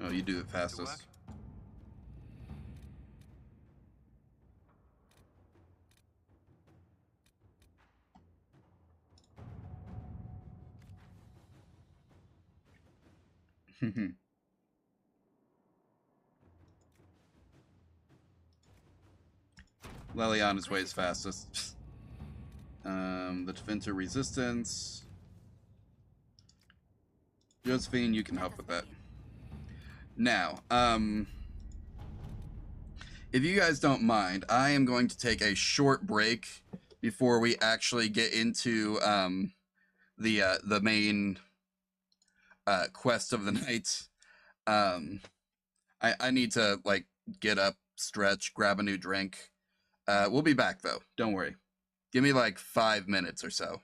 Oh, you do it fastest. Leliana's way is fastest. The defensive resistance. Josephine, you can help with that. Now, if you guys don't mind, I am going to take a short break before we actually get into the main quest of the night. I need to like get up, stretch, grab a new drink. We'll be back though. Don't worry. Give me like 5 minutes or so.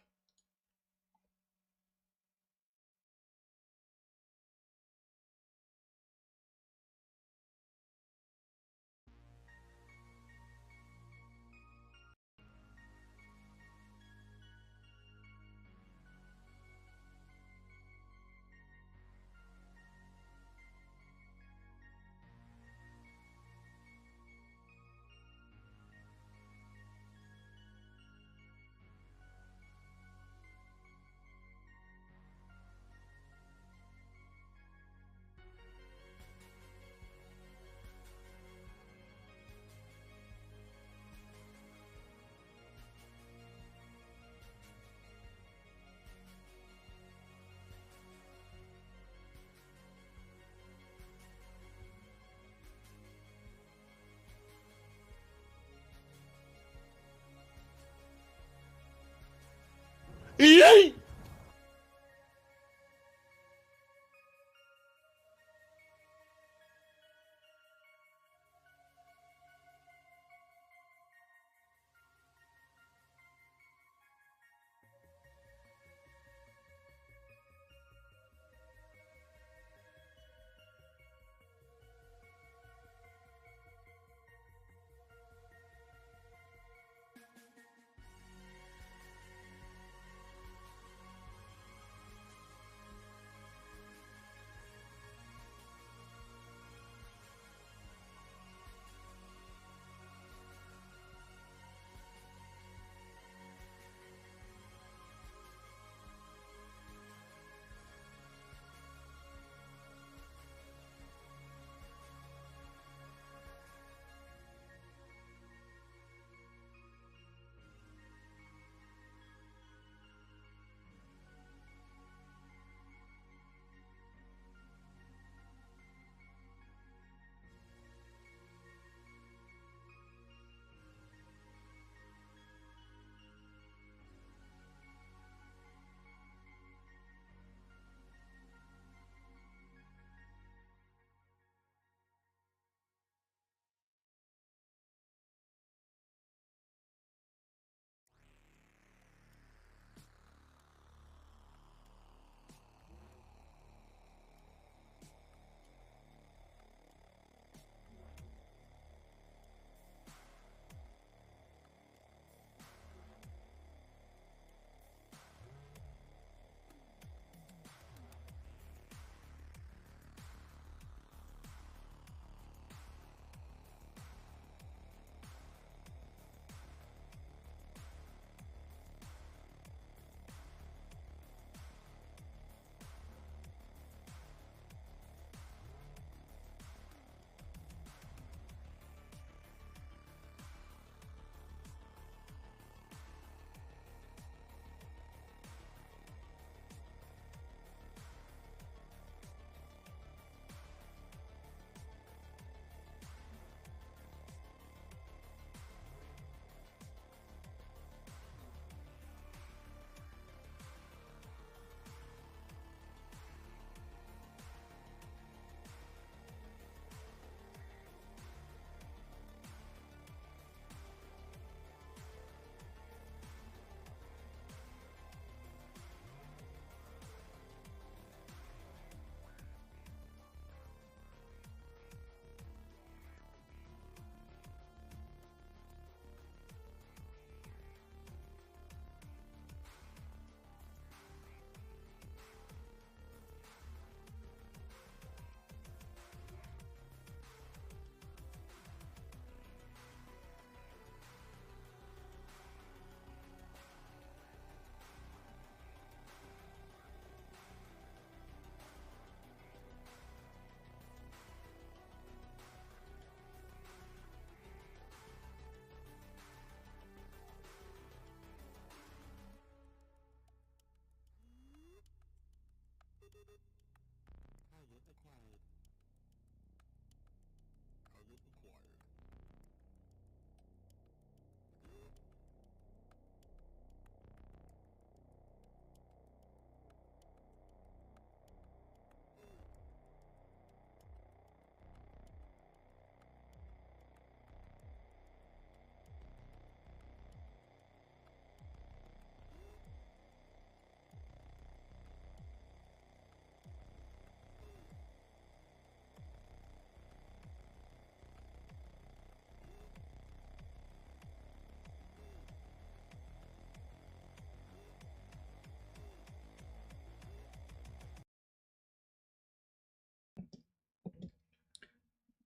Yay!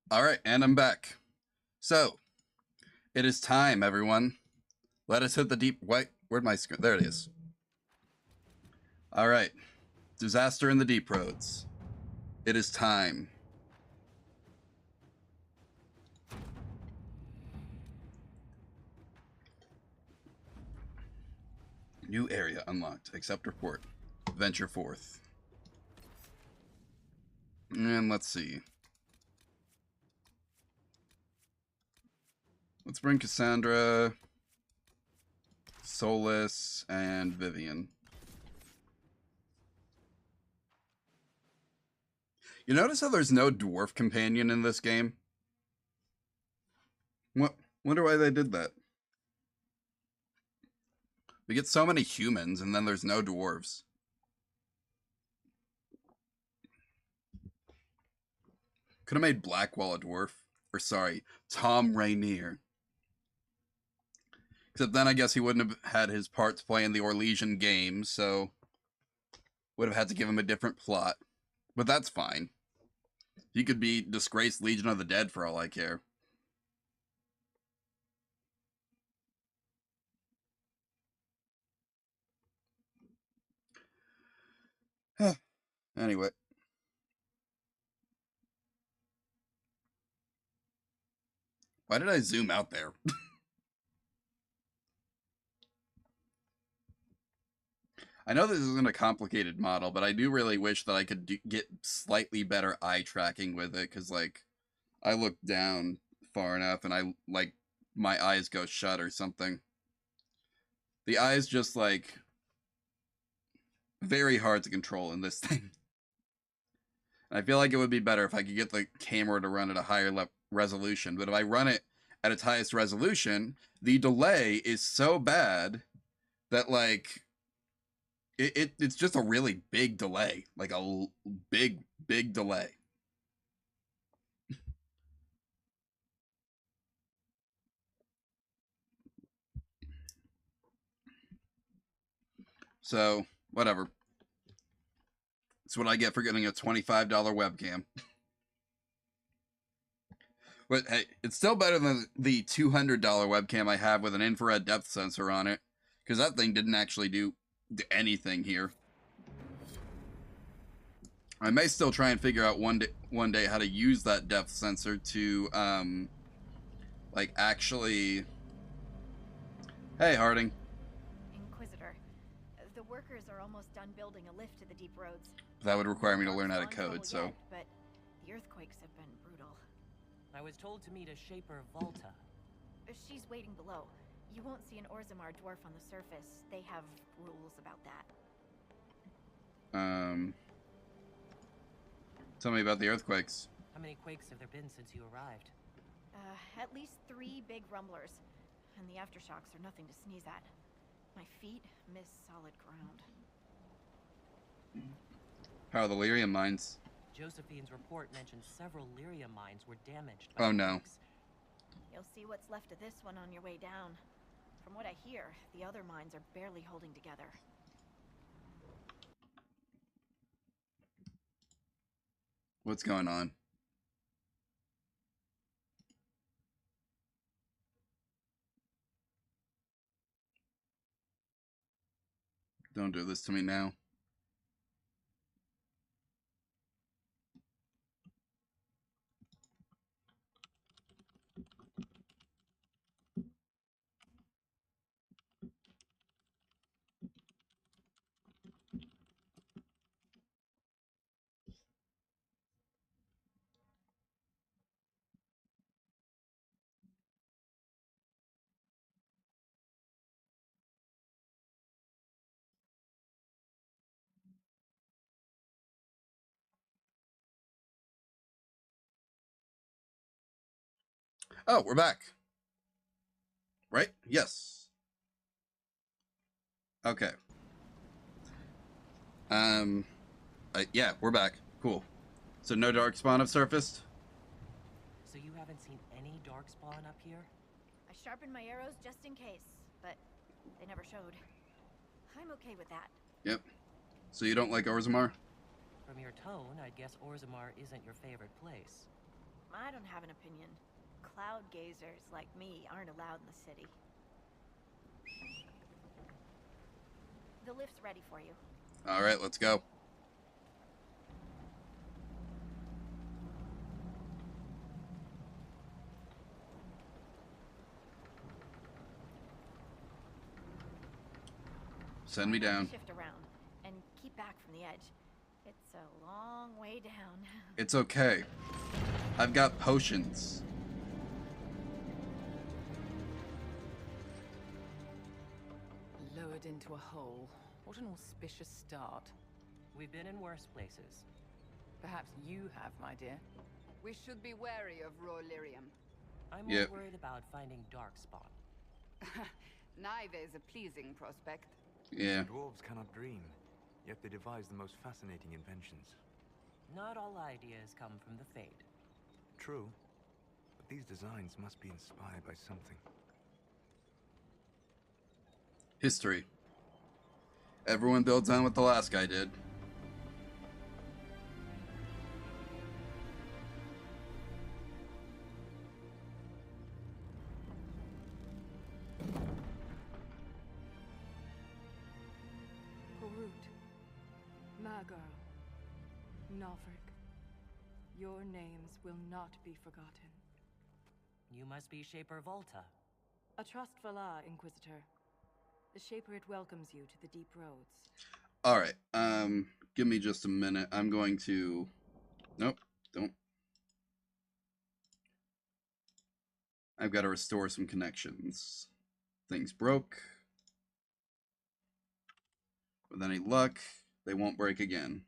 All right, and I'm back. So, it is time, everyone. Let us hit the deep... Where'd my screen... There it is. All right. Disaster in the Deep Roads. It is time. New area unlocked. Accept report. Venture forth. And let's see. Let's bring Cassandra, Solus, and Vivian. You notice how there's no dwarf companion in this game? Wonder why they did that. We get so many humans, and then there's no dwarves. Could have made Blackwall a dwarf. Or sorry, Tom Rainier. Except then I guess he wouldn't have had his parts play in the Orlesian games, so would have had to give him a different plot. But that's fine. He could be disgraced Legion of the Dead for all I care. Anyway. Why did I zoom out there? I know this isn't a complicated model, but I do really wish that I could get slightly better eye tracking with it, because, like, I look down far enough and my eyes go shut or something. The eyes just, like, very hard to control in this thing. I feel like it would be better if I could get the camera to run at a higher resolution, but if I run it at its highest resolution, the delay is so bad that, like, it's just a really big delay. Like a big delay. So, whatever. That's what I get for getting a $25 webcam. But hey, it's still better than the $200 webcam I have with an infrared depth sensor on it. Because that thing didn't actually do anything here. I may still try and figure out one day how to use that depth sensor to, like, actually... Hey, Harding. Inquisitor, the workers are almost done building a lift to the deep roads. That would require me to learn how to code, so... But the earthquakes have been brutal. I was told to meet a Shaper Volta. She's waiting below. You won't see an Orzammar dwarf on the surface. They have rules about that. Tell me about the earthquakes. How many quakes have there been since you arrived? At least 3 big rumblers. And the aftershocks are nothing to sneeze at. My feet miss solid ground. How are the lyrium mines? Josephine's report mentioned several lyrium mines were damaged. Oh no. You'll see what's left of this one on your way down. From what I hear, the other mines are barely holding together. What's going on? Don't do this to me now. Oh, we're back. Right? Yes. Okay. Yeah, we're back. Cool. So no darkspawn have surfaced? So you haven't seen any darkspawn up here? I sharpened my arrows just in case, but they never showed. I'm okay with that. Yep. So you don't like Orzammar? From your tone, I'd guess Orzammar isn't your favorite place. I don't have an opinion. Cloud gazers like me aren't allowed in the city. The lift's ready for you. All right, let's go. Send me down. Shift around and keep back from the edge. It's a long way down. It's okay. I've got potions. Lowered into a hole. What an auspicious start. We've been in worse places. Perhaps you have, my dear. We should be wary of raw lyrium. I'm more worried about finding Darkspawn. Neither is a pleasing prospect. Yeah. Dwarves cannot dream, yet they devise the most fascinating inventions. Not all ideas come from the Fade. True, but these designs must be inspired by something. History. Everyone builds on what the last guy did. Horut, Magar, Novrik, your names will not be forgotten. You must be Shaper Volta. A Trustvala, Inquisitor. The Shaper welcomes you to the Deep Roads. All right. Give me just a minute. I'm going to... Nope, don't. I've got to restore some connections. Things broke. With any luck, they won't break again.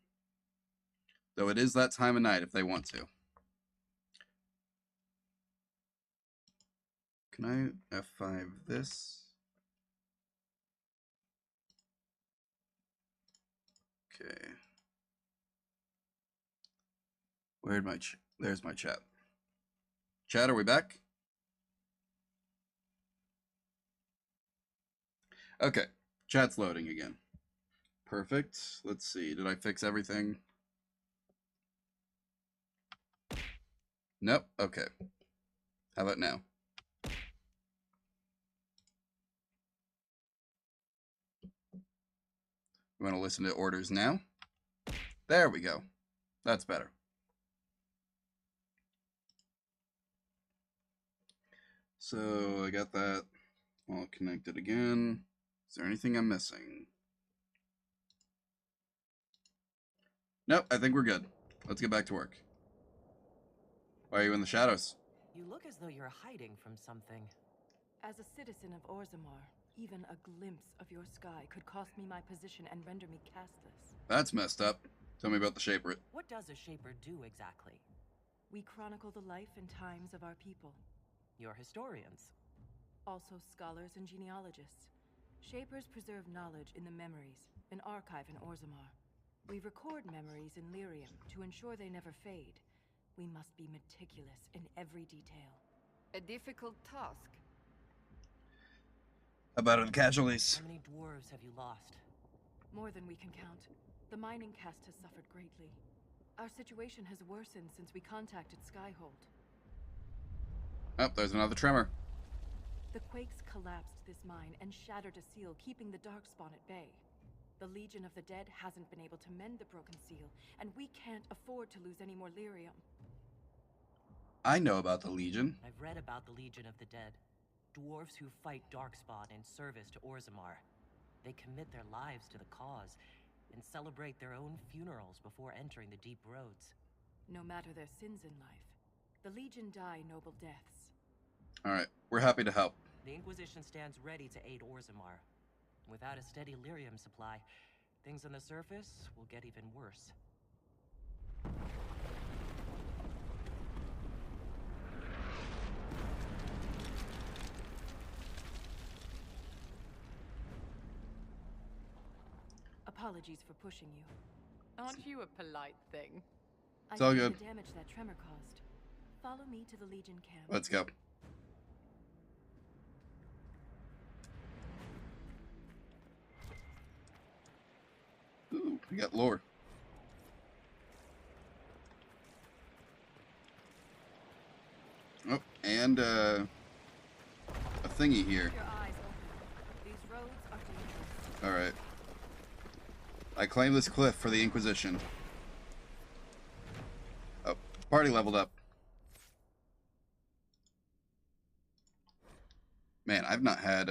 Though it is that time of night if they want to. Can I F5 this? Okay. Where'd my there's my chat. Chat, are we back? Okay. Chat's loading again. Perfect. Let's see. Did I fix everything? Nope. Okay. How about now? You want to listen to orders now? There we go. That's better. So I got that all connected again. Is there anything I'm missing? Nope, I think we're good. Let's get back to work. Why are you in the shadows? You look as though you're hiding from something. As a citizen of Orzammar, even a glimpse of your sky could cost me my position and render me castless. That's messed up. Tell me about the Shaper. What does a Shaper do exactly? We chronicle the life and times of our people. You're historians. Also scholars and genealogists. Shapers preserve knowledge in the memories, an archive in Orzammar. We record memories in Lyrium to ensure they never fade. We must be meticulous in every detail. A difficult task. About the casualties. How many dwarves have you lost? More than we can count. The mining caste has suffered greatly. Our situation has worsened since we contacted Skyhold. Oh, there's another tremor. The quakes collapsed this mine and shattered a seal, keeping the Darkspawn at bay. The Legion of the Dead hasn't been able to mend the broken seal, and we can't afford to lose any more lyrium. I know about the Legion. I've read about the Legion of the Dead. Dwarves who fight Darkspawn in service to Orzammar. They commit their lives to the cause and celebrate their own funerals before entering the Deep Roads. No matter their sins in life, the Legion die noble deaths. Alright, we're happy to help. The Inquisition stands ready to aid Orzammar. Without a steady lyrium supply, things on the surface will get even worse. Apologies for pushing you. Aren't you a polite thing? It's all good. The damage that tremor caused. Follow me to the Legion camp. Let's go. Ooh, we got lore. And a thingy here. Alright. I claim this cliff for the Inquisition. Oh, party leveled up. Man, I've not had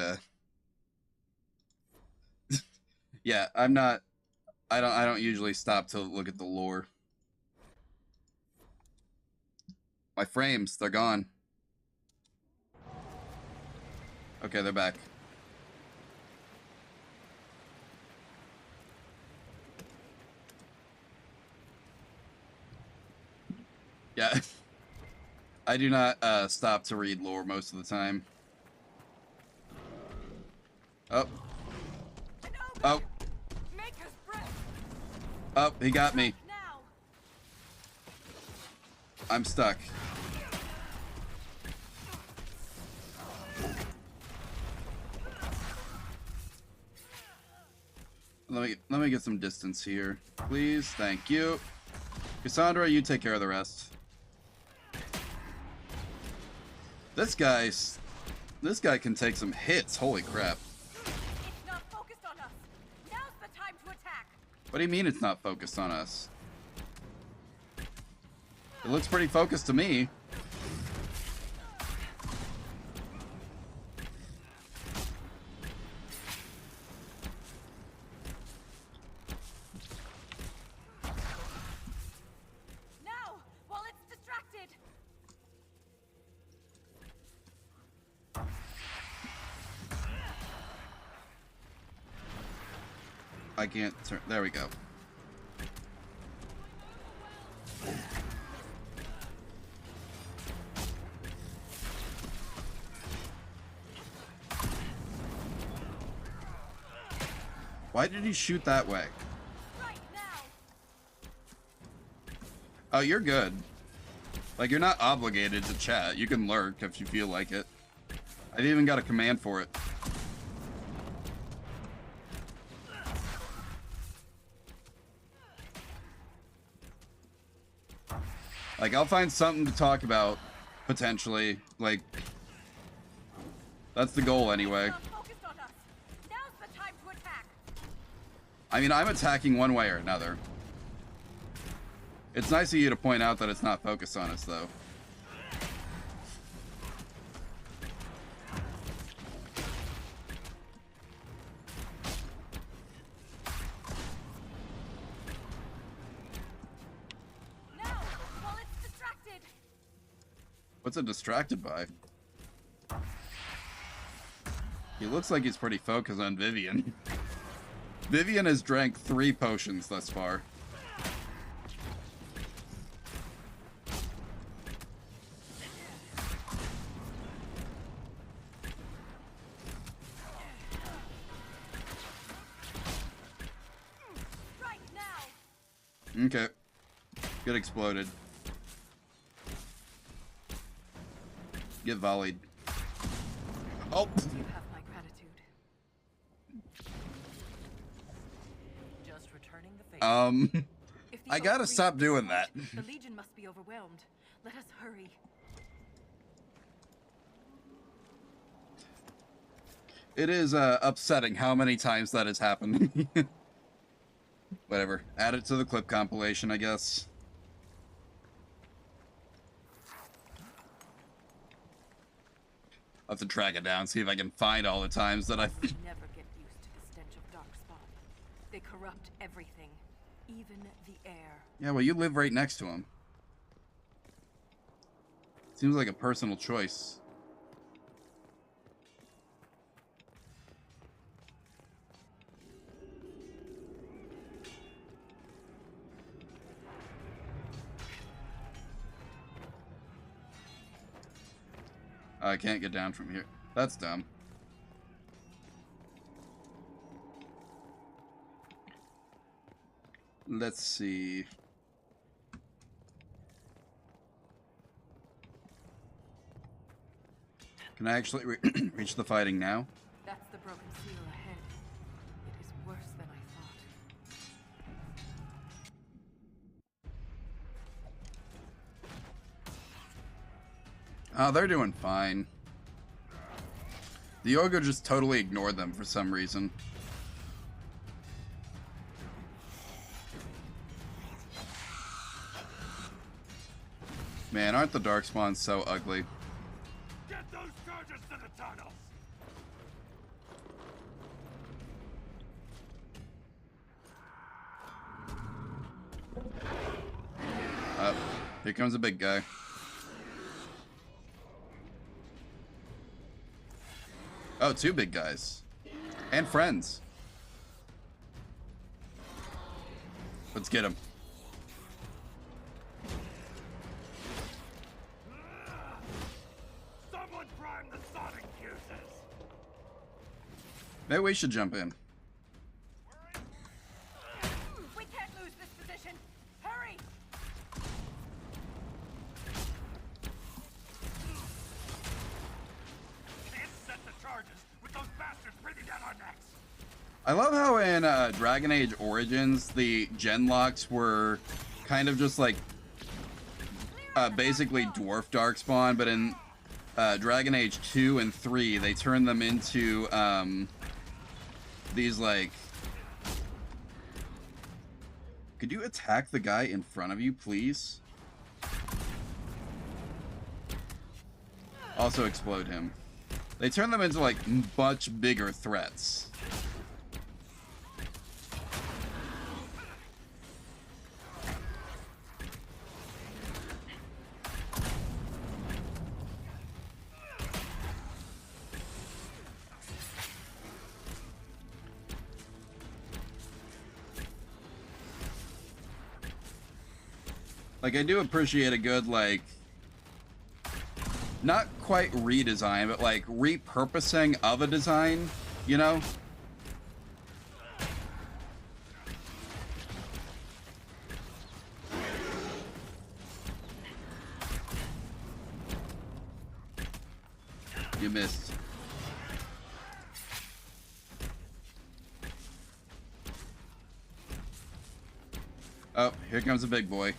yeah, I don't usually stop to look at the lore. My frames, they're gone. Okay, they're back. Yeah. I do not stop to read lore most of the time. Oh. Oh. Oh, he got me. I'm stuck. Let me get some distance here, please. Thank you. Cassandra, you take care of the rest. This guy can take some hits. Holy crap. It's not focused on us. Now's the time to attack. What do you mean it's not focused on us? It looks pretty focused to me. Now, while it's distracted. I can't turn. There we go. Why did he shoot that way? Oh, you're good. Like, you're not obligated to chat. You can lurk if you feel like it. I've even got a command for it. Like, I'll find something to talk about, potentially. Like, that's the goal anyway. I mean, I'm attacking one way or another. It's nice of you to point out that it's not focused on us, though. What's it distracted by? He looks like he's pretty focused on Vivian. Vivian has drank 3 potions thus far. Okay. Get exploded. Get volleyed. Oh! You have my gratitude. Just returning the favor. I gotta stop doing that. The Legion must be overwhelmed. Let us hurry. It is upsetting how many times that has happened. Whatever. Add it to the clip compilation, I guess. I'll have to track it down, see if I can find all the times that I've... Never get used to the stench of Darkspawn. They corrupt everything, even the air. Yeah, well, you live right next to him. Seems like a personal choice. I can't get down from here. That's dumb. Let's see. Can I actually reach the fighting now? That's the broken seal ahead. It is worse than I thought. Oh, they're doing fine. The ogre just totally ignored them for some reason. Man, aren't the darkspawns so ugly? Get those charges to the tunnels! Here comes a big guy. Oh, two big guys. And friends. Let's get him. Someone prime the sonic fuses! Maybe we should jump in. We can't lose this position. Hurry! Can't set the charges with those bastards breathing down our necks! I love how in Dragon Age Origins, the genlocks were kind of just like basically dwarf darkspawn, but in Dragon Age 2 and 3, they turned them into these like... Could you attack the guy in front of you, please? Also explode him. They turn them into like much bigger threats. Like, I do appreciate a good, like, not quite redesign, but, like, repurposing of a design, you know? You missed. Oh, here comes a big boy.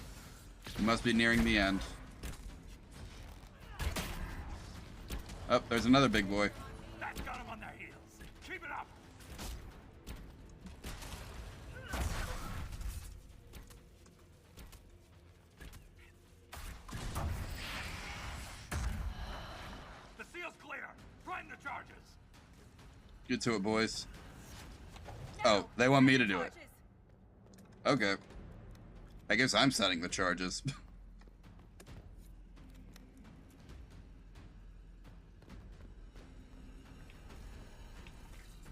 We must be nearing the end. Oh, there's another big boy. That's got them on their heels. Keep it up! The seal's clear. Prime the charges. Get to it, boys. Oh, they want me to do it. Okay. I guess I'm setting the charges.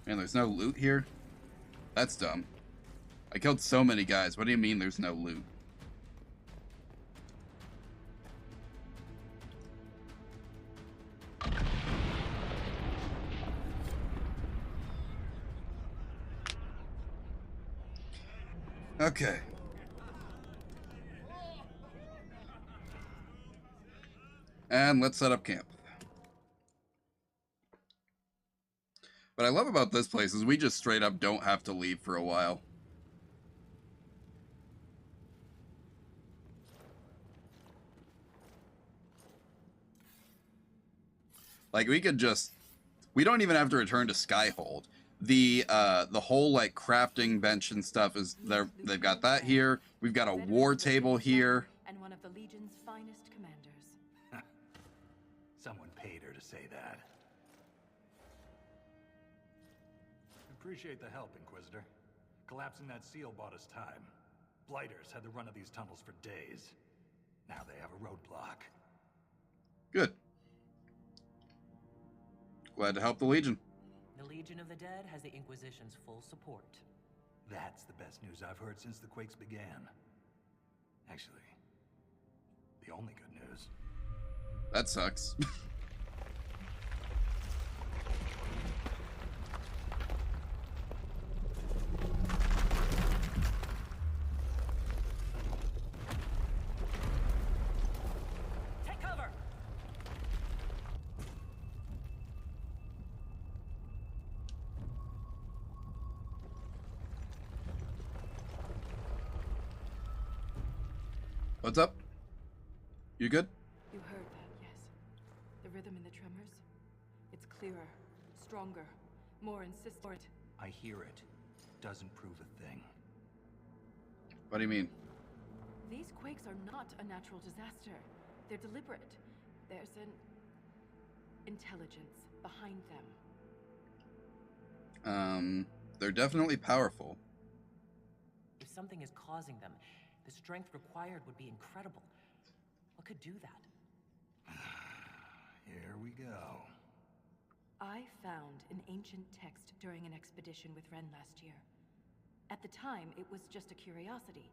Man, there's no loot here? That's dumb. I killed so many guys. What do you mean there's no loot? Okay. And let's set up camp. What I love about this place is we just straight up don't have to leave for a while. Like, we could just... We don't even have to return to Skyhold. The whole, like, crafting bench and stuff is... They've got that here. We've got a war table here. And one of the Legion's finest commanders. Someone paid her to say that. Appreciate the help, Inquisitor. Collapsing that seal bought us time. Blighters had the run of these tunnels for days. Now they have a roadblock. Good. Glad to help the Legion. The Legion of the Dead has the Inquisition's full support. That's the best news I've heard since the Quakes began. Actually, the only good news. That sucks. Take cover! What's up? You good? You heard that, yes. rhythm in the tremors? It's clearer, stronger, more insistent. I hear it. Doesn't prove a thing. What do you mean? These quakes are not a natural disaster. They're deliberate. There's an intelligence behind them. They're definitely powerful. If something is causing them, the strength required would be incredible. What could do that? Here we go. I found an ancient text during an expedition with Ren last year. At the time, it was just a curiosity.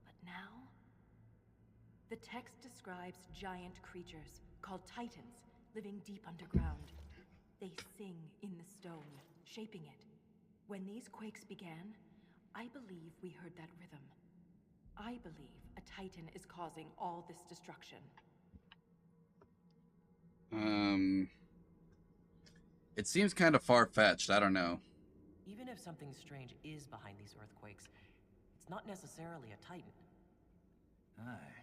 But now? The text describes giant creatures, called Titans, living deep underground. They sing in the stone, shaping it. When these quakes began, I believe we heard that rhythm. I believe a Titan is causing all this destruction. It seems kind of far-fetched. I don't know. Even if something strange is behind these earthquakes, it's not necessarily a Titan. Aye.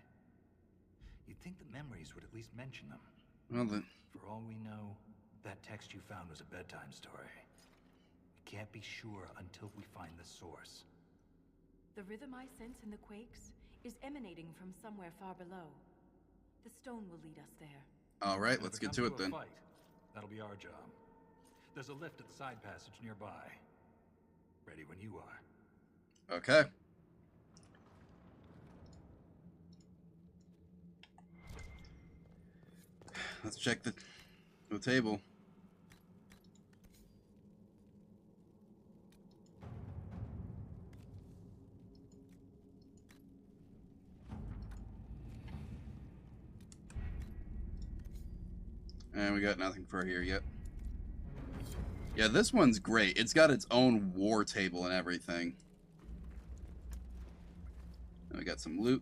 You'd think the memories would at least mention them. Well, then. For all we know, that text you found was a bedtime story. We can't be sure until we find the source. The rhythm I sense in the quakes is emanating from somewhere far below. The stone will lead us there. All right, let's get to it then. Fight, that'll be our job. There's a lift at the side passage nearby. Ready when you are. Okay. Let's check the table. And we got nothing for here yet. Yeah, this one's great. It's got its own war table and everything. And we got some loot.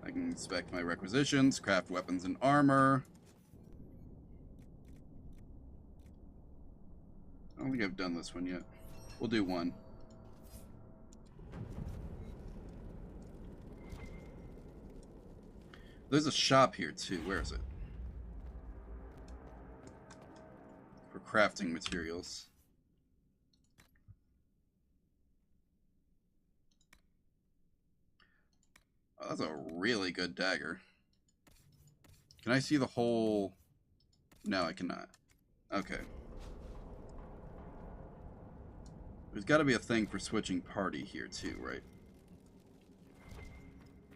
I can inspect my requisitions, craft weapons and armor. I don't think I've done this one yet. We'll do one. There's a shop here too. Where is it? For crafting materials. Oh, that's a really good dagger. Can I see the whole... No, I cannot. Okay. There's got to be a thing for switching party here too, right?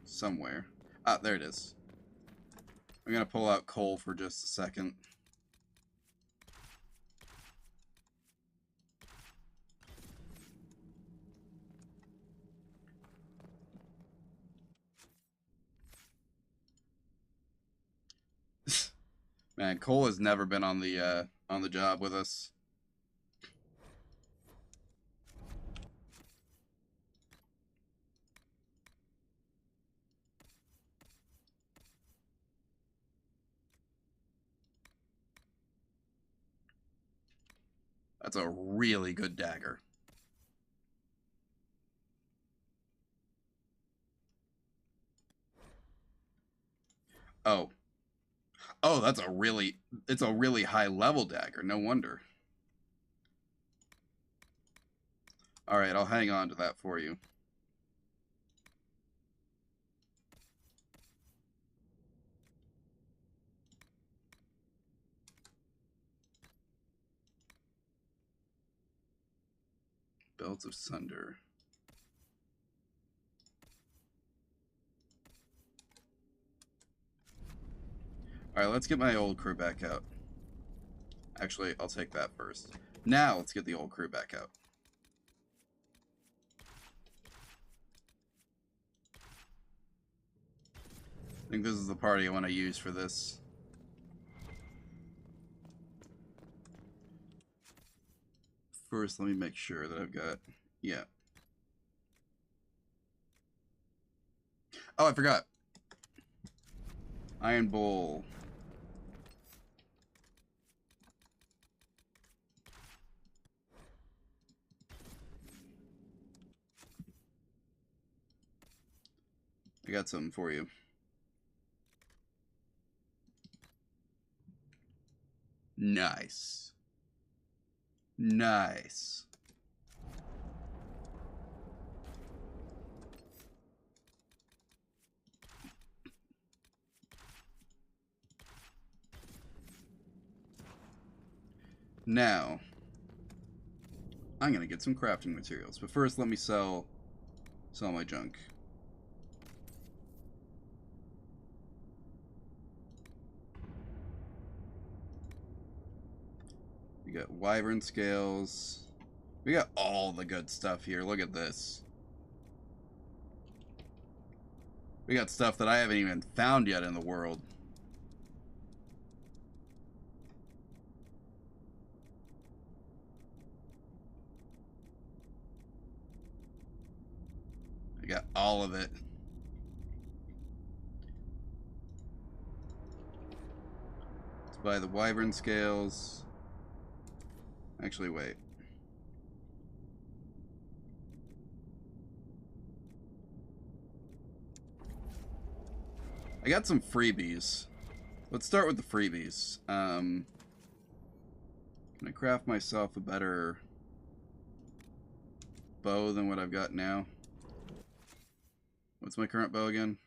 Somewhere. Ah, there it is. I'm going to pull out coal for just a second. Man, Cole has never been on the job with us. That's a really good dagger. Oh. Oh, that's a really... It's a really high-level dagger. No wonder. Alright, I'll hang on to that for you. Belts of Sunder. Alright, let's get my old crew back out. Actually, I'll take that first. Now, let's get the old crew back out. I think this is the party I want to use for this. First, let me make sure that I've got... Yeah. Oh, I forgot. Iron Bowl. I got something for you. Nice. Nice. Now, I'm gonna get some crafting materials, but first let me sell my junk. We got wyvern scales. We got all the good stuff here. Look at this. We got stuff that I haven't even found yet in the world. I got all of it. Let's buy the wyvern scales. Actually, wait. I got some freebies. Let's start with the freebies. Can I craft myself a better bow than what I've got now? What's my current bow again?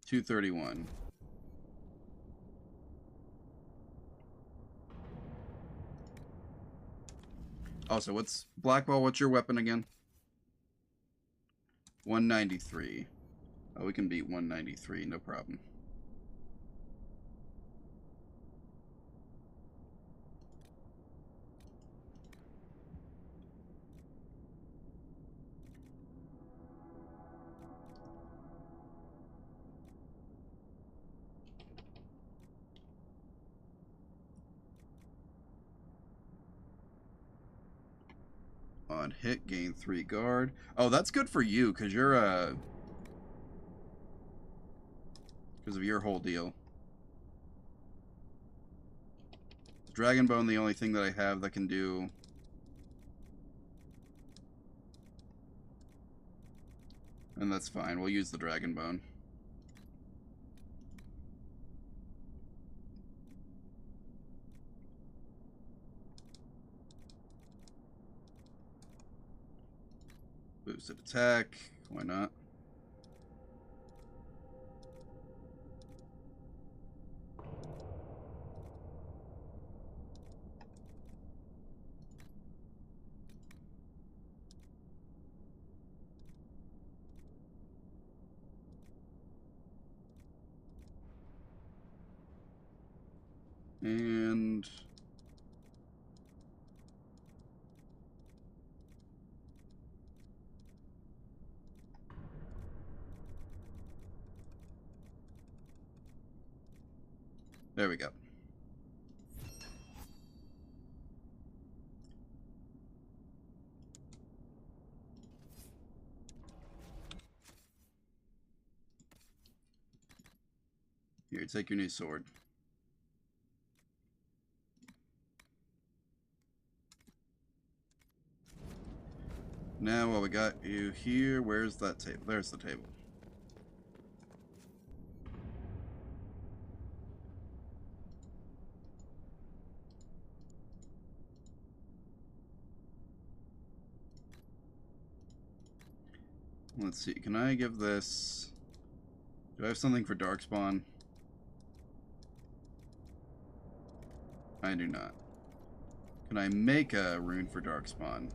231. Also, what's Blackball? What's your weapon again? 193. Oh, we can beat 193, no problem. On hit, gain 3 guard. Oh, that's good for you, because you're, because of your whole deal. Dragon Bone, the only thing that I have that can do... And that's fine, we'll use the Dragon Bone. Boosted attack, why not? And... there we go. Here, take your new sword. Now, while we got you here, where's that table? There's the table. Let's see, can I give this... Do I have something for Darkspawn? I do not. Can I make a rune for Darkspawn?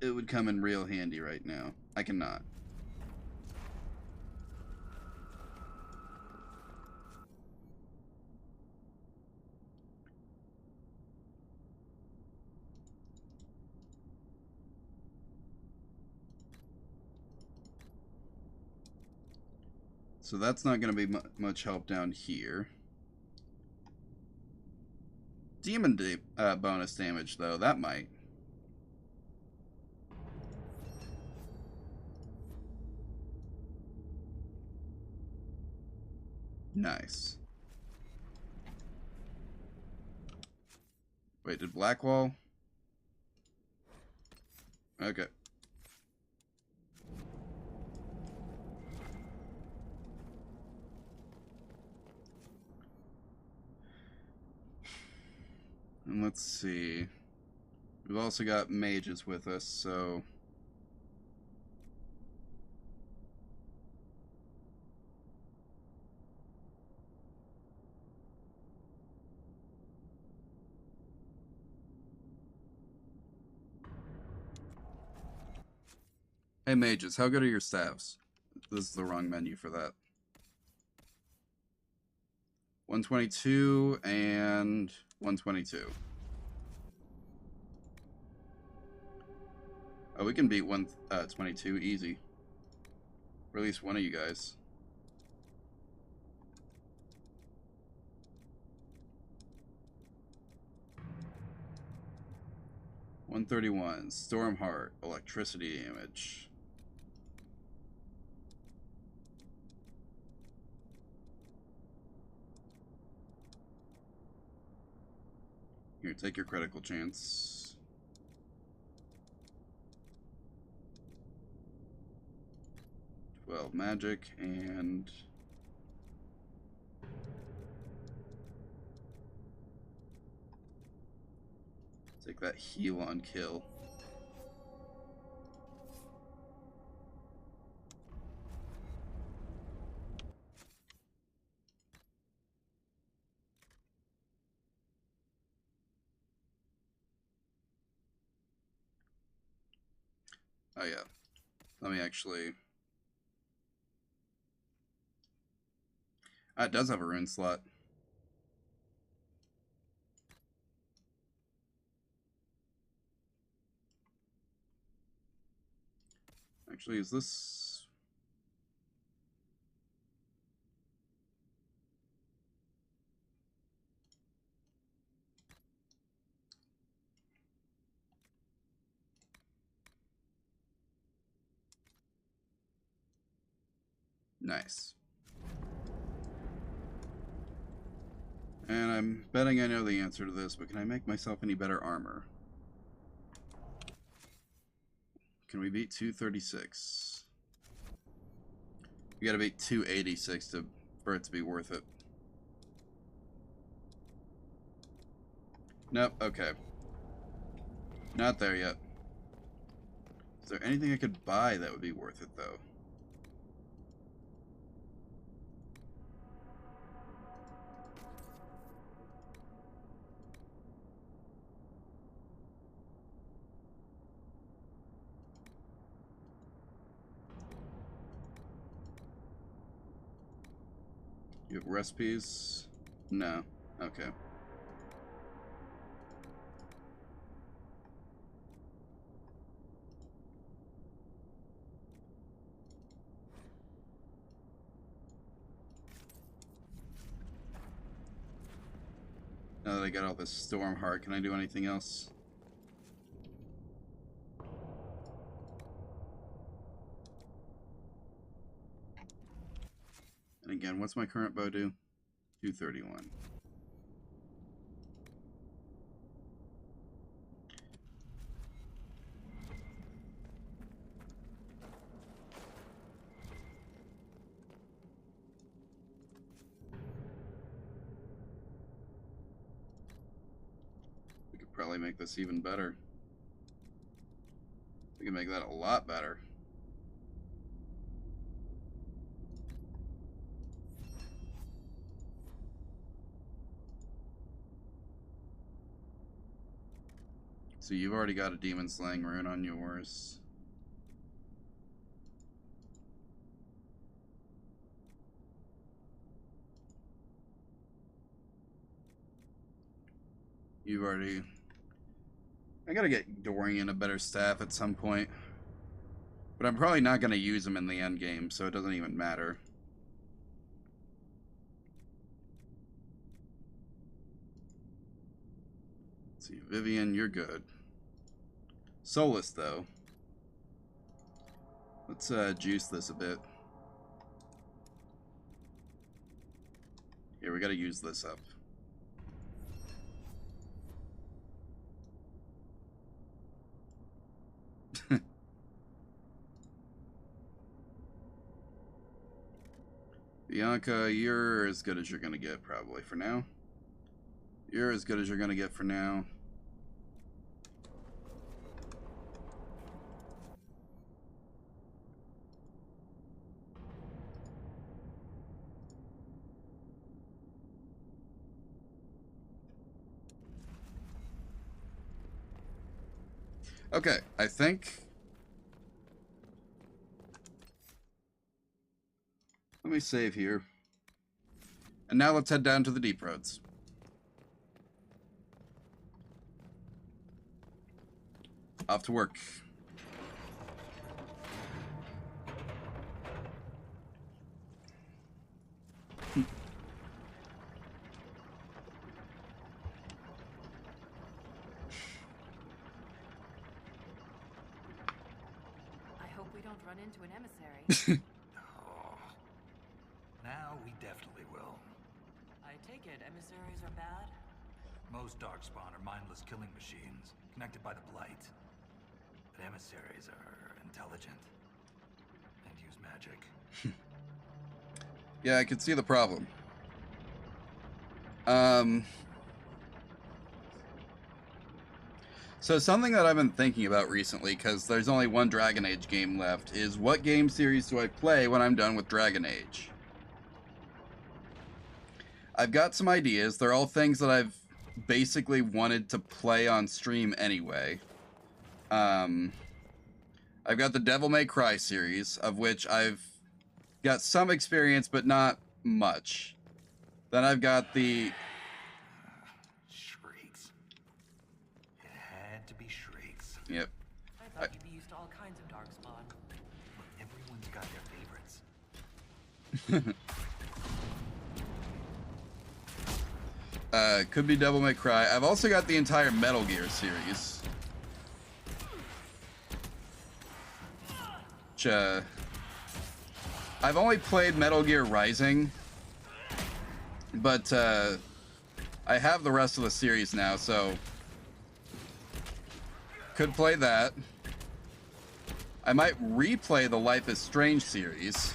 It would come in real handy right now. I cannot. So that's not going to be much help down here. Demon bonus damage, though, that might. Nice. Wait, did Blackwall? Okay. And let's see. We've also got mages with us, so... Hey mages, how good are your staffs? This is the wrong menu for that. 122 and 122. Oh, we can beat 122 easy. Or at least one of you guys. $131. Stormheart. Electricity damage. Here, take your critical chance. $12 magic and... take that heal on kill. Oh yeah. Let me actually... it does have a rune slot. Actually, is this... Nice. And I'm betting I know the answer to this, but can I make myself any better armor? Can we beat 236? We gotta beat 286 for it to be worth it. Nope, okay. Not there yet. Is there anything I could buy that would be worth it, though? You have recipes? No. Okay. Now that I got all this storm heart, can I do anything else? And again, what's my current bow do? 231. We could probably make this even better. We can make that a lot better. So you've already got a demon slaying rune on yours. You've already... I gotta get Dorian a better staff at some point. But I'm probably not gonna use him in the end game, so it doesn't even matter. Let's see, Vivian, you're good. Solus, though. Let's juice this a bit. Here, we gotta use this up. Bianca, you're as good as you're gonna get, probably, for now. You're as good as you're gonna get for now. Okay, I think... Let me save here. And now let's head down to the deep roads. Off to work. I hope we don't run into an emissary. Now we definitely will. I take it emissaries are bad? Most Darkspawn are mindless killing machines, connected by the Blight. But emissaries are intelligent and use magic. Yeah, I can see the problem. So something that I've been thinking about recently, because there's only one Dragon Age game left, is what game series do I play when I'm done with Dragon Age? I've got some ideas. They're all things that I've basically wanted to play on stream anyway. I've got the Devil May Cry series, of which I've got some experience, but not much. Then I've got the... Shrieks. It had to be Shrieks. Yep. I thought you'd be used to all kinds of Darkspawn. Everyone's got their favorites. Could be Devil May Cry. I've also got the entire Metal Gear series. Which, I've only played Metal Gear Rising, but I have the rest of the series now, so could play that. I might replay the Life is Strange series.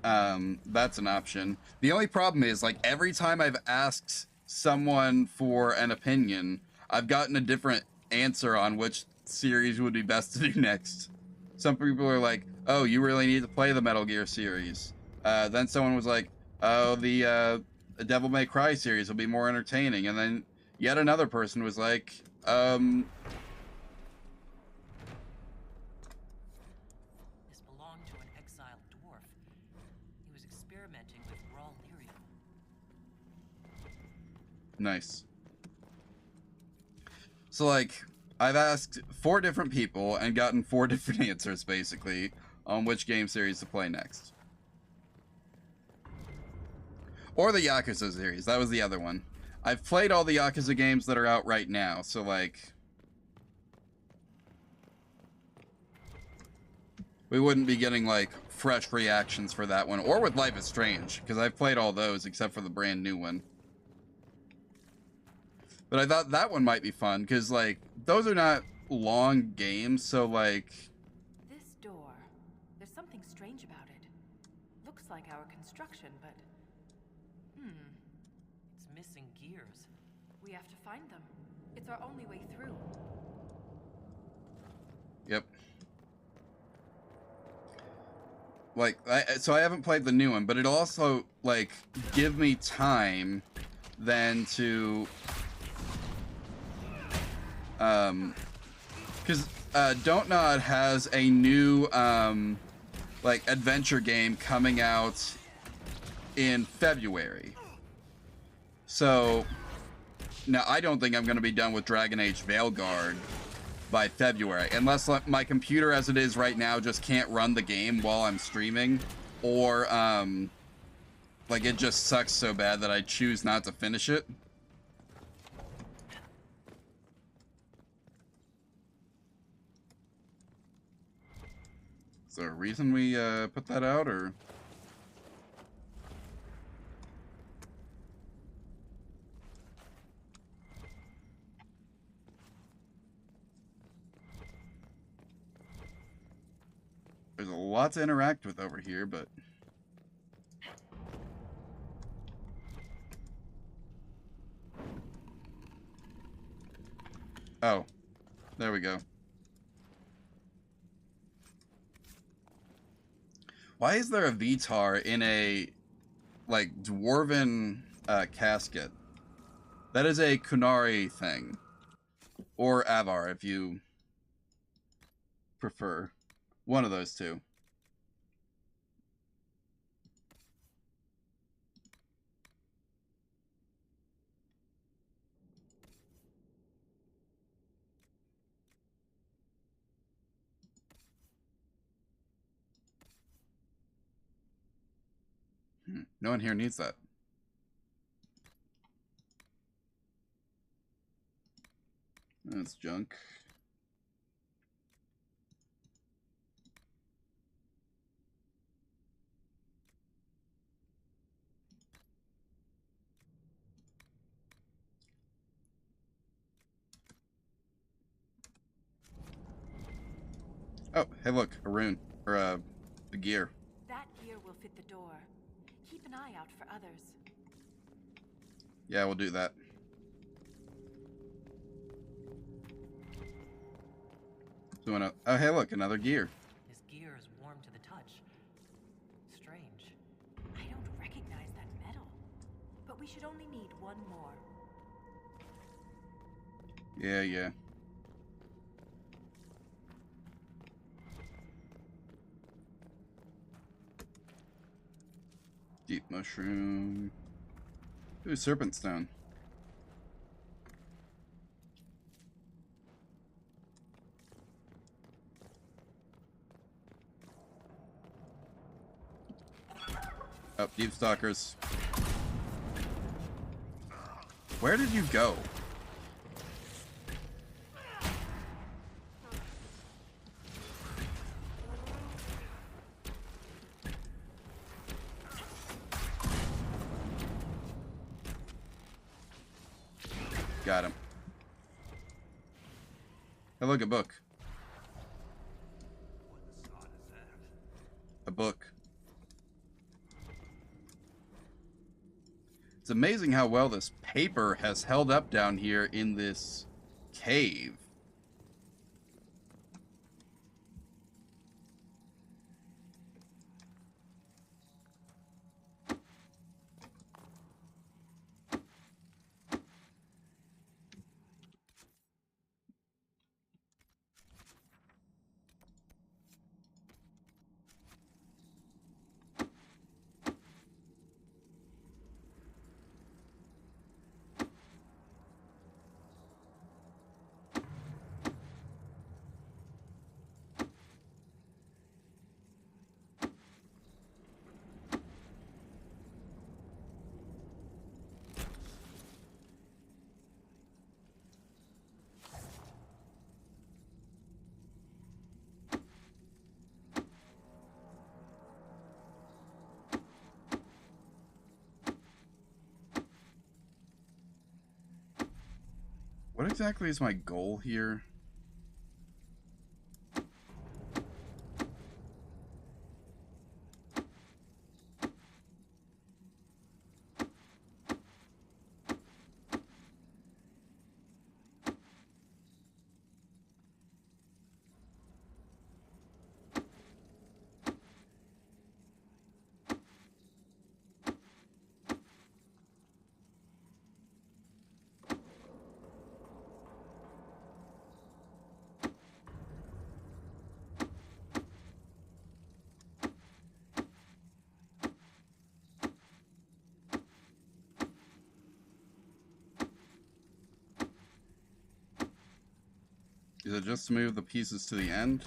That's an option. The only problem is, like, every time I've asked someone for an opinion, I've gotten a different answer on which series would be best to do next. Some people are like, oh, you really need to play the Metal Gear series. Then someone was like, oh, the Devil May Cry series will be more entertaining. And then yet another person was like, This belonged to an exiled dwarf. He was experimenting with raw lyrium. Nice. So, like, I've asked 4 different people and gotten 4 different answers, basically, on which game series to play next. Or the Yakuza series. That was the other one. I've played all the Yakuza games that are out right now, so, like, we wouldn't be getting, like, fresh reactions for that one. Or with Life is Strange, because I've played all those except for the brand new one. But I thought that one might be fun, because, like, those are not long games, so, like... This door, there's something strange about it. Looks like our construction, but... It's missing gears. We have to find them. It's our only way through. Yep. Like, so I haven't played the new one, but it'll also, like, give me time then to... because Don't Nod has a new, like, adventure game coming out in February. So, now I don't think I'm going to be done with Dragon Age Veilguard by February, unless my computer as it is right now just can't run the game while I'm streaming, or, like, it just sucks so bad that I choose not to finish it. Is there a reason we put that out, or? There's a lot to interact with over here, but... Oh, there we go. Why is there a Vitar in a, like, dwarven casket? That is a Kunari thing. Or Avar, if you prefer. One of those two. No one here needs that. That's junk. Oh, hey look, a rune. Or a gear. That gear will fit the door. Keep an eye out for others. Yeah, we'll do that. So oh, hey look, another gear. This gear is warm to the touch. Strange. I don't recognize that metal. But we should only need one more. Yeah. Deep mushroom. Ooh, serpent stone. Oh, deep stalkers. Where did you go? Got him. Hey, look, a book. A book. It's amazing how well this paper has held up down here in this cave. What exactly is my goal here? Is it just to move the pieces to the end?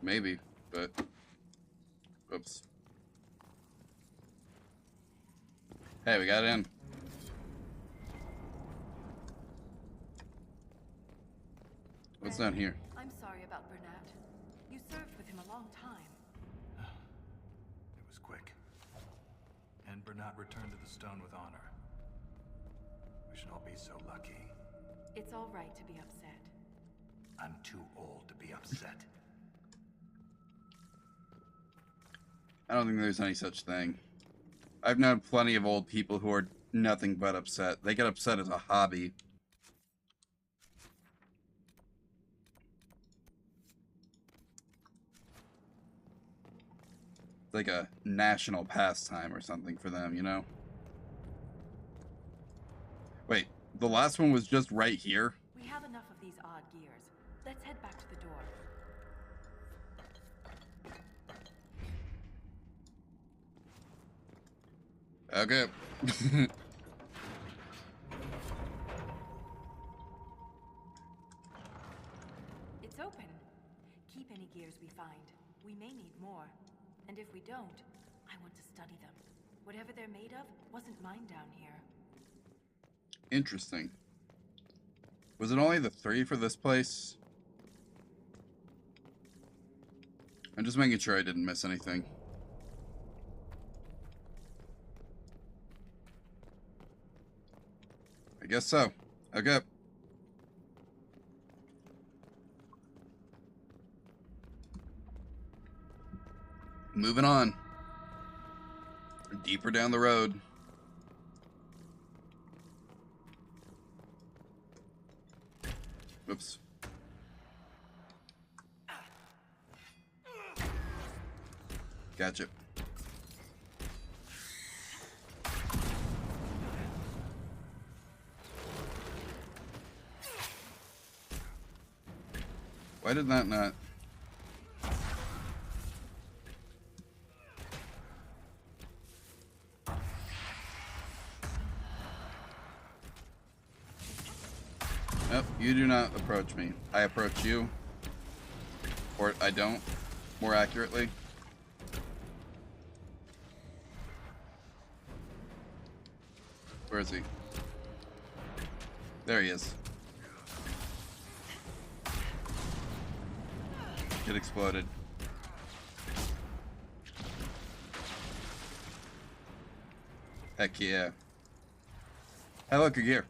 Maybe, but... Oops. Hey, we got in. What's down here? I'm sorry about Bernat. You served with him a long time. It was quick. And Bernat returned to the stone with honor. We should all be so lucky. It's all right to be upset. I'm too old to be upset. I don't think there's any such thing. I've known plenty of old people who are nothing but upset. They get upset as a hobby. It's like a national pastime or something for them, you know? Wait, the last one was just right here? We have enough of these odd gears. Let's head back to the door. Okay. It's open. Keep any gears we find. We may need more. And if we don't, I want to study them. Whatever they're made of wasn't mine down here. Interesting. Was it only the 3 for this place? I'm just making sure I didn't miss anything. I guess so. Okay. Moving on. Deeper down the road. Oops. Gotcha. Why did that not? Nope, you do not approach me. I approach you. Or I don't, more accurately. Where is he? There he is. Get exploded. Heck yeah. Hey, look, a gear.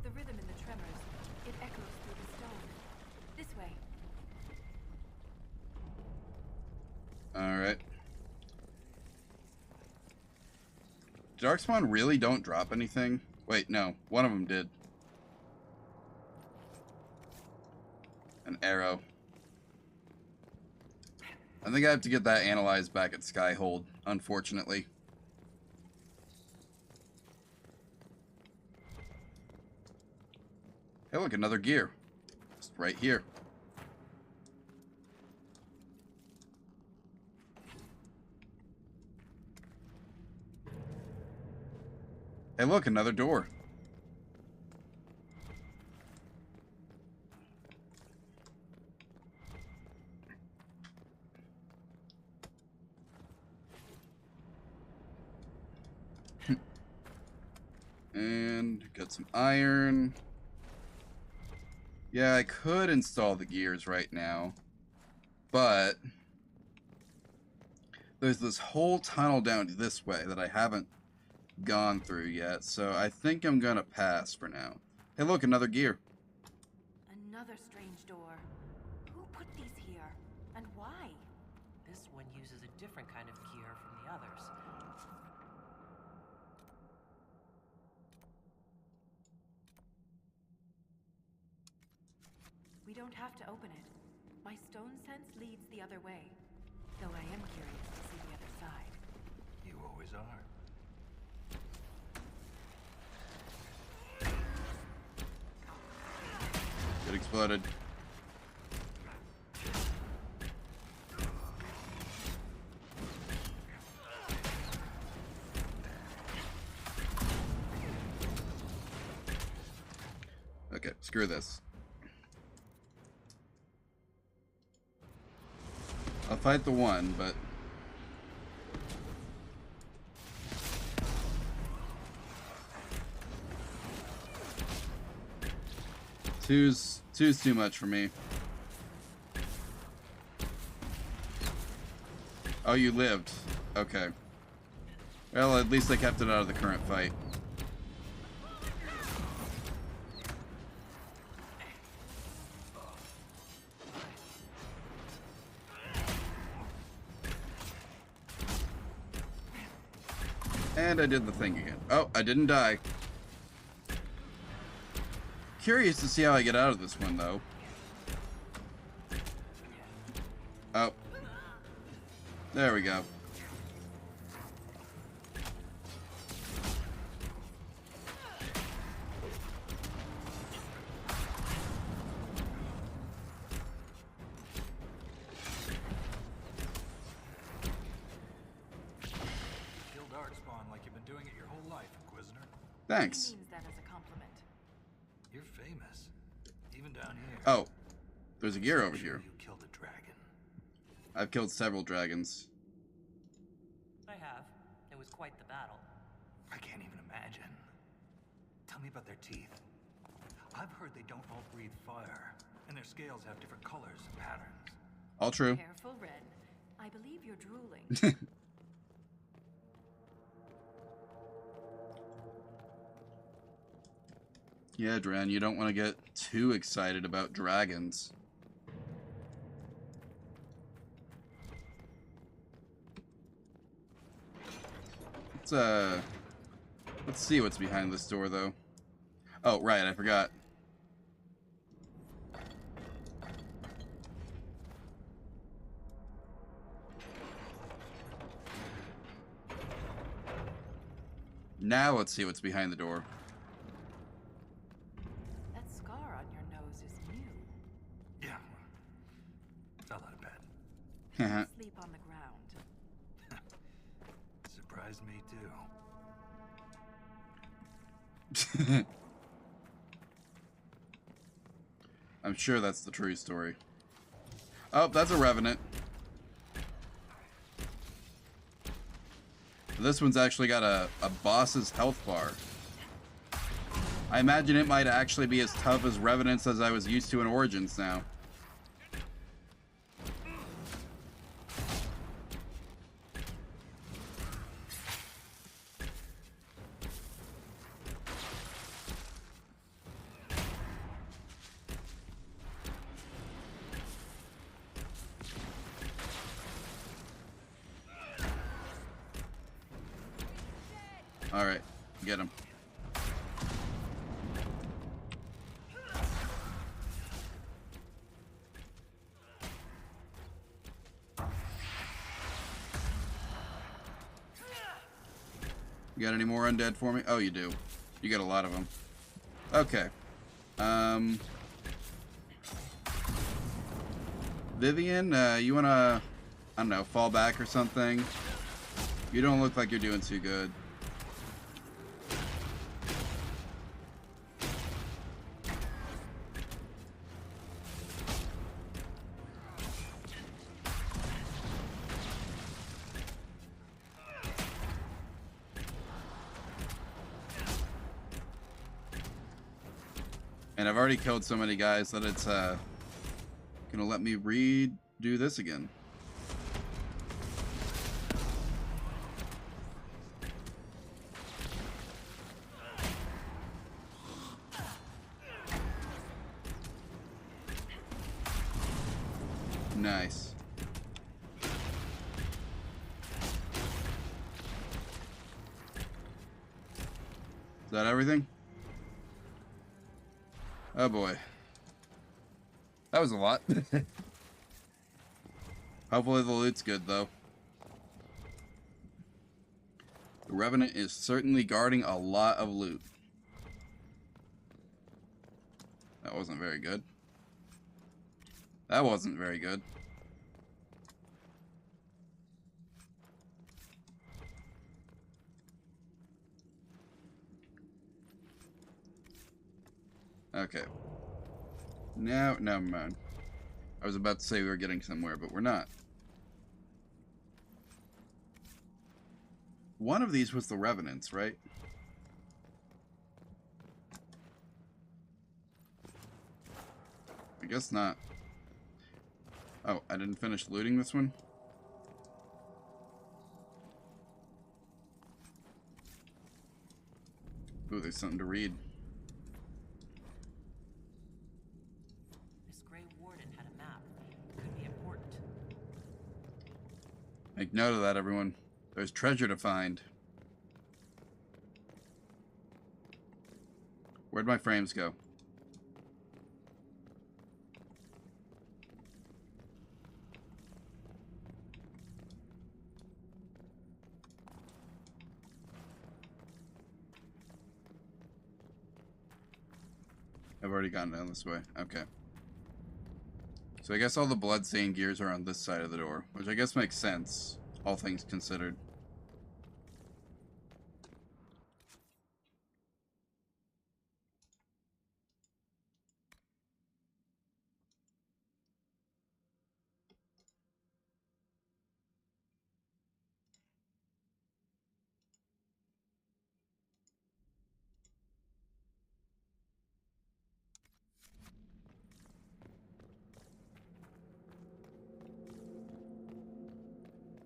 The rhythm in the tremors, it echoes through the stone. This way. Alright. Darkspawn really don't drop anything? Wait, no. One of them did. An arrow. I think I have to get that analyzed back at Skyhold, unfortunately. Hey, look, another gear. Just right here. Hey, look, another door. And got some iron. Yeah, I could install the gears right now, but there's this whole tunnel down this way that I haven't gone through yet, so I think I'm gonna pass for now. Hey, look, another gear. Another strange door. Who put these here? And why? This one uses a different kind of gear from the others. We don't have to open it. My stone sense leads the other way. Though I am curious to see the other side. You always are. Get exploded. Okay, screw this. fight the one, but... Two's too much for me. Oh, you lived. Okay. Well, at least I kept it out of the current fight. And I did the thing again. Oh, I didn't die. Curious to see how I get out of this one, though. Oh. There we go. Killed Archspawn like you've been doing it your whole life, Inquisitor. Thanks. He means that as a compliment. You're famous. Even down here. Oh. There's a gear over here. You killed a dragon. I've killed several dragons. I have. It was quite the battle. I can't even imagine. Tell me about their teeth. I've heard they don't all breathe fire, and their scales have different colors and patterns. All true. Careful, Ren. I believe you're drooling. Yeah, Dran, you don't want to get too excited about dragons. Let's see what's behind this door, though. Oh, right, I forgot. Now let's see what's behind the door. That scar on your nose is new. Yeah. Fell out of bed. Sleep on the ground. Surprised me too. I'm sure that's the true story. Oh, that's a revenant. This one's actually got a boss's health bar. I imagine it might actually be as tough as revenants as I was used to in Origins now. Alright, get him. You got any more undead for me? Oh, you do. You got a lot of them. Okay. Vivian, you wanna, I don't know, fall back or something? You don't look like you're doing too good. And I've already killed so many guys that it's gonna let me redo this again. Nice. Is that everything? Oh boy. That was a lot. Hopefully the loot's good though. The Revenant is certainly guarding a lot of loot. That wasn't very good. That wasn't very good. Okay. Now, never mind. I was about to say we were getting somewhere, but we're not. one of these was the Revenants, right? I guess not. Oh, I didn't finish looting this one? Ooh, there's something to read. This Grey Warden had a map. It could be important. Make note of that, everyone. There's treasure to find. Where'd my frames go? I've already gone down this way. Okay. So I guess all the bloodstained gears are on this side of the door, which I guess makes sense, all things considered.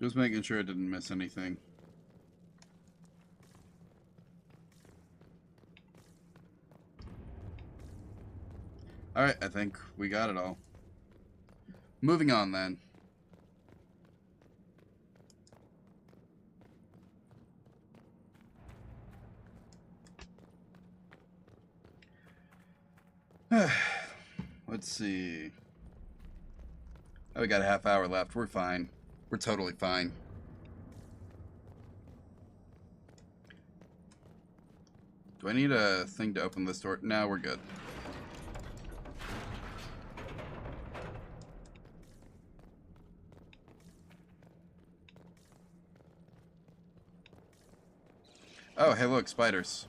Just making sure I didn't miss anything. Alright, I think we got it all. Moving on then. Let's see. Oh, we got a half hour left. We're fine. We're totally fine. Do I need a thing to open this door? No, we're good. Oh, hey look, spiders.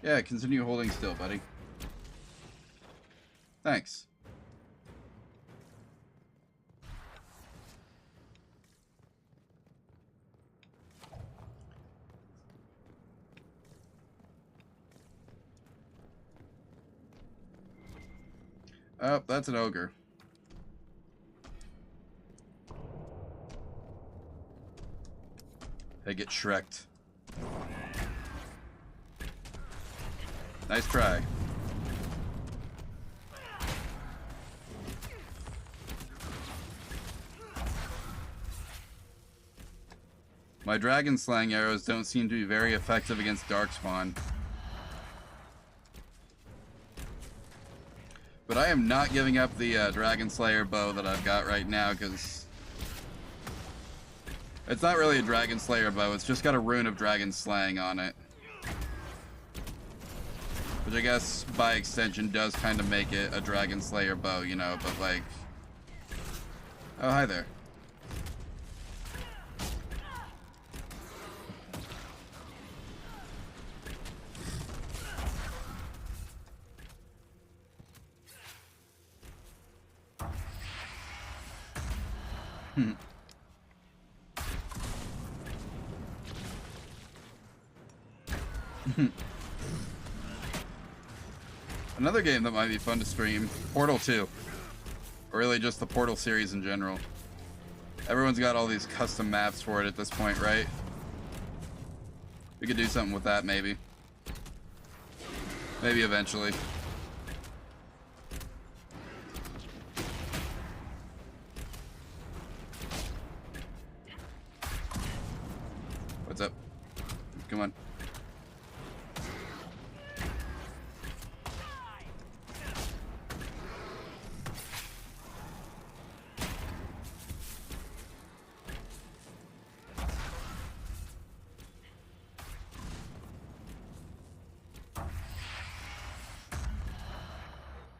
Yeah, continue holding still, buddy. Thanks. Oh, that's an ogre. They get Shrek'd. Nice try. My dragon slaying arrows don't seem to be very effective against darkspawn. But I am not giving up the Dragon Slayer bow that I've got right now, because it's not really a Dragon Slayer bow, it's just got a rune of dragon slaying on it. Which I guess, by extension, does kind of make it a Dragon Slayer bow, you know, but like... Oh, hi there. Another game that might be fun to stream, Portal 2. Or really just the Portal series in general. Everyone's got all these custom maps for it at this point, right? We could do something with that, maybe. Maybe eventually. What's up? Come on.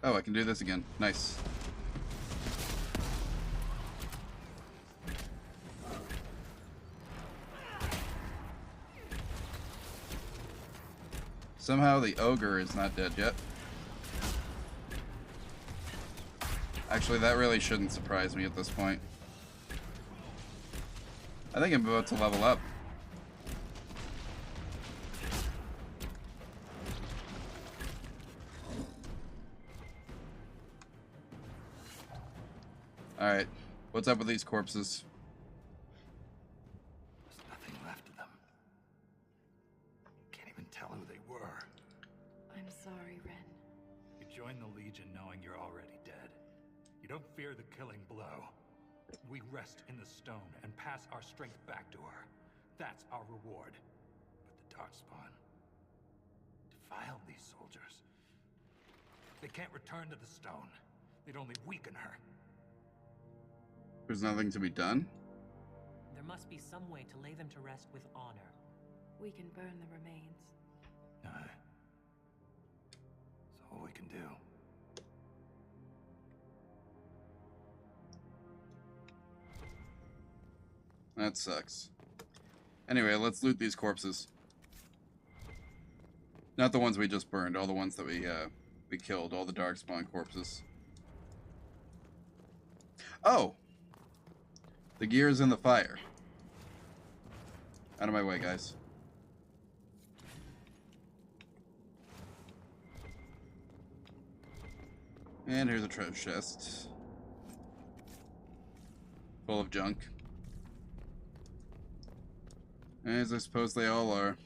Oh, I can do this again. Nice. Somehow the ogre is not dead yet. Actually, that really shouldn't surprise me at this point. I think I'm about to level up. Alright, what's up with these corpses? There's nothing left of them. Can't even tell who they were. I'm sorry, Ren. You join the Legion knowing you're already dead. You don't fear the killing blow. We rest in the stone and pass our strength back to her. That's our reward. But the Darkspawn defiled these soldiers. They can't return to the stone. They'd only weaken her. There's nothing to be done? There must be some way to lay them to rest with honor. We can burn the remains. That's all we can do. That sucks. Anyway, let's loot these corpses. Not the ones we just burned, all the ones that we killed, all the Darkspawn corpses. Oh! The gear is in the fire. Out of my way, guys. And here's a treasure chest. Full of junk. As I suppose they all are.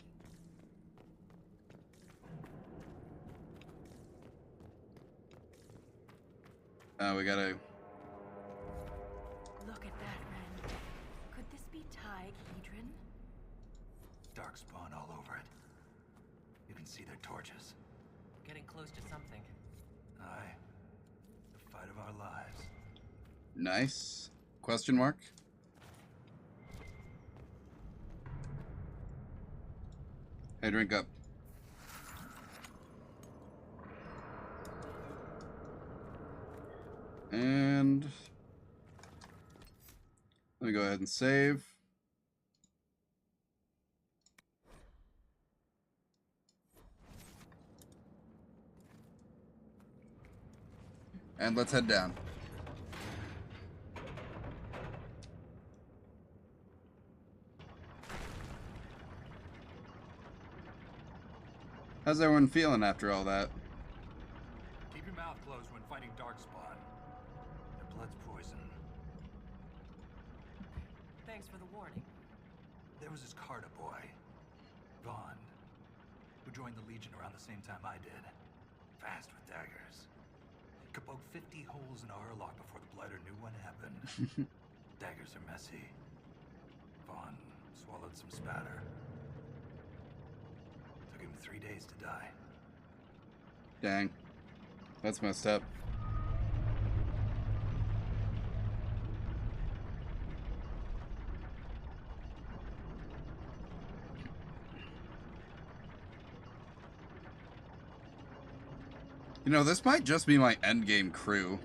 We gotta... Look at that, Ren. Could this be Tide Hedron? Darkspawn all over it. You can see their torches. We're getting close to something. Aye. The fight of our lives. Nice. Question mark? Hey, drink up. And let me go ahead and save. And let's head down. How's everyone feeling after all that? Keep your mouth closed when fighting Darkspawn. Their blood's poison. Thanks for the warning. There was this Carter boy, Vaughn, who joined the Legion around the same time I did. Fast with daggers. Could poke 50 holes in a hurlock before the Blighter knew what happened. Daggers are messy. Vaughn swallowed some spatter. Took him 3 days to die. Dang. That's messed up. You know, this might just be my endgame crew.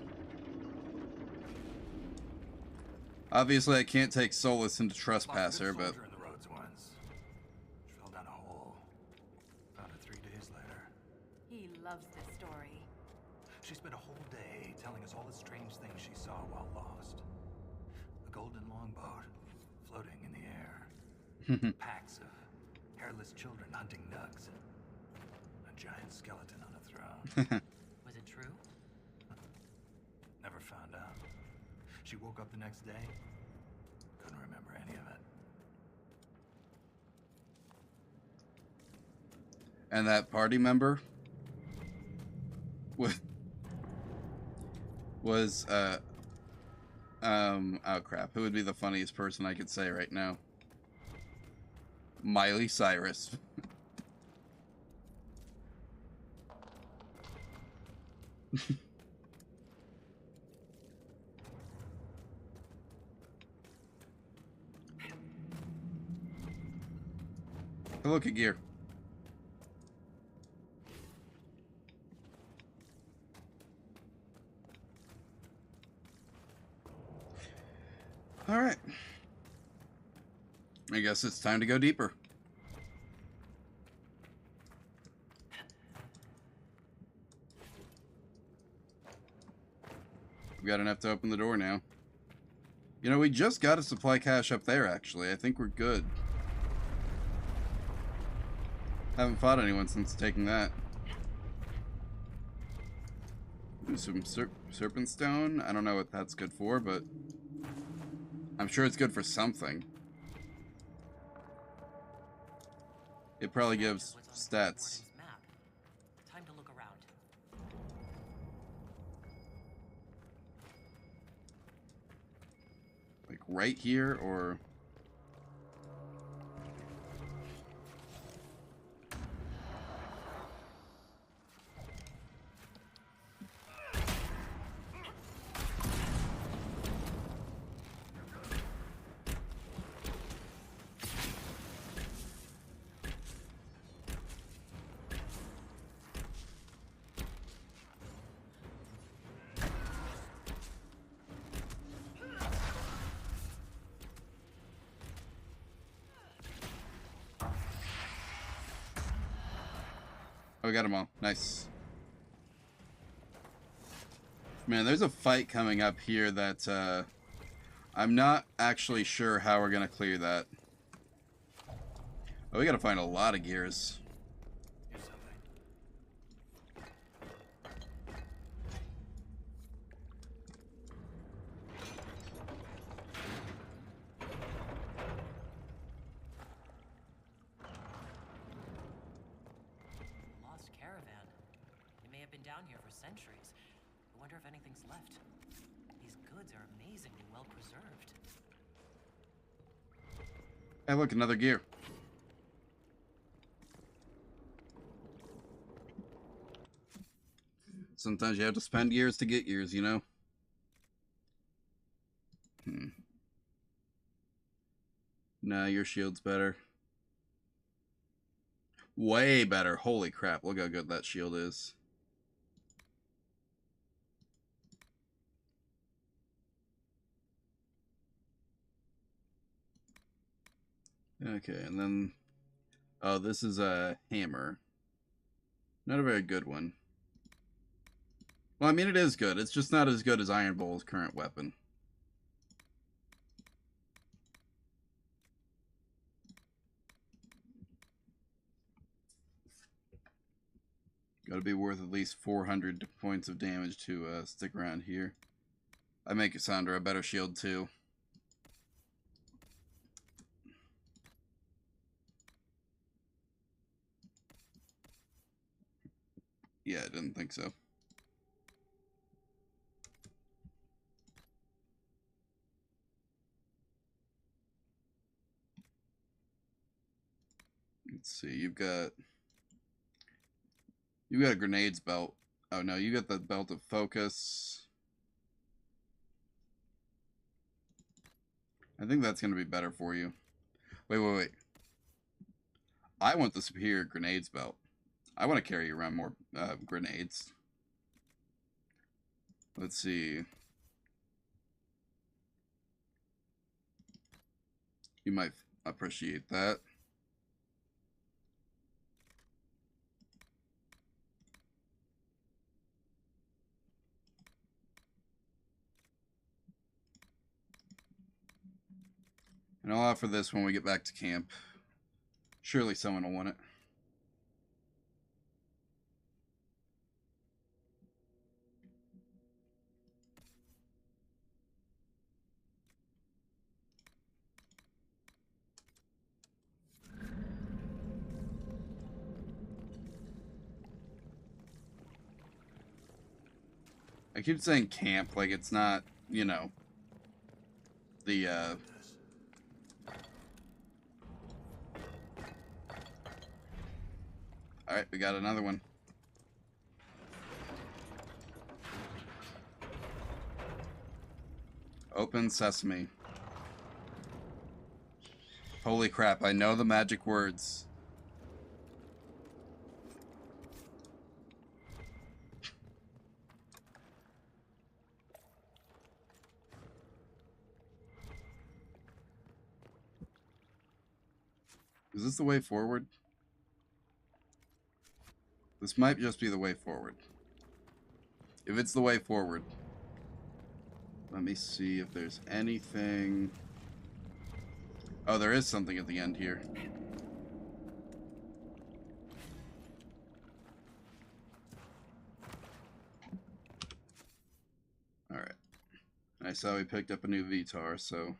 Obviously, I can't take Solus into Trespasser, but... Fell down a hole. Found her 3 days later. He loves this story. She spent a whole day telling us all the strange things she saw while lost. A golden longboat floating in the air. Packs of hairless children hunting nugs. A giant skeleton on a throne. Was it true? Never found out. She woke up the next day. Couldn't remember any of it. And that party member was oh crap, who would be the funniest person I could say right now? Miley Cyrus. Look at gear. All right. I guess it's time to go deeper. We got enough to open the door now. You know, we just got a supply cache up there, actually. I think we're good. Haven't fought anyone since taking that. Ooh, some serpent stone. I don't know what that's good for, but I'm sure it's good for something. It probably gives stats. Time to look around. Like right here, or... Oh, we got them all. Nice. Man, there's a fight coming up here that I'm not actually sure how we're going to clear that. Oh, we got to find a lot of gears. Down here for centuries. I wonder if anything's left. These goods are amazingly well preserved. Hey, look, another gear. Sometimes you have to spend years to get years, you know? Nah, your shield's better. Way better. Holy crap, look how good that shield is. Okay, and then... Oh, this is a hammer. Not a very good one. Well, I mean, it is good. It's just not as good as Iron Bull's current weapon. Gotta be worth at least 400 points of damage to stick around here. I make Cassandra a better shield, too. Yeah, I didn't think so. Let's see, you've got a grenades belt. Oh no, you got the belt of focus. I think that's gonna be better for you. Wait. I want the superior grenades belt. I want to carry around more grenades. Let's see. You might appreciate that. And I'll offer this when we get back to camp. Surely someone will want it. I keep saying camp like it's not, you know, the, Alright, we got another one. Open sesame. Holy crap, I know the magic words. Is this the way forward? This might just be the way forward. If it's the way forward, Let me see if there's anything. Oh, there is something at the end here. Alright. I saw we picked up a new VTAR, so...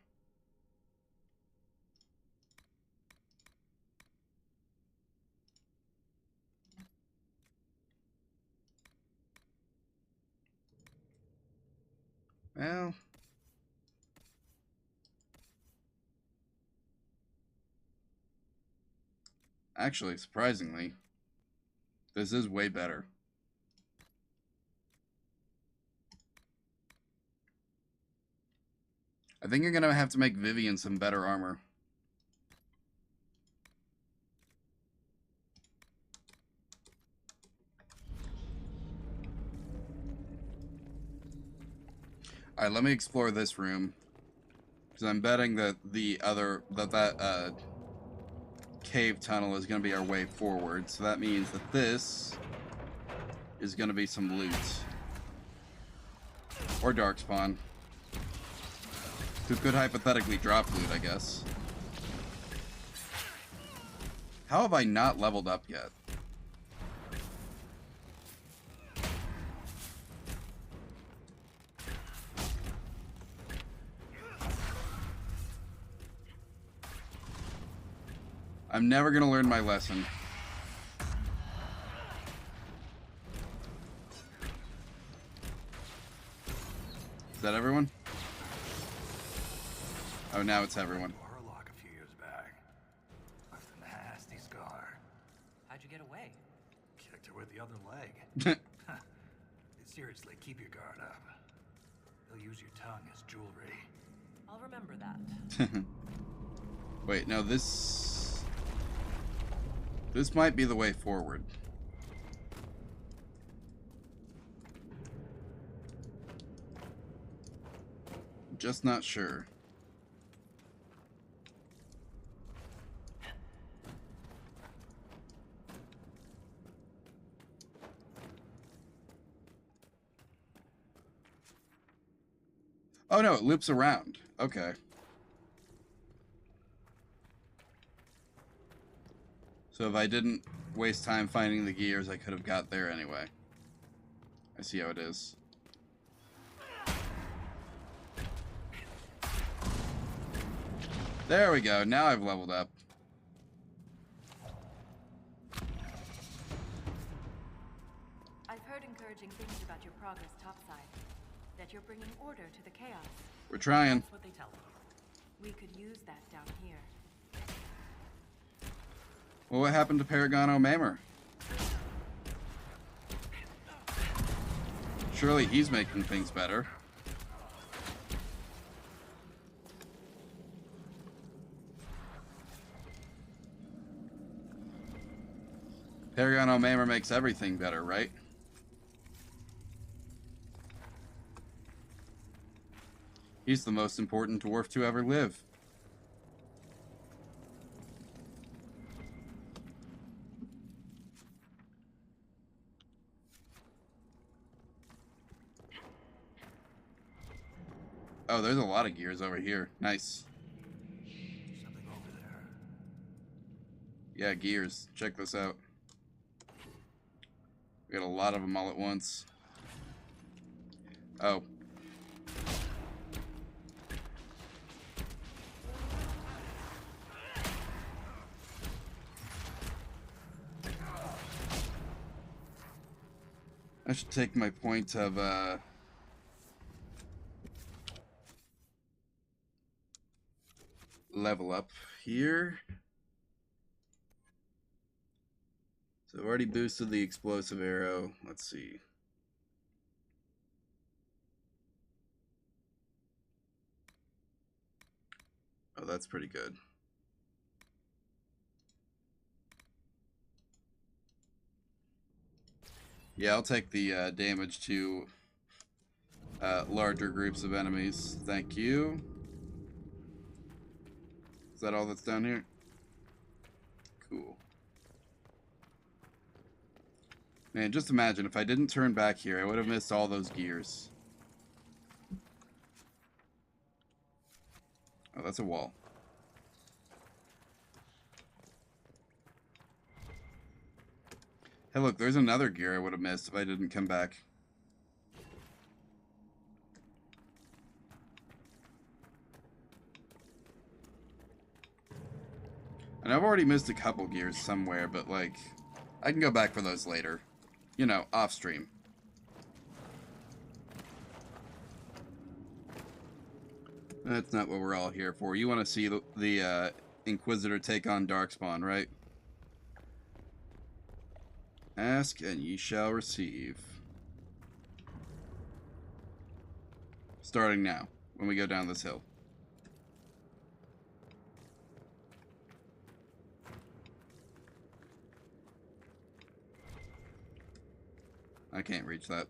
Well... Actually, surprisingly, this is way better. I think you're gonna have to make Vivian some better armor. Alright, let me explore this room. Because I'm betting that that cave tunnel is going to be our way forward. So that means that this is going to be some loot. Or darkspawn. Who could hypothetically drop loot, I guess. How have I not leveled up yet? I'm never gonna learn my lesson. Is that everyone? Oh, now it's everyone. Warlock a few years back. Left a nasty scar. How'd you get away? Kicked her with the other leg. Seriously, keep your guard up. They'll use your tongue as jewelry. I'll remember that. Wait, no, this might be the way forward. Just not sure. Oh no, it loops around. Okay. So if I didn't waste time finding the gears, I could have got there anyway. I see how it is. There we go. Now I've leveled up. I've heard encouraging things about your progress topside. That you're bringing order to the chaos. We're trying. That's what they tell me. We could use that down here. Well, what happened to Paragon O'Mamer? Surely he's making things better. Paragon O'Mamer makes everything better, right? He's the most important dwarf to ever live. Oh, there's a lot of gears over here. Nice. Something over there. Yeah, gears. Check this out. We got a lot of them all at once. Oh. I should take my point of, level up here. So I've already boosted the explosive arrow. Let's see. Oh, that's pretty good. Yeah, I'll take the damage to larger groups of enemies. Thank you. Is that all that's down here? Cool. Man, just imagine if I didn't turn back here, I would have missed all those gears. Oh, that's a wall. Hey, look, there's another gear I would have missed if I didn't come back. And I've already missed a couple gears somewhere, but, like, I can go back for those later. You know, off stream. That's not what we're all here for. You want to see the Inquisitor take on Darkspawn, right? Ask and ye shall receive. Starting now, when we go down this hill. I can't reach that.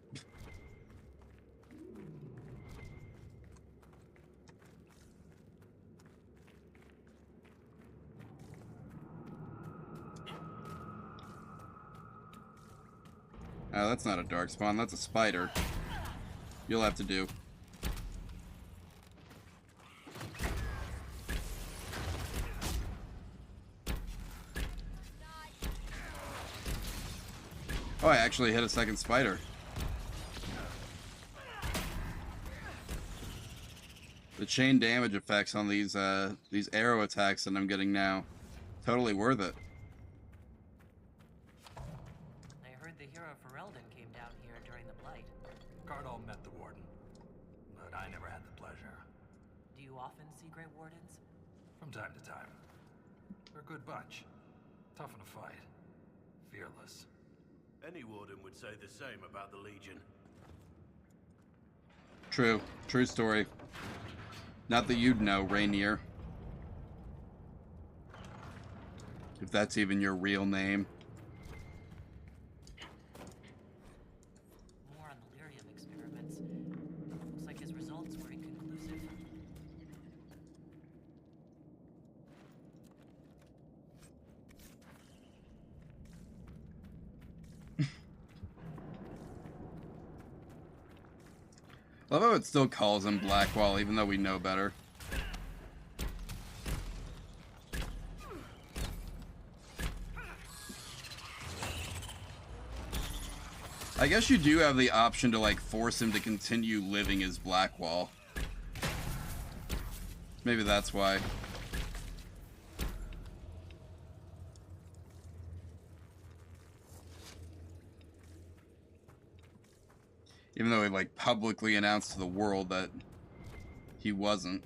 Oh, that's not a Darkspawn, that's a spider. You'll have to do. Oh, I actually hit a second spider. The chain damage effects on these arrow attacks that I'm getting now, totally worth it. I heard the hero Ferelden came down here during the Blight. Cardall met the Warden, but I never had the pleasure. Do you often see Grey Wardens? From time to time. They're a good bunch. Tough in a fight. Fearless. Any warden would say the same about the Legion. True. True story. Not that you'd know, Rainier. If that's even your real name. More on the lyrium experiments. Looks like his results were inconclusive. Love how it still calls him Blackwall, even though we know better. I guess you do have the option to, like, force him to continue living as Blackwall. Maybe that's why. Even though he, like, publicly announced to the world that he wasn't.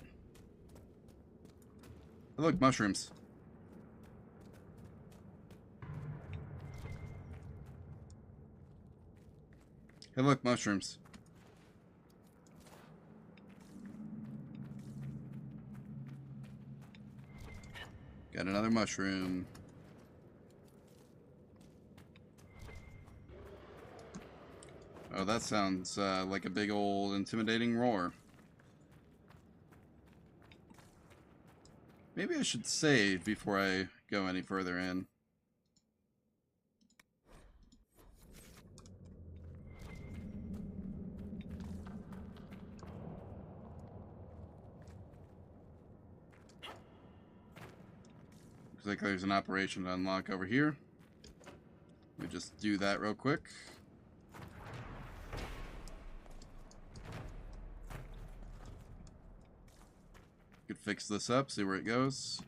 Oh, look, mushrooms. Hey, look, mushrooms. Got another mushroom. Oh, that sounds like a big old intimidating roar. Maybe I should save before I go any further in. Looks like there's an operation to unlock over here. Let me just do that real quick. Could fix this up, see where it goes.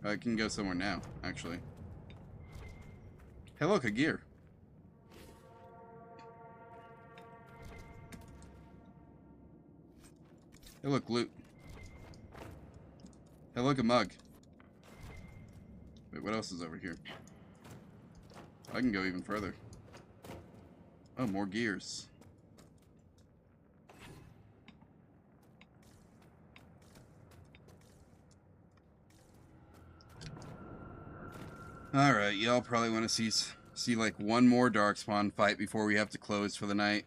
I can go somewhere now, actually. Hey, look, a gear. Hey, look, loot. Hey, look, a mug. Wait, what else is over here? I can go even further. Oh, more gears. Alright, y'all probably want to see like one more Darkspawn fight before we have to close for the night.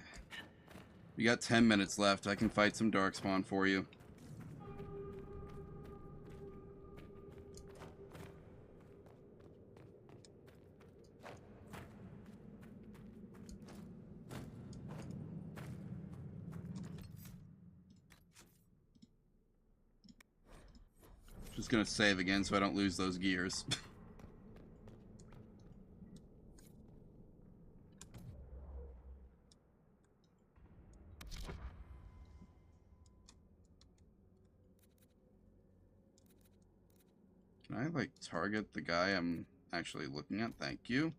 We got 10 minutes left. I can fight some Darkspawn for you. Just gonna save again so I don't lose those gears. Can I, like, target the guy I'm actually looking at? Thank you.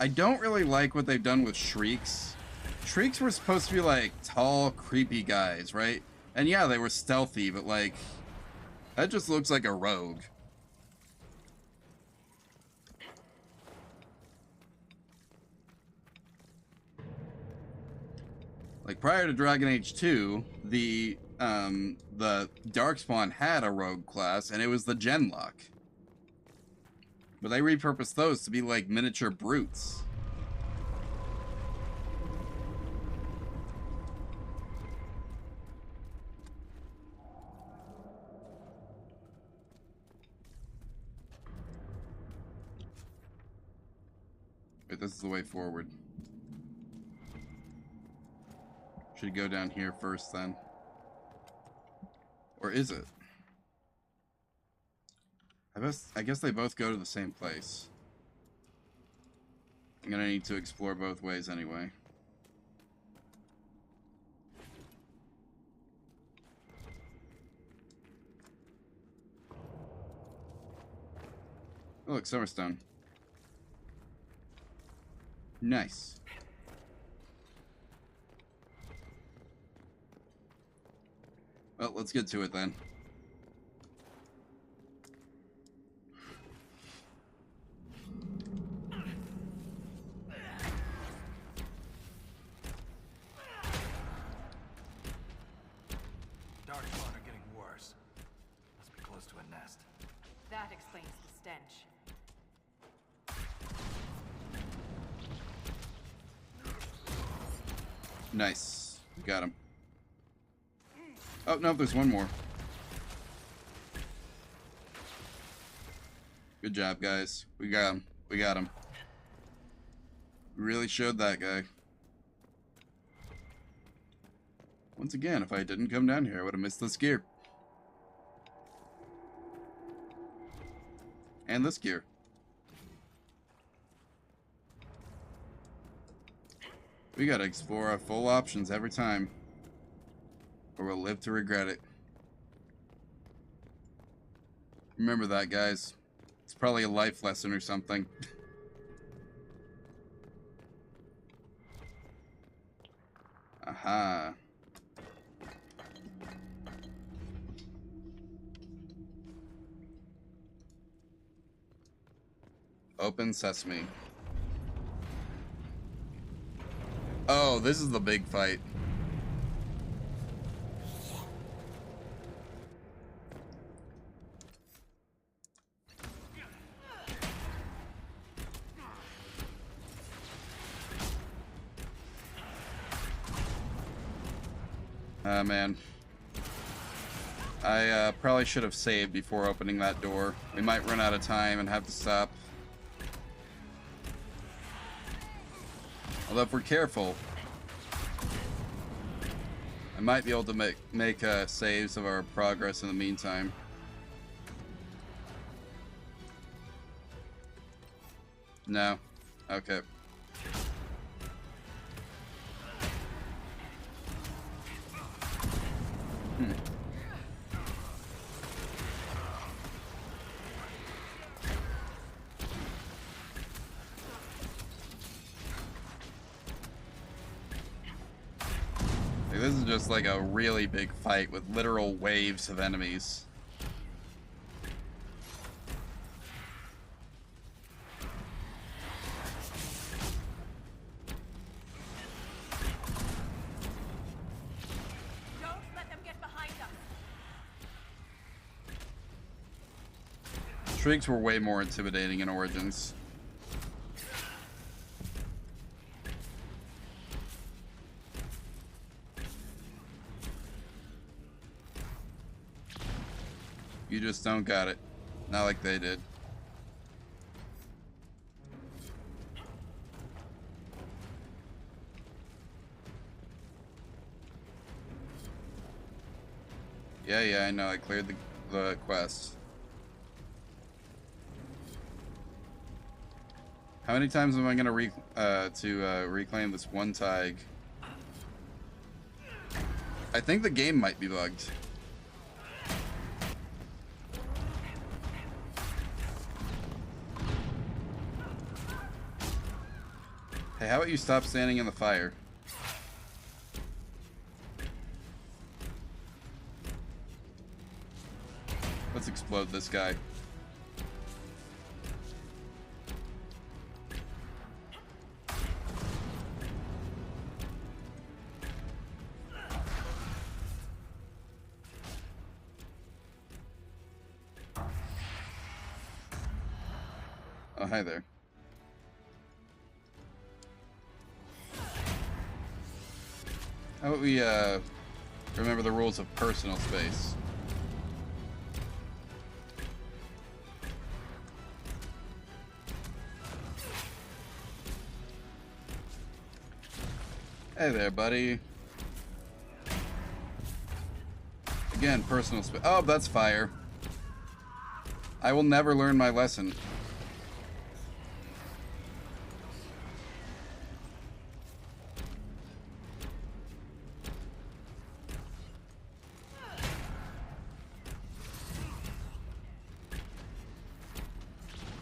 I don't really like what they've done with Shrieks. Shrieks were supposed to be like tall, creepy guys, right? And yeah, they were stealthy, but like, that just looks like a rogue. Like prior to Dragon Age 2, the Darkspawn had a rogue class, and it was the Genlock. But they repurposed those to be like miniature brutes. Wait, this is the way forward. Should go down here first then. Or is it? I guess they both go to the same place. I'm gonna need to explore both ways anyway. Oh, look, Summerstone. Nice. Well, let's get to it then. That explains the stench. Nice. Got him. Oh, no, there's one more. Good job, guys. We got him. We got him. We really showed that guy. Once again, if I didn't come down here, I would have missed this gear. And this gear. We gotta explore our full options every time, or we'll live to regret it. Remember that, guys. It's probably a life lesson or something. Aha. Open sesame. Oh, this is the big fight. Ah, man. I probably should have saved before opening that door. We might run out of time and have to stop. Although if we're careful, I might be able to make saves of our progress in the meantime. No? Okay. This is just like a really big fight with literal waves of enemies. Don't let them get behind us. Shrieks were way more intimidating in Origins. You just don't got it. Not like they did. Yeah, I know. I cleared the quest. How many times am I gonna reclaim this one tag? I think the game might be bugged. Hey, how about you stop standing in the fire? Let's explode this guy. Oh, hi there. How about we remember the rules of personal space? Hey there, buddy. Again, personal space. Oh, that's fire. I will never learn my lesson.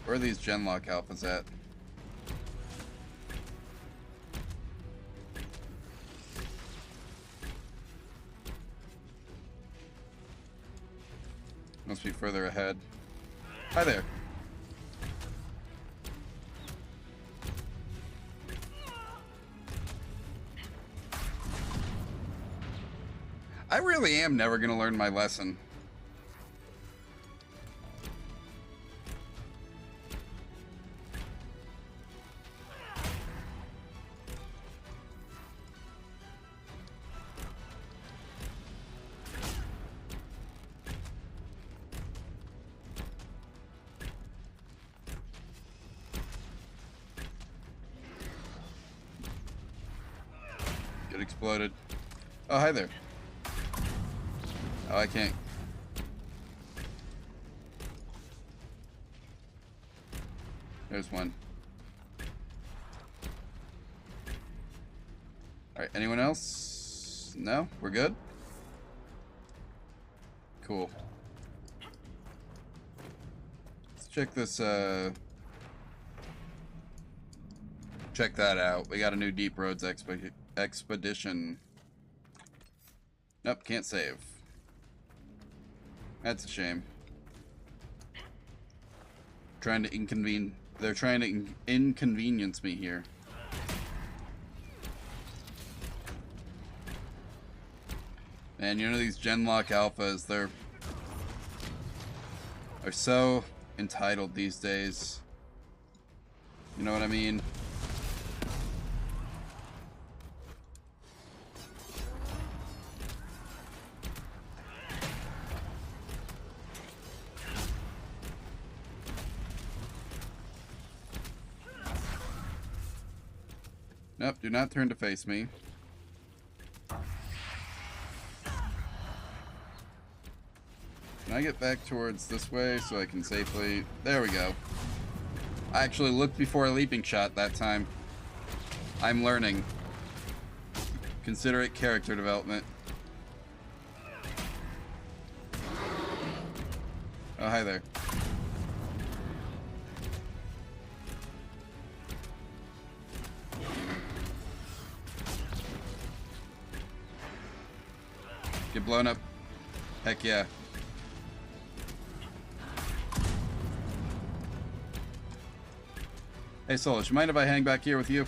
Where are these Genlock alphas at? Must be further ahead. Hi there. I really am never gonna learn my lesson. Get exploded. Oh, hi there. Oh, I can't. There's one. Alright, anyone else? No? We're good? Cool. Let's check this, check that out. We got a new Deep Roads expedition. Nope, can't save. That's a shame. They're trying to inconvenience me here. And you know these Genlock alphas, they're so entitled these days. You know what I mean? Nope, do not turn to face me. Can I get back towards this way so I can safely... There we go. I actually looked before a leaping shot that time. I'm learning. Consider it character development. Oh, hi there. Get blown up. Heck yeah. Hey Solus, you mind if I hang back here with you?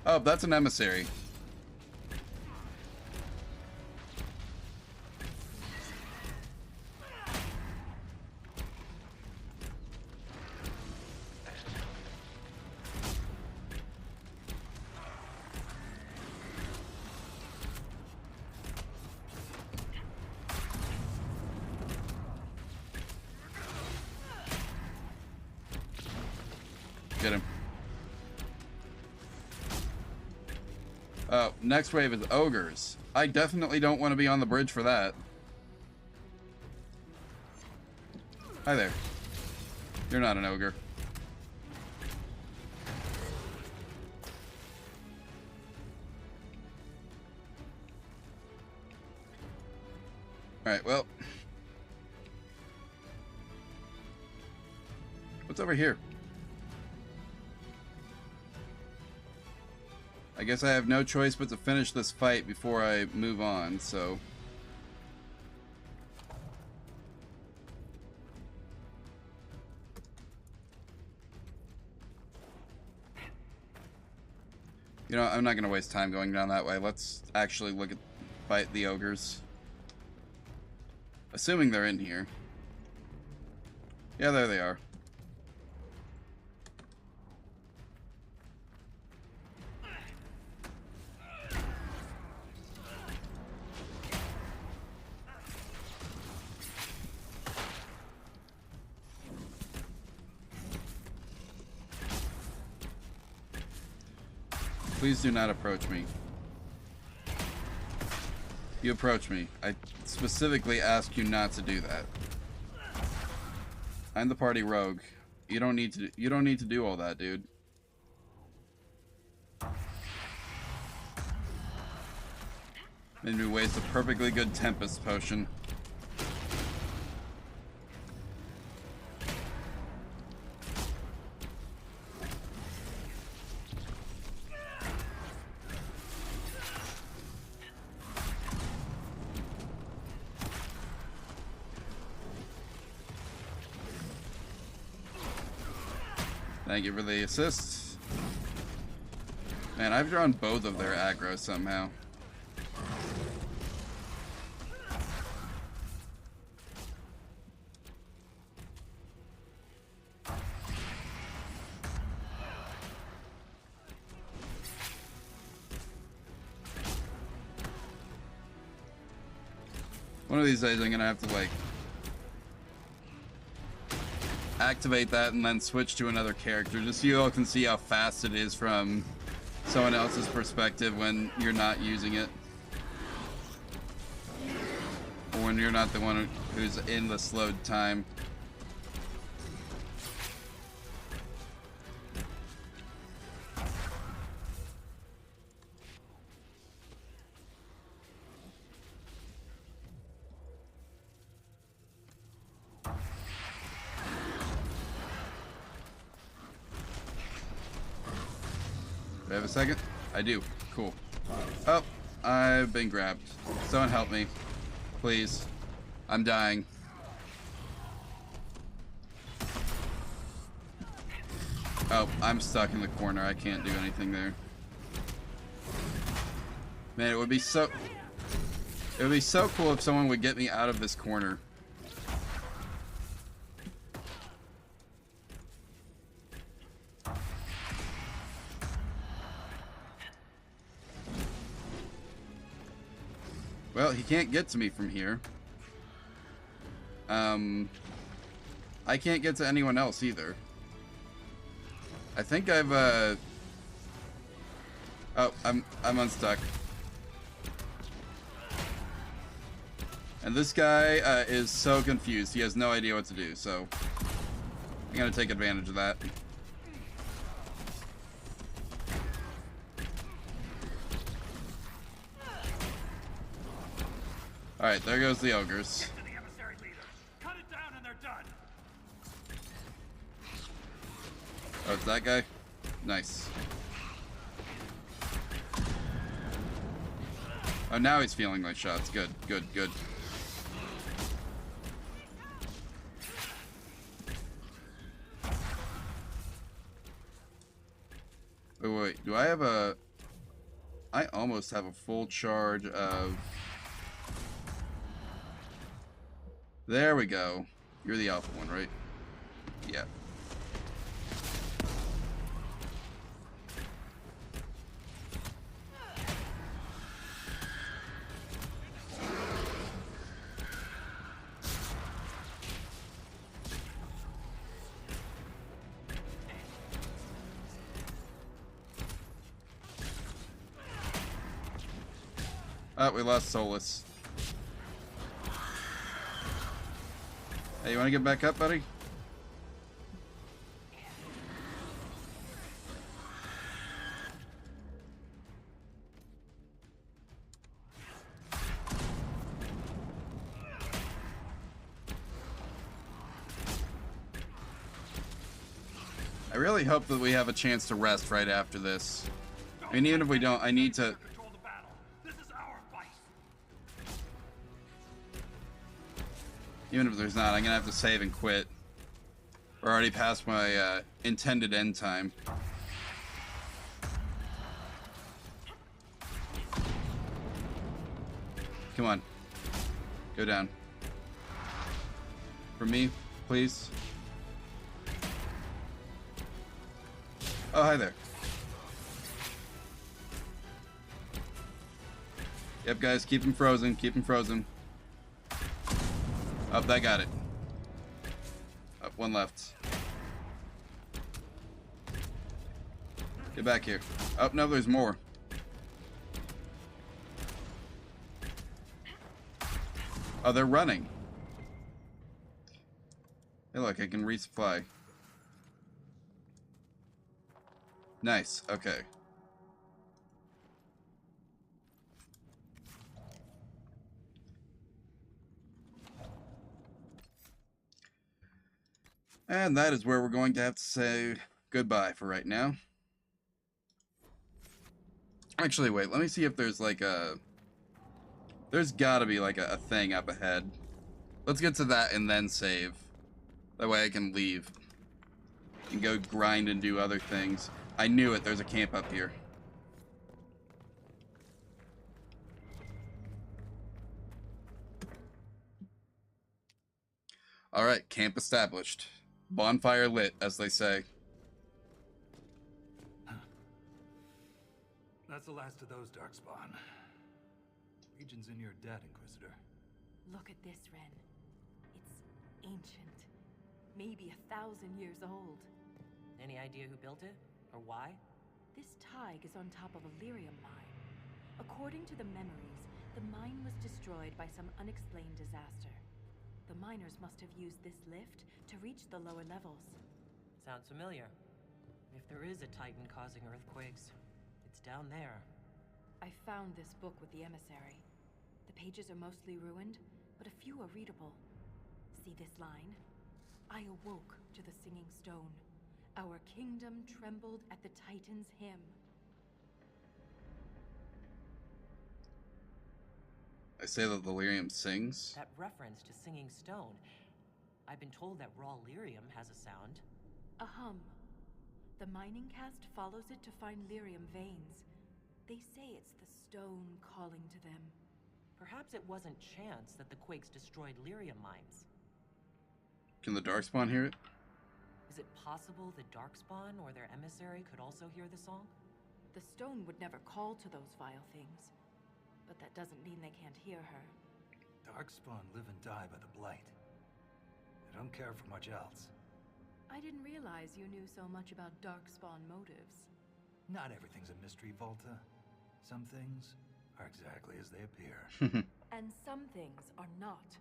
Oh, that's an emissary. Get him. Oh, next wave is ogres. I definitely don't want to be on the bridge for that. Hi there. You're not an ogre. Alright, well. What's over here? I guess I have no choice but to finish this fight before I move on, so... You know, I'm not going to waste time going down that way. Let's actually look at fight the ogres. Assuming they're in here. Yeah, there they are. Please do not approach me. You approach me. I specifically ask you not to do that. I'm the party rogue. You don't need to do all that, dude. Made me waste a perfectly good Tempest potion. Thank you for the assist. Man, I've drawn both of their aggro somehow. One of these days I'm gonna have to, like, activate that and then switch to another character just so you all can see how fast it is from someone else's perspective when you're not using it. Or when you're not the one who's in the slowed time. Do I have a second? I do. Cool. Oh, I've been grabbed. Someone help me. Please. I'm dying. Oh, I'm stuck in the corner. I can't do anything there. Man, it would be so cool if someone would get me out of this corner. Well, he can't get to me from here. I can't get to anyone else either. I think I've, oh, I'm unstuck. And this guy, is so confused. He has no idea what to do, so I'm gonna take advantage of that. Alright, there goes the ogres. Cut it down and they're done. Oh, it's that guy? Nice. Oh, now he's feeling my shots. Good, good, good. Wait, do I have a... I almost have a full charge of... There we go. You're the alpha one, right? Yeah. Oh, we lost Solus. Hey, you want to get back up, buddy? I really hope that we have a chance to rest right after this. I mean, even if we don't, I need to... Even if there's not, I'm gonna have to save and quit. We're already past my intended end time. Come on. Go down. For me, please. Oh, hi there. Yep, guys, keep him frozen. Keep him frozen. Oh, that got it. Oh, one left. Get back here. Oh, no, there's more. Oh, they're running. Hey, look, I can resupply. Nice, okay. And that is where we're going to have to say goodbye for right now. Actually, wait, let me see if there's like a... There's gotta be like a thing up ahead. Let's get to that and then save. That way I can leave. And go grind and do other things. I knew it, there's a camp up here. Alright, camp established. Bonfire lit, as they say. That's the last of those, Darkspawn. Legion's in your debt, Inquisitor. Look at this, Ren. It's ancient. Maybe 1,000 years old. Any idea who built it? Or why? This Tig is on top of a lyrium mine. According to the memories, the mine was destroyed by some unexplained disaster. The miners must have used this lift to reach the lower levels. Sounds familiar. If there is a Titan causing earthquakes, it's down there. I found this book with the emissary. The pages are mostly ruined, but a few are readable. See this line? I awoke to the singing stone. Our kingdom trembled at the Titan's hymn. I say that the lyrium sings. That reference to singing stone. I've been told that raw lyrium has a sound. A hum. The mining cast follows it to find lyrium veins. They say it's the stone calling to them. Perhaps it wasn't chance that the quakes destroyed lyrium mines. Can the Darkspawn hear it? Is it possible the Darkspawn or their emissary could also hear the song? The stone would never call to those vile things. But that doesn't mean they can't hear her. Darkspawn live and die by the Blight. They don't care for much else. I didn't realize you knew so much about Darkspawn motives. Not everything's a mystery, Volta. Some things are exactly as they appear. And some things are not.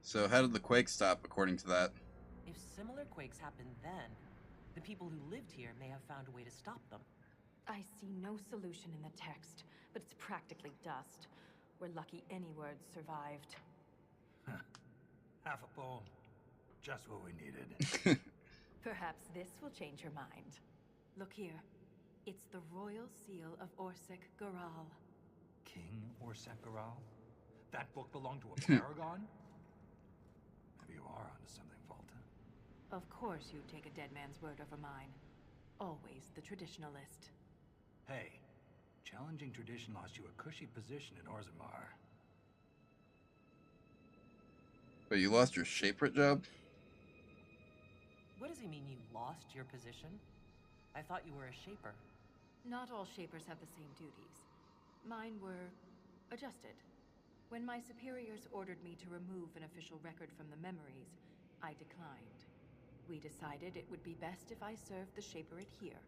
So how did the quake stop, according to that? If similar quakes happened then, the people who lived here may have found a way to stop them. I see no solution in the text, but it's practically dust. We're lucky any words survived. Half a poem. Just what we needed. Perhaps this will change your mind. Look here. It's the royal seal of Orsec Garal. King Orsec Garal? That book belonged to a paragon? Maybe you are onto something, Volta. Of course you'd take a dead man's word over mine. Always the traditionalist. Hey, challenging tradition lost you a cushy position in Orzammar. But you lost your Shaperate job? What does he mean you lost your position? I thought you were a Shaper. Not all Shapers have the same duties. Mine were adjusted. When my superiors ordered me to remove an official record from the memories, I declined. We decided it would be best if I served the Shaperate here,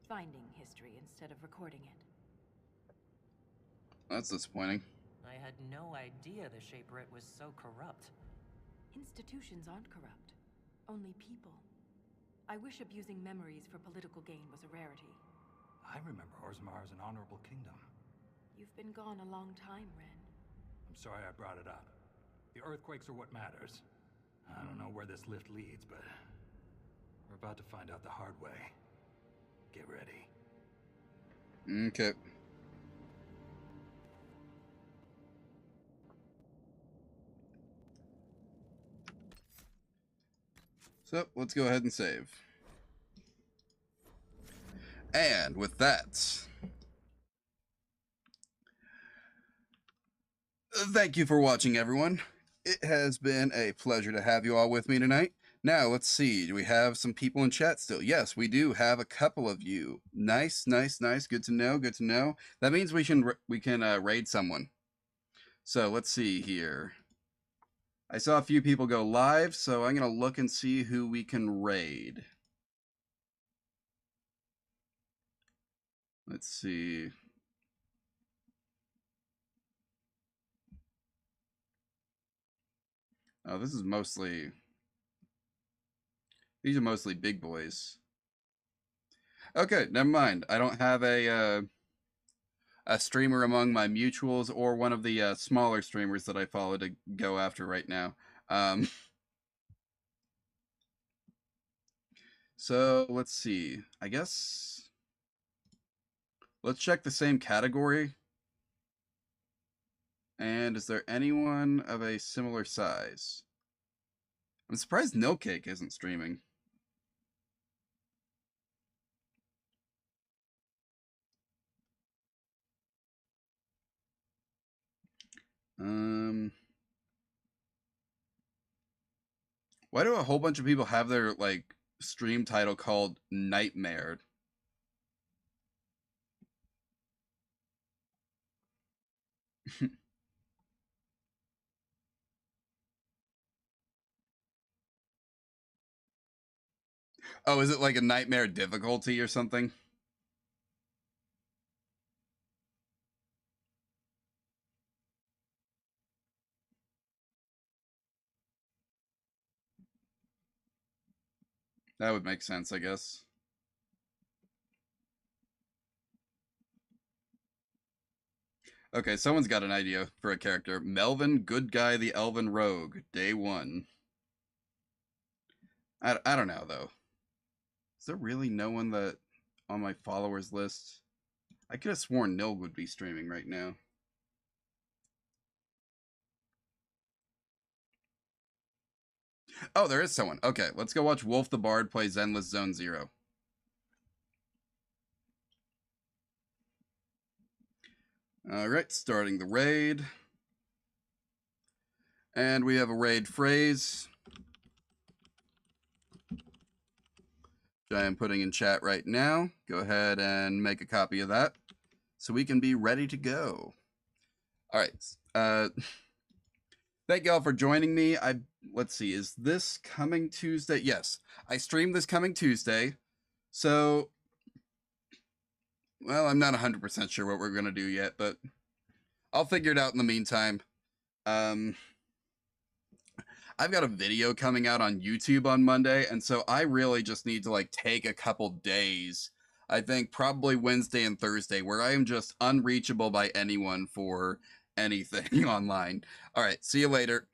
finding history instead of recording it. That's disappointing. I had no idea the Shaperate was so corrupt. Institutions aren't corrupt. Only people. I wish abusing memories for political gain was a rarity. I remember Orzammar as an honorable kingdom. You've been gone a long time, Ren. I'm sorry I brought it up. The earthquakes are what matters. I don't know where this lift leads, but we're about to find out the hard way. Get ready. Okay. So, let's go ahead and save. And with that, thank you for watching, everyone. It has been a pleasure to have you all with me tonight. Now, let's see. Do we have some people in chat still? Yes, we do have a couple of you. Nice, nice, nice. Good to know. Good to know. That means we can raid someone. So, let's see here. I saw a few people go live, so I'm going to look and see who we can raid. Let's see. Oh, this is mostly... These are mostly big boys. Okay, never mind. I don't have a streamer among my mutuals or one of the smaller streamers that I follow to go after right now. So let's see. I guess let's check the same category. And is there anyone of a similar size? I'm surprised No Cake isn't streaming. Why do a whole bunch of people have their like stream title called Nightmare? Oh, is it like a nightmare difficulty or something? That would make sense, I guess. Okay, someone's got an idea for a character. Melvin, Good Guy, the Elven Rogue, Day 1. I don't know, though. Is there really no one that on my followers list? I could have sworn Nilg would be streaming right now. Oh, there is someone. Okay, let's go watch Wolf the Bard play Zenless Zone Zero. Alright, starting the raid. And we have a raid phrase, which I am putting in chat right now. Go ahead and make a copy of that so we can be ready to go. Alright. Thank y'all for joining me. Let's see, is this coming Tuesday? Yes, I stream this coming Tuesday. So, well, I'm not 100% sure what we're going to do yet, but I'll figure it out in the meantime. I've got a video coming out on YouTube on Monday, and so I really just need to like take a couple days. I think probably Wednesday and Thursday, where I am just unreachable by anyone for anything online. All right, see you later.